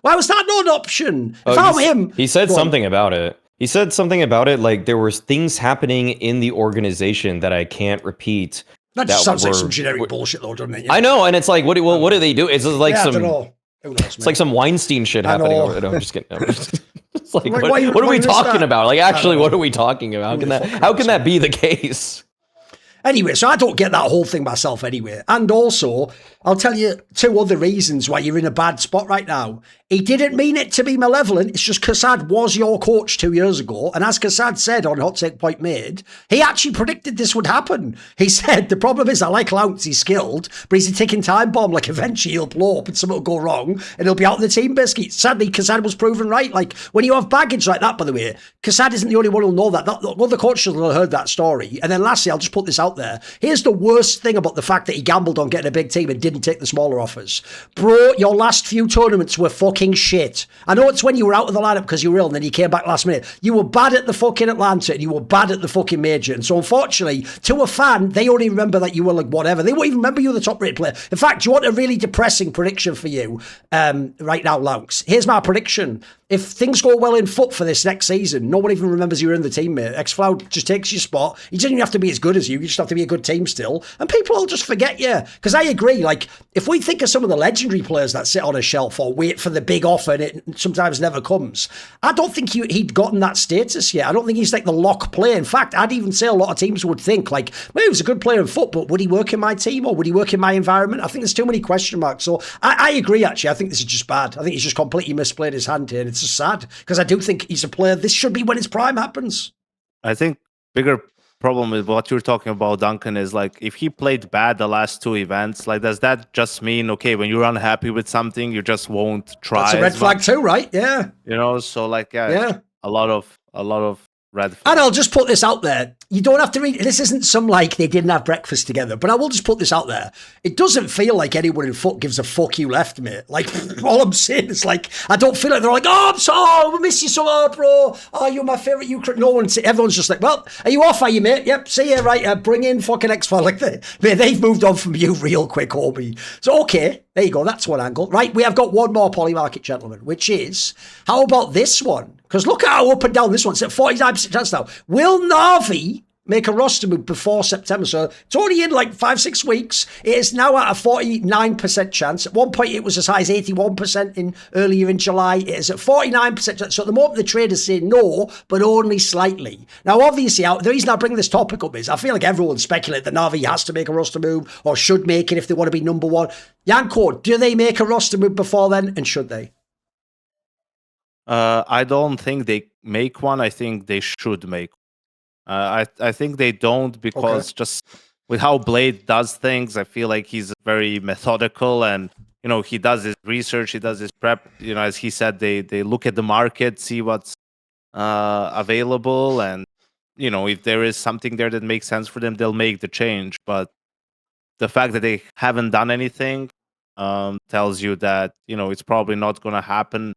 was that not an option? If I'm him, he said something about it. He said something about it, like there was things happening in the organization that I can't repeat. That just sounds like some generic bullshit, though, doesn't it? Yeah. I know, and it's like, what do they do? It's just like I don't know. Who knows, it's like some Weinstein shit happening over there. No, I'm just kidding. It's like, Like, what are we talking about? Like, actually, what are we talking about? How can that be the case? Anyway, so I don't get that whole thing myself anyway. And also, I'll tell you 2 other reasons why you're in a bad spot right now. He didn't mean it to be malevolent. It's just Kassad was your coach 2 years ago. And as Kassad said on Hot Take Point Made, he actually predicted this would happen. He said, the problem is I like lauNX, he's skilled, but he's a ticking time bomb. Like, eventually he'll blow up and something will go wrong and he'll be out of the team biscuit. Sadly, Kassad was proven right. Like, when you have baggage like that, by the way, Kassad isn't the only one who'll know that. Other coaches will have heard that story. And then lastly, I'll just put this out there. Here's the worst thing about the fact that he gambled on getting a big team and didn't take the smaller offers. Bro, your last few tournaments were fucking shit. I know it's when you were out of the lineup because you were ill and then you came back last minute. You were bad at the fucking Atlanta and you were bad at the fucking major. And so unfortunately, to a fan, they only remember that you were like whatever. They won't even remember you were the top rated player. In fact, do you want a really depressing prediction for you right now, lauNX? Here's my prediction. If things go well in FUT for this next season, no one even remembers you're in the team, mate. Xflow just takes your spot. You don't even have to be as good as you. You just have to be a good team still. And people will just forget you. Because I agree, like, if we think of some of the legendary players that sit on a shelf or wait for the big offer and it sometimes never comes, I don't think he'd gotten that status yet. I don't think he's like the lock player. In fact, I'd even say a lot of teams would think, like, well, he was a good player in FUT, but would he work in my team or would he work in my environment? I think there's too many question marks. So I agree, actually. I think this is just bad. I think he's just completely misplayed his hand here. And it's just sad. Because I do think he's a player. This should be when his prime happens. I think bigger problem with what you're talking about, Duncan, is like if he played bad the last two events, like does that just mean okay when you're unhappy with something you just won't try? That's a red flag too, right? Yeah. You know, so like yeah. a lot of red flags. And I'll just put this out there. You don't have to read. This isn't some like they didn't have breakfast together, but I will just put this out there. It doesn't feel like anyone in FUT gives a fuck you left, mate. Like all I'm saying is like I don't feel like they're like, oh, I'm so we miss you so hard, bro. Oh, you're my favorite. No one. Everyone's just like, well, are you off? Are you, mate? Yep. See you. Right. Bring in fucking X-File. Like they've moved on from you real quick, homie. So okay, there you go. That's one angle. Right. We have got one more polymarket gentleman, which is how about this one? Because look at how up and down this one's at 49% chance now. Will NAVI make a roster move before September? So it's only in like 5-6 weeks. It is now at a 49% chance. At one point, it was as high as 81% earlier in July. It is at 49% chance. So at the moment, the traders say no, but only slightly. Now, obviously, the reason I bring this topic up is I feel like everyone speculates that NAVI has to make a roster move or should make it if they want to be number one. NiKo, do they make a roster move before then, and should they? I don't think they make one. I think they should make one. I think they don't because just with how Blade does things, I feel like he's very methodical and, you know, he does his research, he does his prep. You know, as he said, they look at the market, see what's available. And, you know, if there is something there that makes sense for them, they'll make the change. But the fact that they haven't done anything tells you that, you know, it's probably not going to happen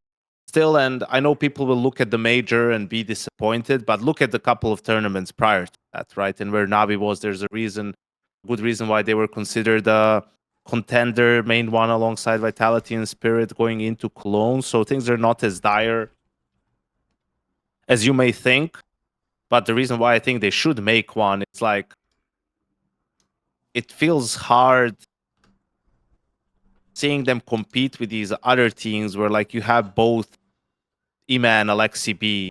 still. And I know people will look at the major and be disappointed, but look at the couple of tournaments prior to that, right? And where NAVI was, there's a good reason why they were considered a contender, main one alongside Vitality and Spirit going into Cologne. So things are not as dire as you may think. But the reason why I think they should make one, it's like, it feels hard seeing them compete with these other teams where like you have both Ima and Alexi B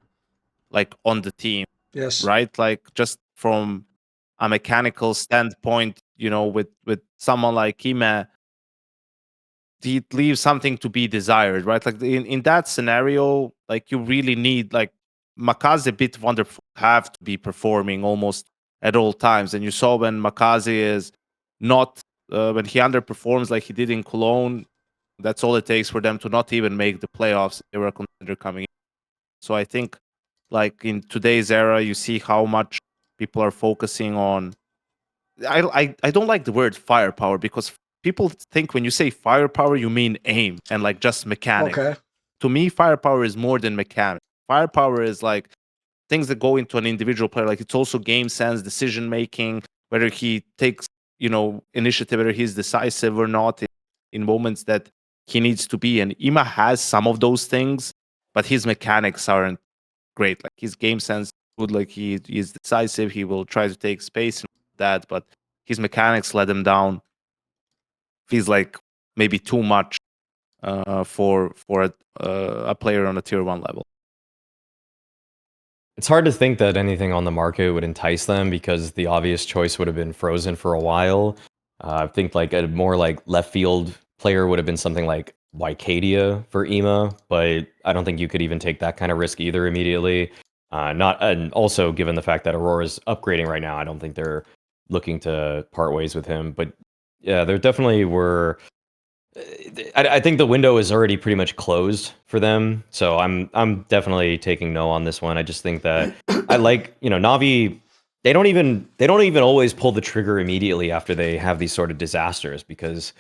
like on the team. Yes. Right? Like just from a mechanical standpoint, you know, with someone like Ima, it leaves something to be desired, right? Like in that scenario, like you really need like Makaze a bit wonderful have to be performing almost at all times. And you saw when Makaze is not when he underperforms like he did in Cologne, that's all it takes for them to not even make the playoffs. They were a contender coming in. So I think like in today's era, you see how much people are focusing on. I don't like the word firepower because people think when you say firepower, you mean aim and like just mechanics. Okay. To me, firepower is more than mechanics. Firepower is like things that go into an individual player. Like it's also game sense, decision making, whether he takes, you know, initiative, whether he's decisive or not in moments that he needs to be. And Ima has some of those things, but his mechanics aren't great. Like his game sense good, like he is decisive, he will try to take space and that, but his mechanics let him down. Feels like maybe too much for a player on a tier 1 level. It's hard to think that anything on the market would entice them because the obvious choice would have been Frozen for a while. I think like a more like left field player would have been something like Wycadia for Ima, but I don't think you could even take that kind of risk either immediately. And also given the fact that Aurora's upgrading right now, I don't think they're looking to part ways with him. But yeah, there definitely were. I think the window is already pretty much closed for them, so I'm definitely taking no on this one. I just think that I like, you know, NAVI they don't even always pull the trigger immediately after they have these sort of disasters, because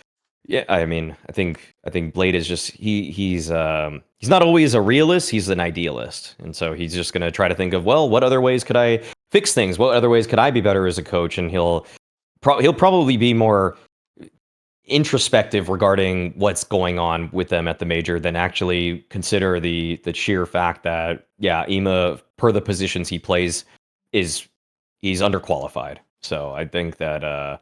yeah, I mean, I think Blade is just he's not always a realist, he's an idealist. And so he's just going to try to think of, well, what other ways could I fix things? What other ways could I be better as a coach? And he'll probably be more introspective regarding what's going on with them at the major than actually consider the sheer fact that, yeah, Ema, per the positions he plays, he's underqualified. So I think that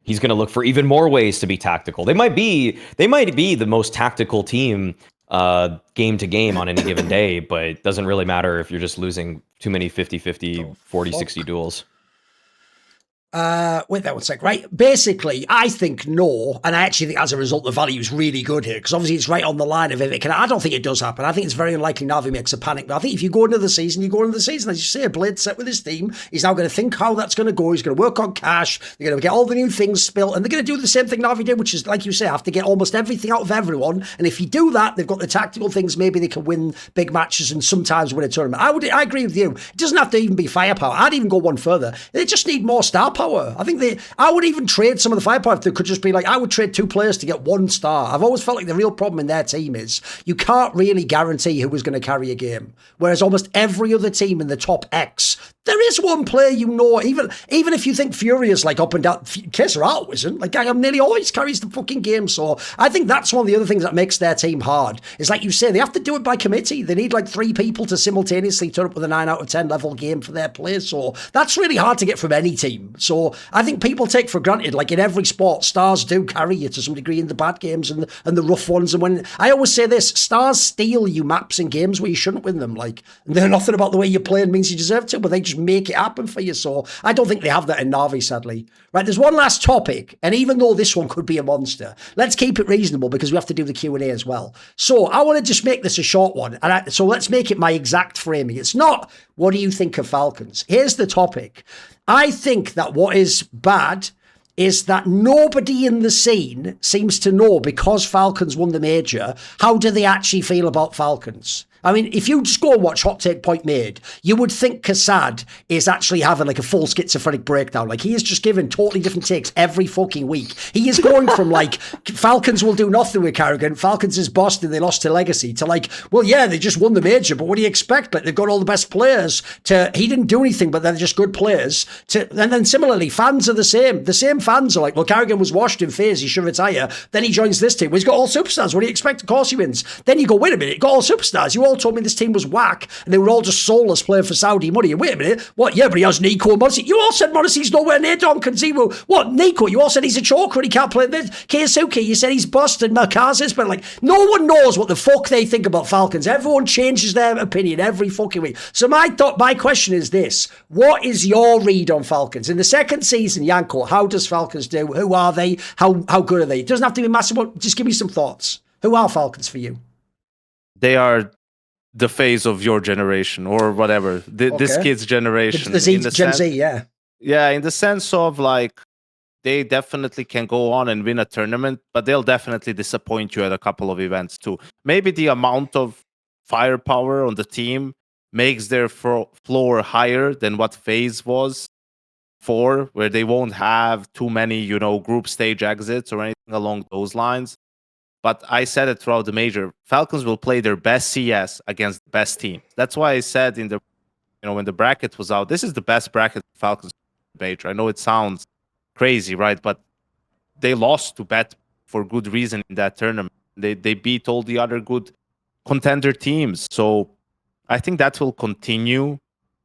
he's going to look for even more ways to be tactical. They might be the most tactical team game to game on any given day, but it doesn't really matter if you're just losing too many 50-50, 40-60 duels. Wait there one sec, right? Basically, I think no, and I actually think as a result the value is really good here, because obviously it's right on the line of if it can. I don't think it does happen. I think it's very unlikely Navi makes a panic, but I think if you go into the season, as you say, Blade set with his team, he's now going to think how that's going to go. He's going to work on cash, they're going to get all the new things spilt, and they're going to do the same thing Navi did, which is, like you say, have to get almost everything out of everyone, and if you do that, they've got the tactical things, maybe they can win big matches and sometimes win a tournament. I agree with you. It doesn't have to even be firepower. I'd even go one further. They just need more star power. I think I would even trade some of the firepower if they could just be like, I would trade 2 players to get 1 star. I've always felt like the real problem in their team is you can't really guarantee who was going to carry a game. Whereas almost every other team in the top X, there is one player you know, even if you think FURIA's like up and down, Kesserao isn't. Like, nearly always carries the fucking game. So I think that's one of the other things that makes their team hard. Is like you say, they have to do it by committee. They need like 3 people to simultaneously turn up with a 9 out of 10 level game for their play. So that's really hard to get from any team. So I think people take for granted, like in every sport, stars do carry you to some degree in the bad games and the rough ones. And when I always say this, stars steal you maps in games where you shouldn't win them. Like, they're nothing about the way you're playing means you deserve to, but they just make it happen for you. So I don't think they have that in Navi, sadly. Right, there's one last topic, and even though this one could be a monster, let's keep it reasonable because we have to do the Q&A as well. So I want to just make this a short one, and so let's make it my exact framing. It's not, what do you think of Falcons? Here's the topic. I think that what is bad is that nobody in the scene seems to know, because Falcons won the major, how do they actually feel about Falcons? I mean, if you just go and watch Hot Take Point Made, you would think Kassad is actually having like a full schizophrenic breakdown. Like, he is just giving totally different takes every fucking week. He is going from like, Falcons will do nothing with Carrigan, Falcons is Boston, they lost to Legacy, to like, well, yeah, they just won the major, but what do you expect? Like, they've got all the best players, to, he didn't do anything, but they're just good players. And then similarly, fans are the same. The same fans are like, well, Carrigan was washed in phase, he should retire. Then he joins this team. Well, he's got all superstars. What do you expect? Of course he wins. Then you go, wait a minute, got all superstars. You all told me this team was whack and they were all just soulless playing for Saudi money. Wait a minute, what? Yeah, but he has NiKo and Modesty. You all said Modesty's nowhere near Dom Kanzimu. What? NiKo, you all said he's a choker and he can't play this. Keisuke, you said he's busted. Markazis, but like, no one knows what the fuck they think about Falcons. Everyone changes their opinion every fucking week. So my question is this: what is your read on Falcons in the second season? Yanko, how does Falcons do? Who are they? How good are they? It doesn't have to be massive. Just give me some thoughts. Who are Falcons for you? They are the phase of your generation or whatever, this kid's generation. The Gen Z, yeah. Yeah, in the sense of like, they definitely can go on and win a tournament, but they'll definitely disappoint you at a couple of events too. Maybe the amount of firepower on the team makes their floor higher than what phase was for, where they won't have too many, group stage exits or anything along those lines. But I said it throughout the major, Falcons will play their best CS against the best team. That's why I said in the, when the bracket was out, this is the best bracket Falcons major. I know it sounds crazy, right? But they lost to Bet for good reason in that tournament. They beat all the other good contender teams. So I think that will continue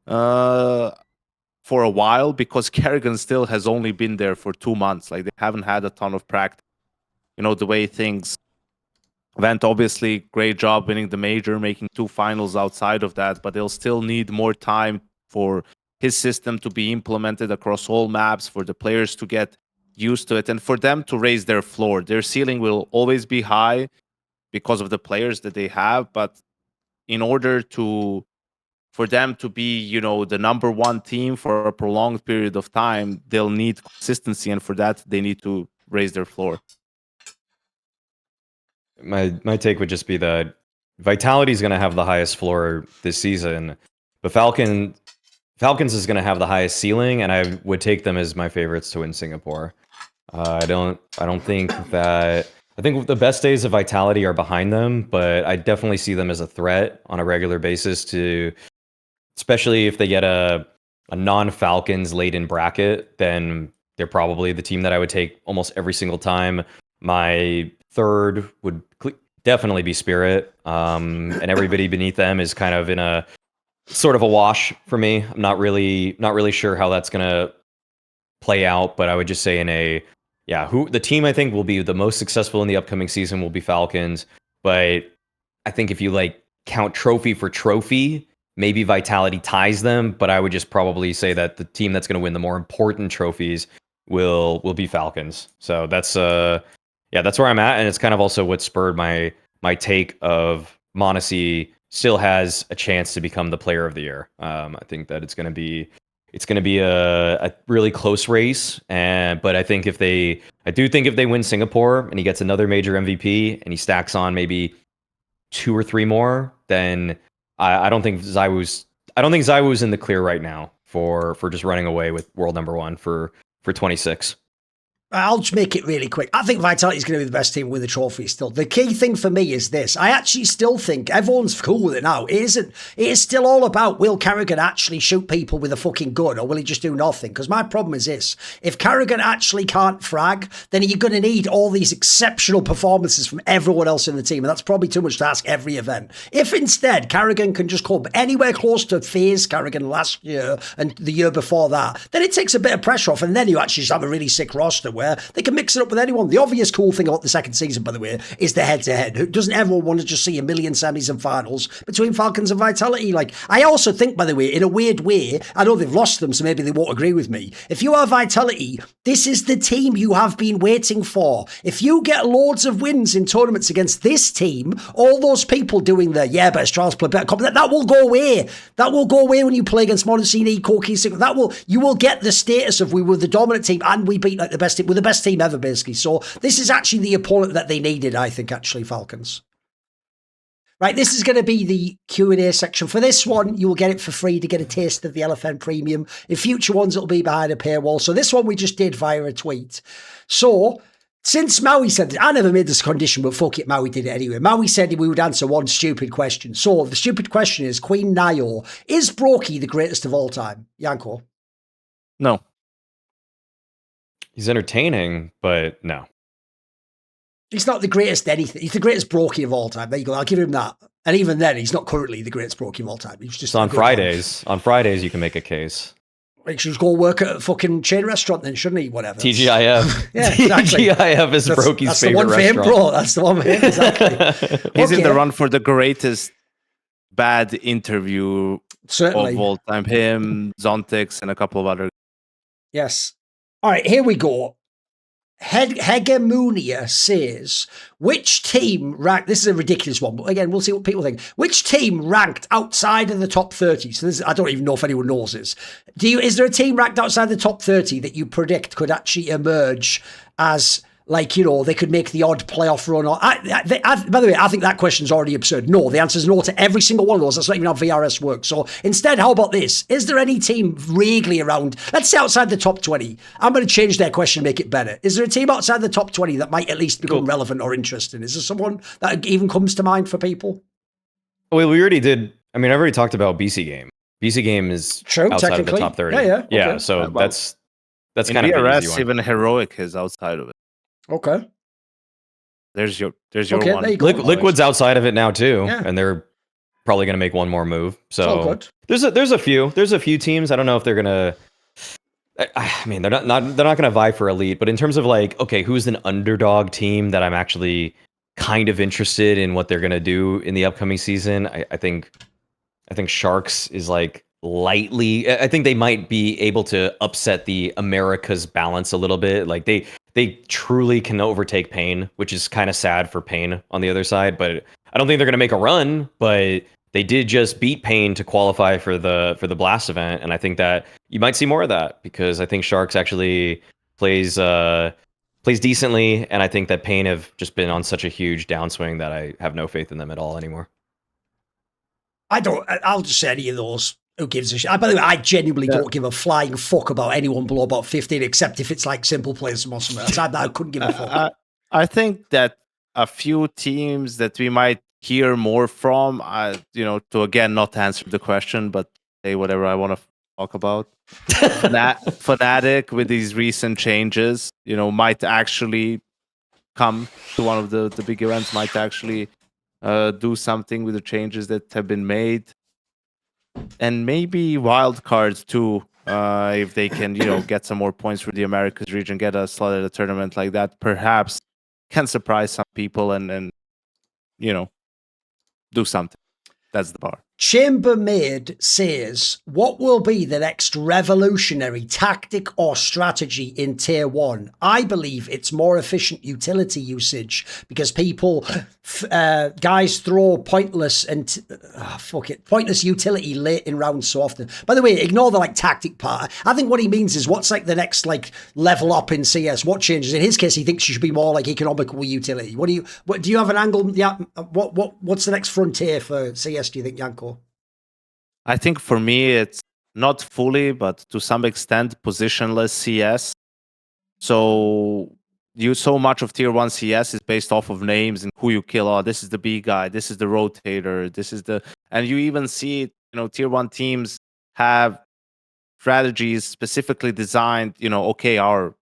for a while, because Kerrigan still has only been there for 2 months. Like, they haven't had a ton of practice. The way things went, obviously, great job winning the major, making 2 finals outside of that, but they'll still need more time for his system to be implemented across all maps, for the players to get used to it, and for them to raise their floor. Their ceiling will always be high because of the players that they have, but in order for them to be, the number 1 team for a prolonged period of time, they'll need consistency, and for that, they need to raise their floor. My take would just be that Vitality is going to have the highest floor this season, but Falcon Falcons is going to have the highest ceiling, and I would take them as my favorites to win Singapore. I don't think that. I think the best days of Vitality are behind them, but I definitely see them as a threat on a regular basis to, especially if they get a non-Falcons laden bracket, then they're probably the team that I would take almost every single time. My third would definitely be Spirit, and everybody beneath them is kind of in a sort of a wash for me. I'm not really sure how that's gonna play out, but I would just say who the team I think will be the most successful in the upcoming season will be Falcons. But I think if you like count trophy for trophy, maybe Vitality ties them, but I would just probably say that the team that's going to win the more important trophies will be Falcons. So that's that's where I'm at, and it's kind of also what spurred my take of m0NESY still has a chance to become the player of the year. I think that it's going to be a really close race, but I do think if they win Singapore and he gets another major MVP and he stacks on maybe 2 or 3 more, then I don't think ZywOo's in the clear right now for just running away with world #1 for 26. I'll just make it really quick. I think Vitality is going to be the best team with the trophy still. The key thing for me is this. I actually still think everyone's cool with it now. It is still all about, will Carrigan actually shoot people with a fucking gun, or will he just do nothing? Because my problem is this. If Carrigan actually can't frag, then you're going to need all these exceptional performances from everyone else in the team, and that's probably too much to ask every event. If instead Carrigan can just come anywhere close to FaZe Carrigan last year and the year before that, then it takes a bit of pressure off, and then you actually just have a really sick roster where they can mix it up with anyone. The obvious cool thing about the second season, by the way, is the head-to-head. Doesn't everyone want to just see a million semis and finals between Falcons and Vitality? Like, I also think, by the way, in a weird way, I know they've lost them, so maybe they won't agree with me. If you are Vitality, this is the team you have been waiting for. If you get loads of wins in tournaments against this team, all those people doing the, but Astralis play better, that will go away. That will go away when you play against m0NESY, NiKo, you will get the status of we were the dominant team and we beat like the best team. We're the best team ever, basically. So this is actually the opponent that they needed, I think, actually, Falcons. Right, this is going to be the Q&A section. For this one, you will get it for free to get a taste of the LFN Premium. In future ones, it'll be behind a paywall. So this one we just did via a tweet. So since Maui said this, I never made this condition, but fuck it, Maui did it anyway. Maui said we would answer one stupid question. So the stupid question is, Queen Nio, is Brokey the greatest of all time? Yanko? No. He's entertaining, but no. He's not the greatest anything. He's the greatest Brokey of all time. There you go. I'll give him that. And even then, he's not currently the greatest Brokey of all time. He's just on Fridays. On Fridays, you can make a case. He should go work at a fucking chain restaurant then, shouldn't he? Whatever. TGIF. Yeah, exactly. TGIF is Brokey's favorite restaurant. That's the one for him, exactly. He's in the run for the greatest bad interview of all time. Him, Zontix, and a couple of other. Yes. All right, here we go. Hegemonia says, which team ranked, this is a ridiculous one, but again, we'll see what people think. Which team ranked outside of the top 30? So this, I don't even know if anyone knows this. Is there a team ranked outside the top 30 that you predict could actually emerge as, like, you know, they could make the odd playoff run? Or, by the way, I think that question's already absurd. No, the answer is no to every single one of those. That's not even how VRS works. So instead, how about this? Is there any team vaguely around, let's say outside the top 20? I'm going to change their question, make it better. Is there a team outside the top 20 that might at least become relevant or interesting? Is there someone that even comes to mind for people? Well, we already did. I mean, I've already talked about BC Game. BC Game is true, outside of the top 30. Yeah. Okay. So that's kind of VRS, even Heroic is outside of it. Okay. There's your okay, one. Liquid's outside of it now too, and they're probably going to make one more move. So there's a few teams. I don't know if they're gonna. I mean, they're not gonna vie for elite, but in terms of like, okay, who's an underdog team that I'm actually kind of interested in what they're gonna do in the upcoming season? I think Sharks is like lightly. I think they might be able to upset the America's balance a little bit. Like they truly can overtake Pain, which is kind of sad for Pain on the other side. But I don't think they're going to make a run. But they did just beat Pain to qualify for the Blast event, and I think that you might see more of that because I think Sharks actually plays decently, and I think that Pain have just been on such a huge downswing that I have no faith in them at all anymore. I'll just say any of those. Who gives a shit? By the way, I genuinely don't give a flying fuck about anyone below about 15, except if it's like simple players or something. Outside that, I couldn't give a fuck. I think that a few teams that we might hear more from, to again not answer the question, but say whatever I want to talk about. Fnatic with these recent changes, might actually come to one of the big events, might actually do something with the changes that have been made. And maybe wild cards too, if they can, get some more points for the Americas region, get a slot at a tournament like that, perhaps can surprise some people and do something. That's the bar. Chambermaid says, what will be the next revolutionary tactic or strategy in tier 1? I believe it's more efficient utility usage because people, guys throw pointless pointless utility late in rounds so often. By the way, ignore the tactic part. I think what he means is what's the next level up in CS? What changes? In his case, he thinks you should be more economical utility. What do you have an angle? Yeah. What's the next frontier for CS? Do you think, Janko? I think for me, it's not fully, but to some extent, positionless CS. So much of tier 1 CS is based off of names and who you kill. Oh, this is the B guy. This is the rotator. And you even see it, tier 1 teams have strategies specifically designed, okay, our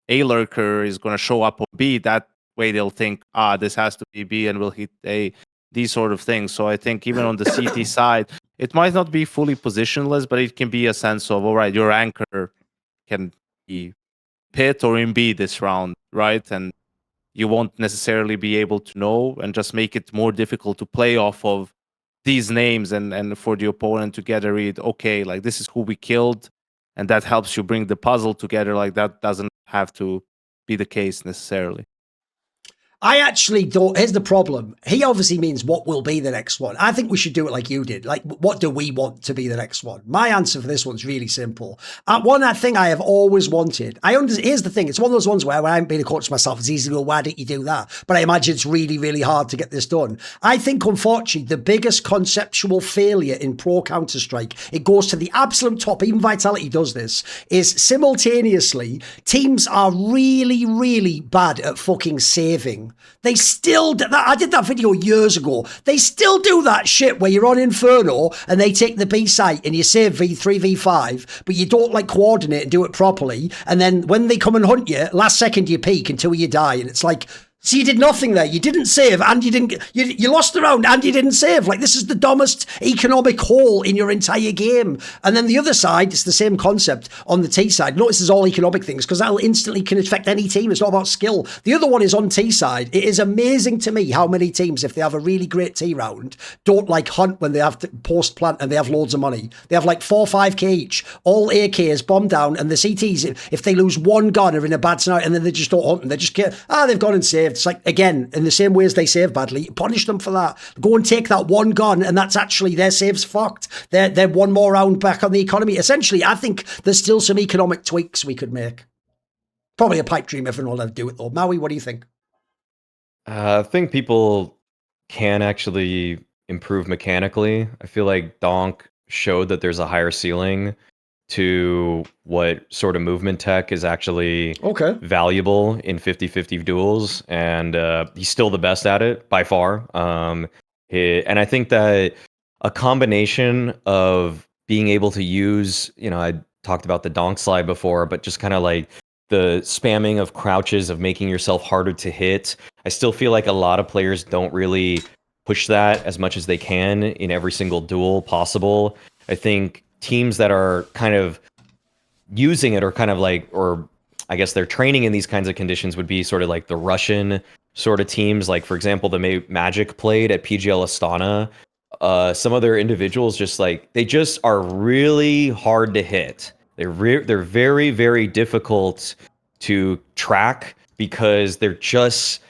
A lurker is going to show up on B. That way they'll think, this has to be B and we'll hit A, these sort of things. So I think even on the CT side, it might not be fully positionless, but it can be a sense of, all right, your anchor can be pit or in B this round, right? And you won't necessarily be able to know and just make it more difficult to play off of these names and for the opponent to get a read, okay, this is who we killed, and that helps you bring the puzzle together. That doesn't have to be the case necessarily. I actually don't. Here's the problem. He obviously means what will be the next one. I think we should do it like you did. What do we want to be the next one? My answer for this one's really simple. One thing I have always wanted. Here's the thing. It's one of those ones where when I haven't been a coach myself, it's easy to go, why didn't you do that? But I imagine it's really, really hard to get this done. I think, unfortunately, the biggest conceptual failure in pro Counter-Strike, it goes to the absolute top, even Vitality does this, is simultaneously teams are really, really bad at fucking saving. They still do that. I did that video years ago. They still do that shit where you're on Inferno and they take the B site and you save V3, V5, but you don't coordinate and do it properly. And then when they come and hunt you, last second you peek until you die. And it's so you did nothing there. You didn't save and you lost the round and you didn't save. This is the dumbest economic hole in your entire game. And then the other side, it's the same concept on the T side. Notice it's all economic things because that'll instantly can affect any team. It's not about skill. The other one is on T side. It is amazing to me how many teams, if they have a really great T round, don't hunt when they have to post plant and they have loads of money. They have 4 or 5k each, all AKs, bomb down, and the CTs, if they lose one gun are in a bad scenario and then they just don't hunt them. They just they've gone and saved. It's again, in the same way as they save badly, punish them for that. Go and take that one gun, and that's actually their saves fucked. They're one more round back on the economy. Essentially, I think there's still some economic tweaks we could make. Probably a pipe dream if everyone will do it, though. Maui, what do you think? I think people can actually improve mechanically. I feel like Donk showed that there's a higher ceiling to what sort of movement tech is actually valuable in 50-50 duels, and he's still the best at it by far. And I think that a combination of being able to use, I talked about the donk slide before, but just kind of the spamming of crouches, of making yourself harder to hit. I still feel like a lot of players don't really push that as much as they can in every single duel possible. I think teams that are kind of using it or kind of or I guess they're training in these kinds of conditions would be sort of the Russian sort of teams. For example, the Magic played at PGL Astana. Some of their individuals they just are really hard to hit. They're very, very difficult to track because they're just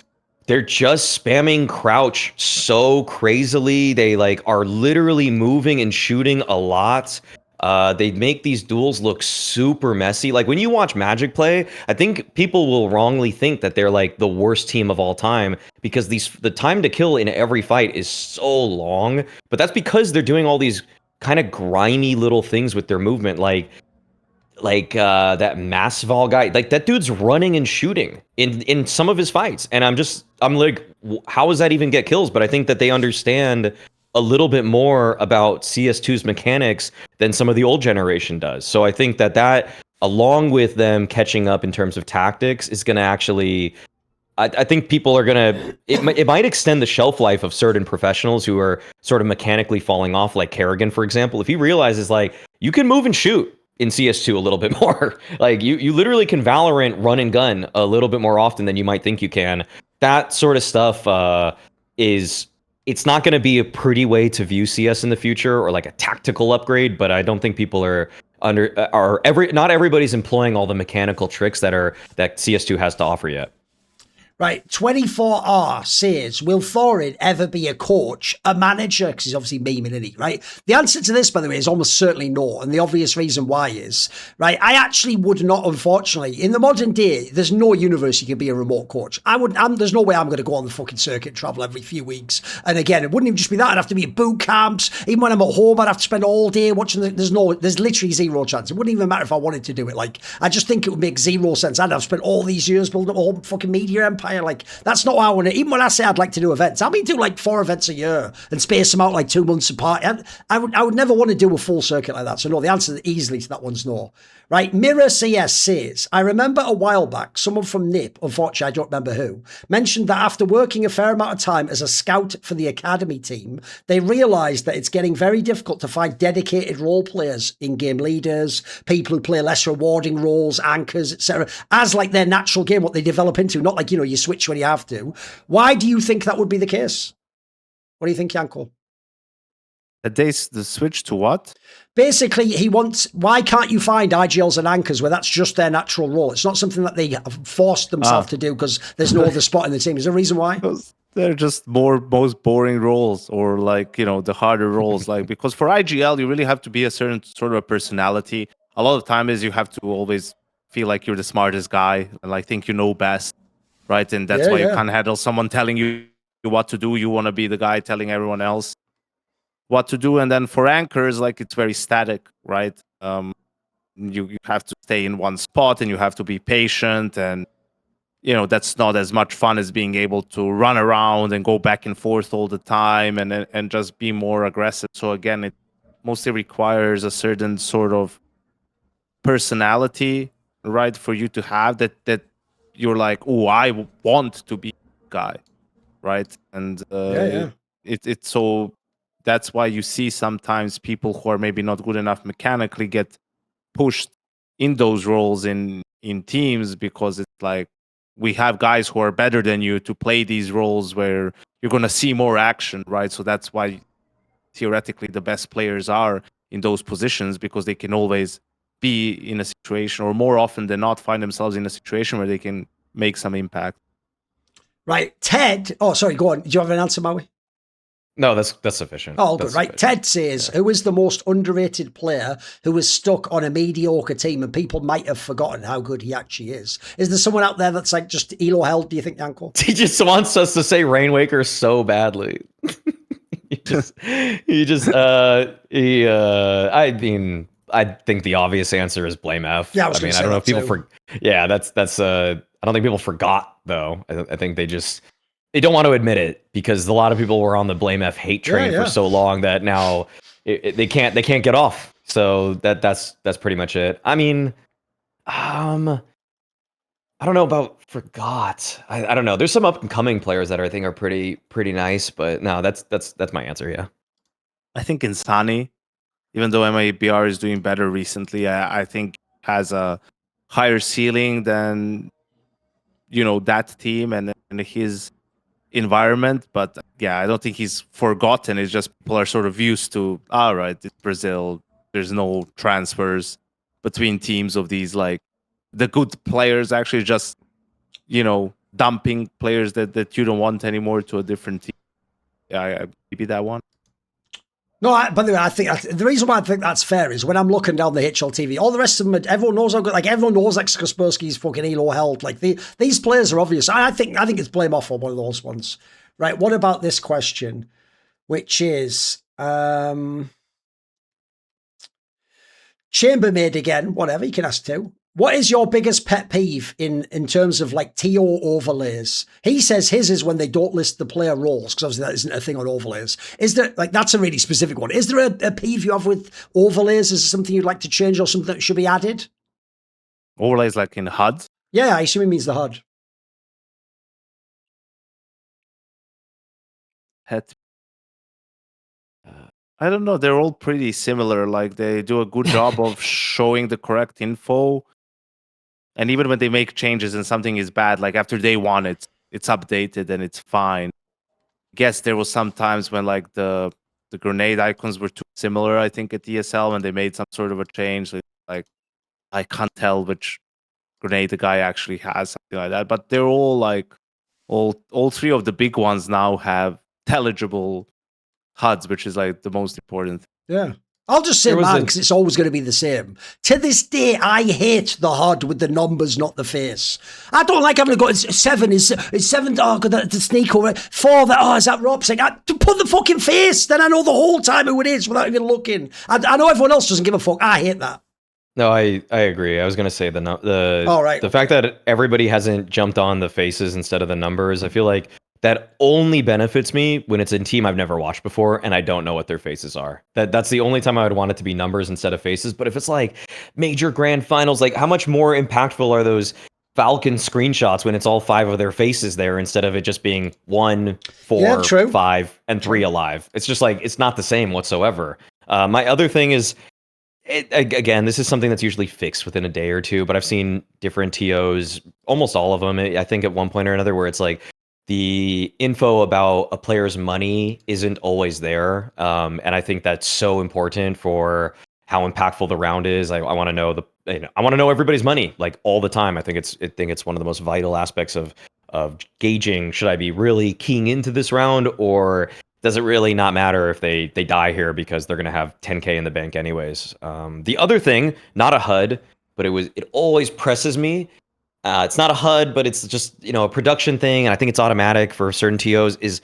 spamming crouch so crazily. They are literally moving and shooting a lot. They make these duels look super messy. When you watch Magic play, I think people will wrongly think that they're the worst team of all time because the time to kill in every fight is so long. But that's because they're doing all these kind of grimy little things with their movement, like that Masval guy, like that dude's running and shooting in some of his fights, and I'm like, how does that even get kills? But I think that they understand a little bit more about CS2's mechanics than some of the old generation does. So I think that along with them catching up in terms of tactics is going to actually, I think people are gonna. It might extend the shelf life of certain professionals who are sort of mechanically falling off, like Kerrigan, for example. If he realizes like you can move and shoot in CS2 a little bit more, like you literally can Valorant run and gun a little bit more often than you might think you can. That sort of stuff it's not going to be a pretty way to view CS in the future or like a tactical upgrade, but I don't think people not everybody's employing all the mechanical tricks that CS2 has to offer yet. Right, 24R says, will Thorin ever be a coach, a manager? Because he's obviously memeing, isn't he? Right? The answer to this, by the way, is almost certainly no. And the obvious reason why is, right, I actually would not, unfortunately, in the modern day, there's no universe you can be a remote coach. There's no way I'm going to go on the fucking circuit and travel every few weeks. And again, it wouldn't even just be that. I'd have to be at boot camps. Even when I'm at home, I'd have to spend all day watching. There's literally zero chance. It wouldn't even matter if I wanted to do it. Like, I just think it would make zero sense. I'd have spent all these years building up a whole fucking media empire. Like, that's not what I want to. Even when I say I'd like to do events, I mean do like 4 events a year and space them out like 2 months apart. I would never want to do a full circuit like that. So no, the answer easily to that one's no. Right, Mirror CS says, I remember a while back, someone from NIP, unfortunately I don't remember who, mentioned that after working a fair amount of time as a scout for the academy team, they realised that it's getting very difficult to find dedicated role players, in-game leaders, people who play less rewarding roles, anchors, etc., as like their natural game, what they develop into, not like, you switch when you have to. Why do you think that would be the case? What do you think, Janko? The switch to what? Basically, he wants, why can't you find IGLs and anchors where that's just their natural role? It's not something that they have forced themselves to do because there's no other spot in the team. Is there a reason why? They're just most boring roles, or like, the harder roles. Like, because for IGL, you really have to be a certain sort of a personality. A lot of time is you have to always feel like you're the smartest guy and like think you know best, right? And that's why you can't handle someone telling you what to do. You want to be the guy telling everyone else what to do. And then for anchors, like, it's very static, right? You have to stay in one spot and you have to be patient, and that's not as much fun as being able to run around and go back and forth all the time and just be more aggressive. So again, it mostly requires a certain sort of personality, right, for you to have that you're like, oh, I want to be a guy, right? And it's so that's why you see sometimes people who are maybe not good enough mechanically get pushed in those roles in teams, because it's like, we have guys who are better than you to play these roles where you're going to see more action, right? So that's why theoretically the best players are in those positions, because they can always be in a situation, or more often than not find themselves in a situation where they can make some impact. Right, Ted. Oh, sorry, go on. Do you have an answer, Maui? No, that's sufficient. Oh, good. Right. Ted says, who is the most underrated player who is stuck on a mediocre team and people might have forgotten how good he actually is? Is there someone out there that's like just elo held, do you think, Janko? He just wants us to say Rainwaker so badly. I think the obvious answer is blame F. Yeah, I don't know if people I don't think people forgot, though. I think they don't want to admit it, because a lot of people were on the blame F hate train for so long that now they can't get off. So that's pretty much it. I mean, I don't know about forgot. I don't know. There's some up and coming players that I think are pretty nice, but no, that's my answer. Yeah, I think Insani, even though MIBR is doing better recently, I think has a higher ceiling than that team and his environment. But yeah, I don't think he's forgotten. It's just people are sort of used to, all right, it's Brazil, there's no transfers between teams of these, like, the good players actually just dumping players that you don't want anymore to a different team. Yeah, maybe that one. No, by the way, I think the reason why I think that's fair is when I'm looking down the HLTV, all the rest of them, everyone knows how good. Like, everyone knows like Kaspersky's fucking elo held. Like, these players are obvious. I think it's blame off on one of those ones. Right? What about this question, which is Chambermaid again, whatever, you can ask too. What is your biggest pet peeve in terms of like TO overlays? He says his is when they don't list the player roles, because obviously that isn't a thing on overlays. Is there, like, that's a really specific one. Is there a peeve you have with overlays? Is there something you'd like to change or something that should be added? Overlays like in HUD? Yeah, I assume it means the HUD. I don't know. They're all pretty similar. Like they do a good job of showing the correct info. And even when they make changes and something is bad, like after day one, it's updated and it's fine. I guess there was some times when like the grenade icons were too similar, I think, at ESL when they made some sort of a change. Like I can't tell which grenade the guy actually has, something like that. But they're all like all three of the big ones now have intelligible HUDs, which is like the most important. Yeah. I'll just say mine because it's always going to be the same. To this day, I hate the HUD with the numbers, not the face. I don't like having to go, it's 7, is 7, oh, the sneak over 4, is that Rob saying, to put the fucking face, then I know the whole time who it is without even looking. I know everyone else doesn't give a fuck. I hate that. No, I agree. I was going to say the fact that everybody hasn't jumped on the faces instead of the numbers, I feel like that only benefits me when it's a team I've never watched before and I don't know what their faces are. That's the only time I would want it to be numbers instead of faces. But if it's like major grand finals, like how much more impactful are those Falcons screenshots when it's all 5 of their faces there instead of it just being 1, 4, 5, and 3 alive? It's just like, it's not the same whatsoever. My other thing is, again, this is something that's usually fixed within a day or two, but I've seen different TOs, almost all of them, I think at one point or another, where it's like, the info about a player's money isn't always there, and I think that's so important for how impactful the round is. I want to know I want to know everybody's money like all the time. I think it's one of the most vital aspects of gauging. Should I be really keying into this round, or does it really not matter if they die here because they're gonna have 10K in the bank anyways? The other thing, not a HUD, but it always presses me. It's not a HUD, but it's just, a production thing, and I think it's automatic for certain TOs, is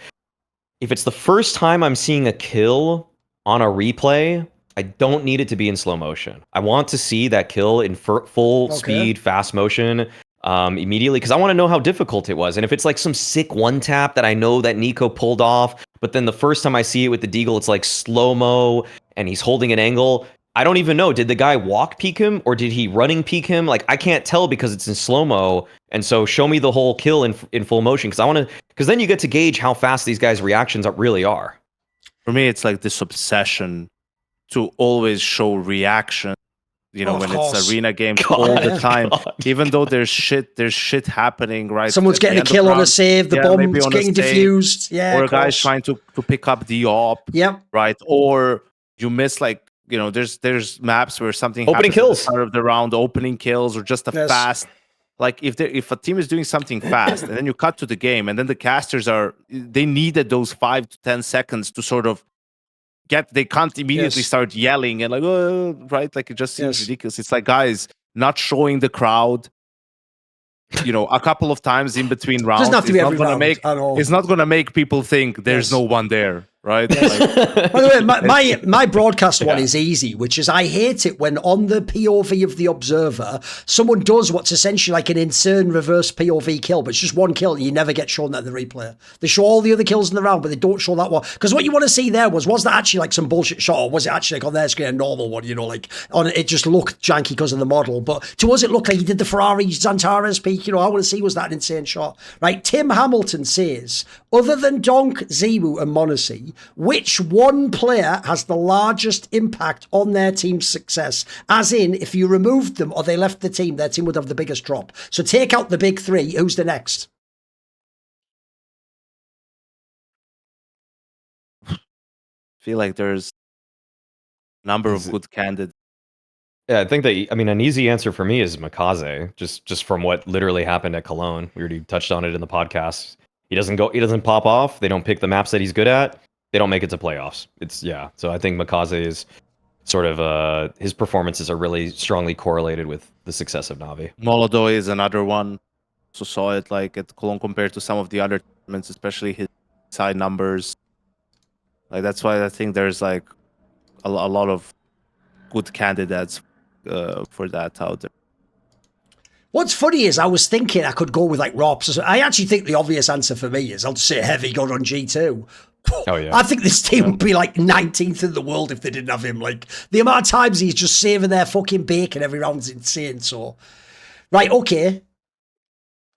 if it's the first time I'm seeing a kill on a replay, I don't need it to be in slow motion. I want to see that kill in full speed, fast motion immediately, because I want to know how difficult it was. And if it's like some sick one-tap that I know that NiKo pulled off, but then the first time I see it with the Deagle, it's like slow-mo, and he's holding an angle, I don't even know. Did the guy walk peek him or did he running peek him? Like, I can't tell because it's in slow-mo. And so show me the whole kill in full motion, because then you get to gauge how fast these guys' reactions really are. For me, it's like this obsession to always show reaction, when it's arena games all the time. Even though there's shit happening, right? Someone's getting a kill on a save, the bomb's getting defused. Yeah. Or a guy's trying to pick up the op. Yep. Right. Or you miss there's maps where something opening happens kills at the start of the round, opening kills, or just a fast. Like if a team is doing something fast, and then you cut to the game, and then the casters they needed those 5 to 10 seconds to sort of they can't immediately start yelling and right? Like it just seems ridiculous. It's like, guys, not showing the crowd, a couple of times in between rounds. Doesn't have to be every round at all. It's not going to make people think there's no one there. Right. By the way, my broadcast one is easy, which is I hate it when on the POV of the observer, someone does what's essentially like an insane reverse POV kill, but it's just one kill and you never get shown that in the replay. They show all the other kills in the round, but they don't show that one. Because what you want to see there was that actually like some bullshit shot, or was it actually like on their screen a normal one, like on it just looked janky because of the model. But to us it looked like he did the Ferrari Zantares peak, I want to see was that an insane shot. Right? Tim Hamilton says, other than Donk, Ziwu and Monacy, which one player has the largest impact on their team's success? As in, if you removed them or they left the team, their team would have the biggest drop. So take out the big 3. Who's the next? I feel like there's a number of good candidates. Yeah, I think an easy answer for me is Mikaze, just from what literally happened at Cologne. We already touched on it in the podcast. He doesn't pop off. They don't pick the maps that he's good at. They don't make it to playoffs. So I think Mikaze is sort of his performances are really strongly correlated with the success of NAVI. Molodo is another one. So saw it like at Cologne compared to some of the other tournaments, especially his side numbers. Like that's why I think there's like a lot of good candidates for that out there. What's funny is I was thinking I could go with like Rops. I actually think the obvious answer for me is I'll just say Heavy God on G2. Oh yeah. I think this team would be like 19th in the world if they didn't have him. Like the amount of times he's just saving their fucking bacon every round is insane. So, right, okay.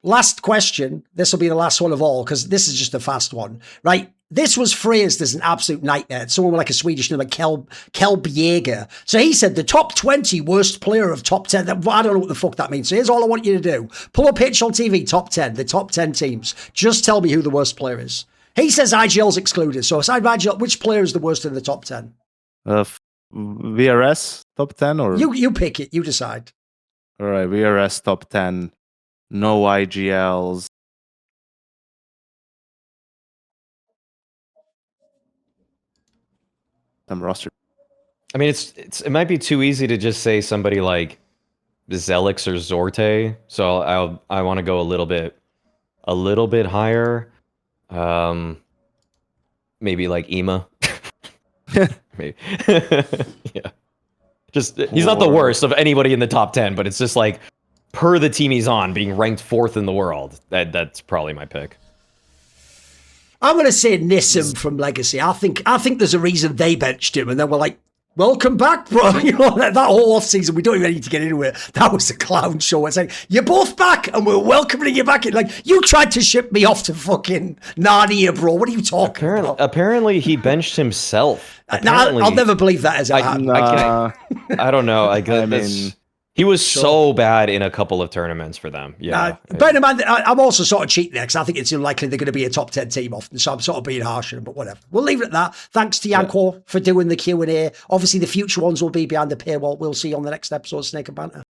Last question. This will be the last one of all because this is just a fast one. Right. This was phrased as an absolute nightmare. Someone with like a Swedish name, like Kelbjäger. So he said the top 20 worst player of top 10. I don't know what the fuck that means. So here's all I want you to do. Pull up Pitch on TV, top 10, the top 10 teams. Just tell me who the worst player is. He says IGL's excluded. So aside from IGL, which player is the worst in the top 10? VRS top 10 or? You pick it. You decide. All right, VRS top 10. No IGLs. Roster. I mean, it might be too easy to just say somebody like Zelix or Zorte. So I want to go a little bit higher. Maybe like Ema. Maybe. Yeah. Just he's not the worst of anybody in the top 10, but it's just like per the team he's on, being ranked 4th in the world. That's probably my pick. I'm going to say Nissim from Legacy. I think there's a reason they benched him, and then we're like, welcome back, bro. You know, that whole off season, we don't even need to get into it. That was a clown show. It's like, you're both back, and we're welcoming you back. Like, you tried to ship me off to fucking Narnia, bro. What are you talking about? Apparently, he benched himself. I'll never believe that as I don't know. I mean... He was so bad in a couple of tournaments for them. Yeah. Bear in mind, I'm also sort of cheating there because I think it's unlikely they're going to be a top 10 team often. So I'm sort of being harsh on them, but whatever. We'll leave it at that. Thanks to NiKo for doing the Q&A. Obviously, the future ones will be behind the paywall. We'll see you on the next episode of Snake Banter.